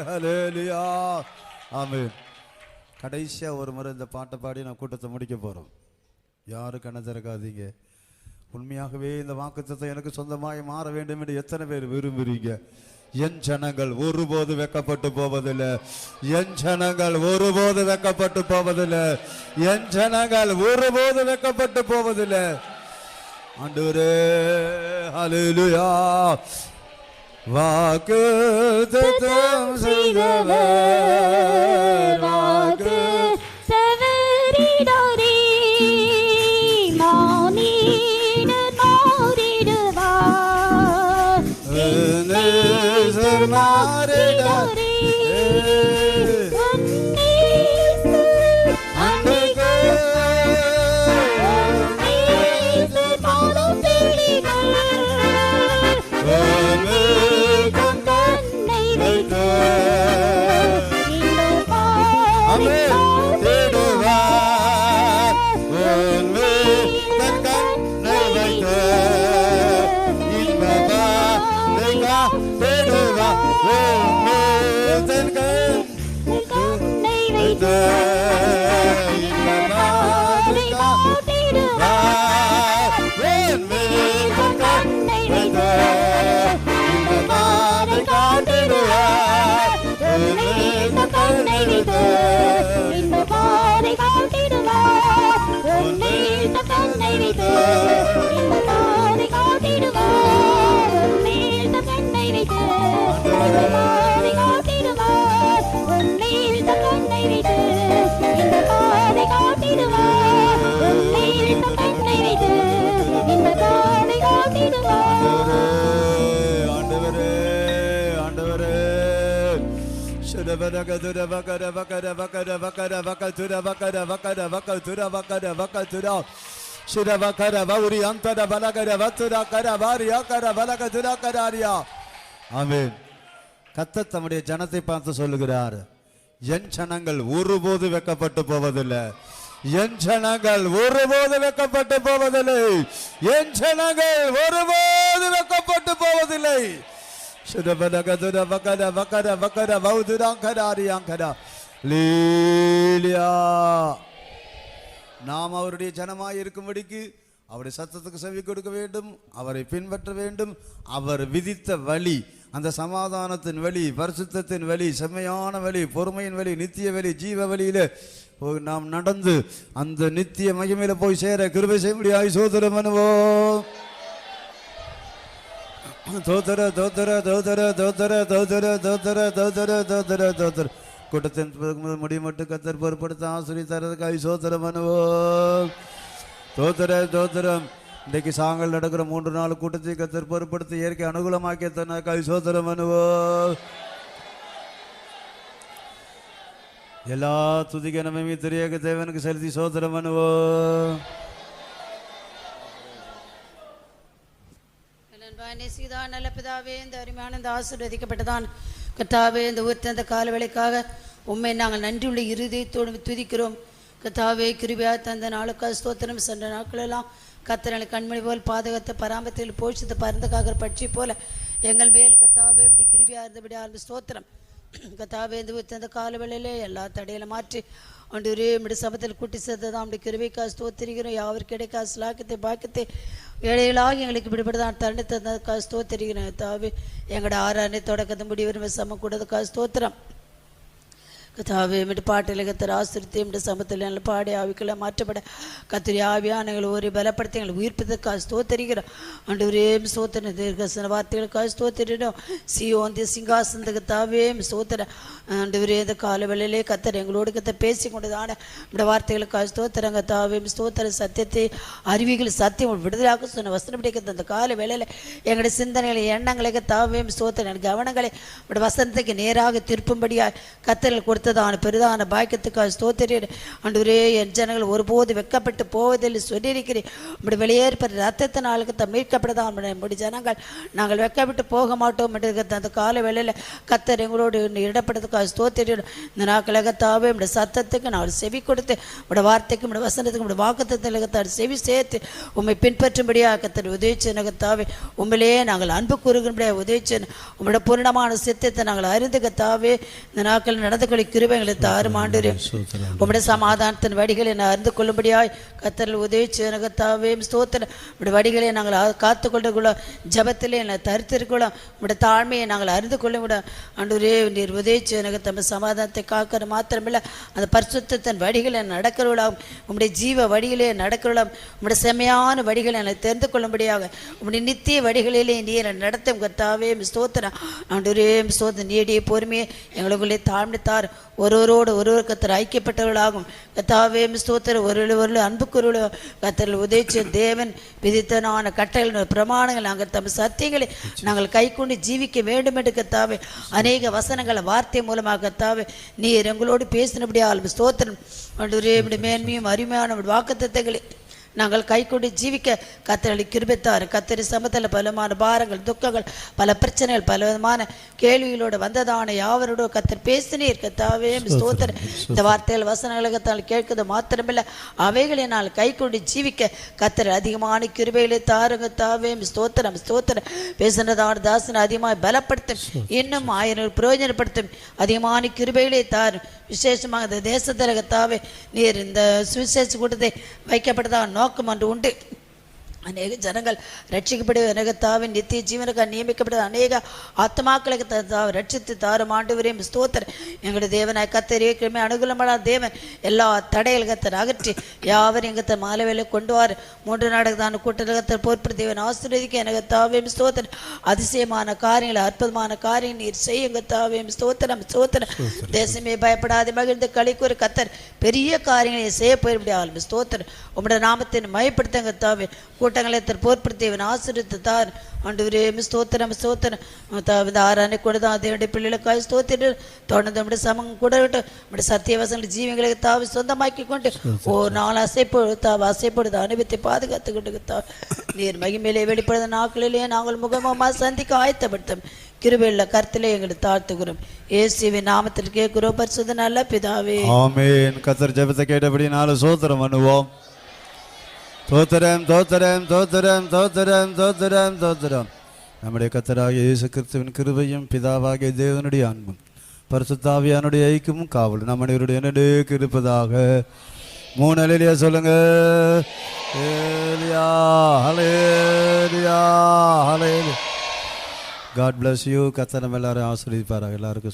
ஹல்லேலூயா ஆமென். கடைசியா ஒரு முறை இந்த பாட்டை பாடி நான் கூட்டத்தை முடிக்க போறோம். யாரும் கண்ண திறக்காதீங்க. உண்மையாகவே இந்த வாக்குத்தத்தம் எனக்கு சொந்தமாய் மாற வேண்டும் என்று எத்தனை பேர் விரும்புறீங்க? என் ஜனங்கள் ஒருபோது வெட்கப்பட்டு போவதில்லை. என் ஜனங்கள் ஒருபோது வெட்கப்பட்டு போவதில்லை. என் ஜனங்கள் ஒருபோது வெட்கப்பட்டு போவதில்லை. ஆண்டவரே ஹல்லேலூயா. வாக்குத்தத்தம் செய்தவர் நேசர் மாறிடாரே கர்த்தர் தம்முடைய ஜனத்தை பார்த்து சொல்லுகிறார், என் ஜனங்கள் ஒருபோது வெட்கப்பட்டு போவதில்லை. என் ஜனங்கள் ஒருபோது வெட்கப்பட்டு போவதில்லை. என் ஜனங்கள் ஒருபோது வெட்கப்பட்டு போவதில்லை. நாம் அவருடைய ஜனமாய் இருக்கும்படிக்கு அவருடைய சத்தத்துக்கு செவி கொடுக்க வேண்டும், அவரை பின்பற்ற வேண்டும். அவர் விதித்த வழி, அந்த சமாதானத்தின் வழி, பரிசுத்தத்தின் வழி, செம்மையான வழி, பொறுமையின் வழி, நித்திய வழி, ஜீவ வழியில நாம் நடந்து அந்த நித்திய மகிமையில போய் சேர கிருபை செய்ய முடியாது. சோதரம் பண்ணுவோம். தோதர தோதர தோதர தோதர தோதர தோதர தோதர தோதர தோதர கூட்டத்தின் முடி மட்டும் கத்தர் பொறுப்படுத்த ஆசிரி தரதுக்காய் சோதரம் பண்ணுவோம். தோதர தோதரம். இன்றைக்கு சாங்கல் நடக்கிற 3 நாள் கூட்டத்தை கத்தர் பொறுப்படுத்தி இயற்கை அனுகூலமாக்கிய தனக்காய் சோதரம் பண்ணுவோம். எல்லா துதிக்க நன்மை திரியக தேவனுக்கு செலுத்தி சோதரம் பண்ணுவோம். நல்ல பிதாவே, இந்த அருமையான இந்த ஆசீர்வதிக்கப்பட்டதான் கர்த்தாவே, இந்த உயர்ந்த கால வேளைக்காக உண்மை நாங்கள் நன்றியுள்ள இருதயத்தோடு துதிக்கிறோம். கர்த்தாவே, கிருபையா தந்த நாளுக்காக ஸ்தோத்திரம். சென்ற நாட்களெல்லாம் கர்த்தர் கண்மணி போல் பாதகத்தை பராமத்தில் போஷித்த பறந்தக்காக பட்சி போல எங்கள் மேல் கர்த்தாவே இப்படி கிருபையா இருந்தபடி ஆரம்பி ஸ்தோத்திரம். கர்த்தாவே, இந்த உயர்ந்த கால வேளையிலே எல்லா தடையில மாற்றி ஒன்று இப்படி சபத்தில் கூட்டி சேர்த்ததான் அப்படி கிருபைக்காக ஸ்தோத்திரிக்கிறோம். யாவர் கிடைக்கா சிலாக்கத்தை பாக்கத்தை ஏழைகளாக எங்களுக்கு விடுபடுதான் தருணத்தை ஸ்தோத்திரிக்கிறேன். தாவே, எங்களோட ஆராதனை தொடக்கத்தை முடிவு சம கூடதுக்காக ஸ்தோத்திரம். கத்தாவே, மிட்டு பாட்டில் கத்தர் ஆசிரித்து மிட்டு சமத்தில் நல்ல பாடி ஆவிக்களை மாற்றப்பட கத்திரி ஆவியானங்களை ஒரு பலப்படுத்தி எங்களை உயிர்ப்பதற்காக ஸ்தோத்தரிக்கிறோம். அண்டு ஒரே சோத்தன தீர்க்கசன வார்த்தைகளுக்காக ஸ்தோத்திரிடும். சியோந்திய சிங்காசனத்துக்கு தாவே சோத்திர அண்டு ஒரே இந்த கால வேளையிலே கத்தர் எங்களோடு கத்த பேசி கொண்டதான இந்த வார்த்தைகளுக்காக ஸ்தோத்திரங்க தாவே ஸ்தோத்திர. சத்தியத்தை அறிவிகள் சத்தியம் விடுதலாக சொன்ன வசனம் பிடிக்க அந்த கால வேளையில் எங்களுடைய சிந்தனைகளை எண்ணங்களை தாவே ஸ்தோத்திர கவனங்களை இப்படி வசனத்துக்கு நேராக திருப்பும்படியாக கத்தர்கள் கொடுத்ததான பெரிதான பாக்கியத்துக்காக ஸ்தோத்திரேன். அன்றுவரே, என் ஜனங்கள் ஒருபோது வெட்கப்பட்டு போவதில்லை சொல்லியிருக்கிறேன். இப்படி வெளியேற்பட்ட ரத்தத்தினாலுக்கு மீட்கப்பட்டதான் நம்முடைய ஜனங்கள் நாங்கள் வெட்கப்பட்டு போக மாட்டோம் என்று அந்த கால வேளையில் கத்தர் எங்களோடு இடப்படுறதுக்காக ஸ்தோத்திரேன். இந்த நாட்களகத்தாவே நம்முடைய சத்தத்துக்கு நாங்கள் செவி கொடுத்து நம்முடைய வார்த்தைக்கு நம்முடைய வசனத்துக்கு நம்முடைய வாக்குத்தத்தலகத்தார் செவி சேர்த்து உண்மை பின்பற்றும்படியாக கத்தர் உதவிச்சனகத்தாவே உண்மையிலேயே நாங்கள் அன்பு கூறுகின்றபடியாக உதவிச்சன் உங்களுடைய பூர்ணமான சித்தத்தை நாங்கள் அறிந்துகத்தாவே இந்த நாட்கள் நடந்து கொள்ள கிருபைகளை தாரும் ஆண்டவரே. உம்முடைய சமாதானத்தின் வடிகளை நான் அறிந்து கொள்ளும்படியாய் கர்த்தர் உதவி சேனகத்தாவே ஸ்தோத்திரம். உம்முடைய வடிகளை நாங்கள் காத்துக்கொள்ள ஜபத்திலே தரித்திருக்கலாம். உம்முடைய தாழ்மையை நாங்கள் அறிந்து கொள்ள விட ஆண்டவரே, நீர் உதவி சேனகத்தம் சமாதானத்தை காக்கிற மாத்திரமில்லை அந்த பரிசுத்தத்தின் வடிகளை நடக்கிறவளாகும். உம்முடைய ஜீவ வடிகளே நடக்கிறவளாம். உம்முடைய செம்மையான வடிகளை எனக்கு தெரிந்து கொள்ளும்படியாக உம்முடைய நித்திய வடிகளிலே நீர் நடத்தும் கர்த்தாவே ஸ்தோத்திரம். ஆண்டவரே ஸ்தோத்திரம். நீடிய பொறுமையை எங்களுக்குள்ளே தாழ்ந்தார் ஒருவரோடு ஒருவர் கத்தர் ஐக்கியப்பட்டவர்களாகும். கத்தாவே ஸ்தோத்திரம். ஒரு அன்புக்குரிய கத்தரில் உதவிச்ச தேவன் விதித்தனான கட்டளைகள் பிரமாணங்கள் நாங்கள் தம் சத்தியங்களை நாங்கள் கை கொண்டு ஜீவிக்க வேண்டும் என்று கத்தாவே அநேக வசனங்களை வார்த்தை மூலமாக கத்தாவே நீர் எங்களோடு பேசினபடியால் ஸ்தோத்திரம். மேன்மையும் அருமையான வாக்குத்தத்தங்களை நாங்கள் கை கொண்டு ஜீவிக்க கத்தரை கிருபித்தார். கத்தரி சமத்தில் பலமான பாரங்கள், துக்கங்கள், பல பிரச்சனைகள், பல விதமான கேள்விகளோடு வந்ததான யாவரோட கத்தர் பேசினீர். கத்தாவே ஸ்தோத்திரம். இந்த வார்த்தைகள் வசனங்களை கத்தால் கேட்கிறது மாத்திரமில்லை, அவைகளை நான் கை கொண்டு ஜீவிக்க கத்தர் அதிகமான கிருபைகளை தாருங்க. தாவே ஸ்தோத்திரம் ஸ்தோத்திரம். பேசினதான தாசனை அதிகமாக பலப்படுத்தும், இன்னும் 1000 பிரயோஜனப்படுத்தும் அதிகமான கிருபைகளை தாரும். விசேஷமாக இந்த தேசத்தில் கத்தாவே நீர் இந்த சுவிசேஷ கூட்டத்தை வைக்கப்பட்டதான் நோக்கம் ஒன்று உண்டு. அநேக ஜனங்கள் ரட்சிக்கப்படுவது அநேகத்தாவின் நித்திய ஜீவனுக்காக நியமிக்கப்படுவது அநேக ஆத்மாக்களுக்கு ரட்சித்து தாரும். ஆண்டவரையும் ஸ்தோத்திரம். எங்களுடைய தேவனாய் கத்தர் ஏற்கனவே அனுகூலமான தேவன் எல்லா தடைகள் கத்தர் அகற்றி யாவரும் எங்கத்த மாலவேலை கொண்டு வார். 3 நாடுகள் தான் கூட்டத்தில் போர்ப்பட தேவன் ஆசீர்வதிக்க எனகத்தாவையும் ஸ்தோத்திரம். அதிசயமான காரியங்களை அற்புதமான காரியம் நீர் செய்ய எங்கத்தாவையும் ஸ்தோத்திரம் ஸ்தோத்திரம். தேசமே பயப்படாது மகிழ்ந்து களிக்கூறு கத்தர் பெரிய காரியங்களை செய்ய போயிருப்படியாகும். ஸ்தோத்திரம். உம்முடைய நாமத்தின் மயப்படுத்தங்க தாவே கூட்டங்களை போர்ப்படுத்தியவன் ஆசிரியத்தார். ஆண்டவரே ஸ்தோத்திரம் ஸ்தோத்திரம். ஆரானை கூட தான் தேவனுடைய பிள்ளைகளுக்காக ஸ்தோத்திரம். தொடர்ந்து நம்முடைய சமம் கூட நம்முடைய சத்தியவசங்கள் ஜீவங்களுக்கு தாவி சொந்தமாக்கி கொண்டு ஒரு நாள் அசைப்படுது அனுபவத்தை பாதுகாத்து கொண்டு நீர் மகிமையிலே வெளிப்படுத்த நாட்களிலேயே நாங்கள் முகமாக சந்திக்க ஆயத்தப்படுத்தும் கிருபையுள்ள கருத்திலே எங்களை தாழ்த்துகிறோம். இயேசுவின் நாமத்தில் கேட்கிறோம் பரிசுத்த நல்ல பிதாவே, ஆமென். கர்த்தர் ஜெபத்தை கேட்டபடி நாலு ஸ்தோத்திரம் பண்ணுவோம். தோத்திரம் தோத்திரம் தோத்திரம் தோத்திரம் தோத்திரம் தோத்திரம். நம்முடைய கர்த்தராகிய இயேசு கிறிஸ்துவின் கிருபையும் பிதாவாகிய தேவனுடைய அன்பும் பரிசுத்த ஆவியானுடைய ஐக்கியமும் காவலும் நம்முடைய நடுக்கு இருப்பதாக. 3 அல்லேலூயா சொல்லுங்க. ஹல்லேலூயா ஹல்லேலூயா ஹல்லேலூயா. God bless you. கர்த்தர் நம்ம எல்லாரும் ஆசீர்வதிப்பாராக. எல்லாருக்கும்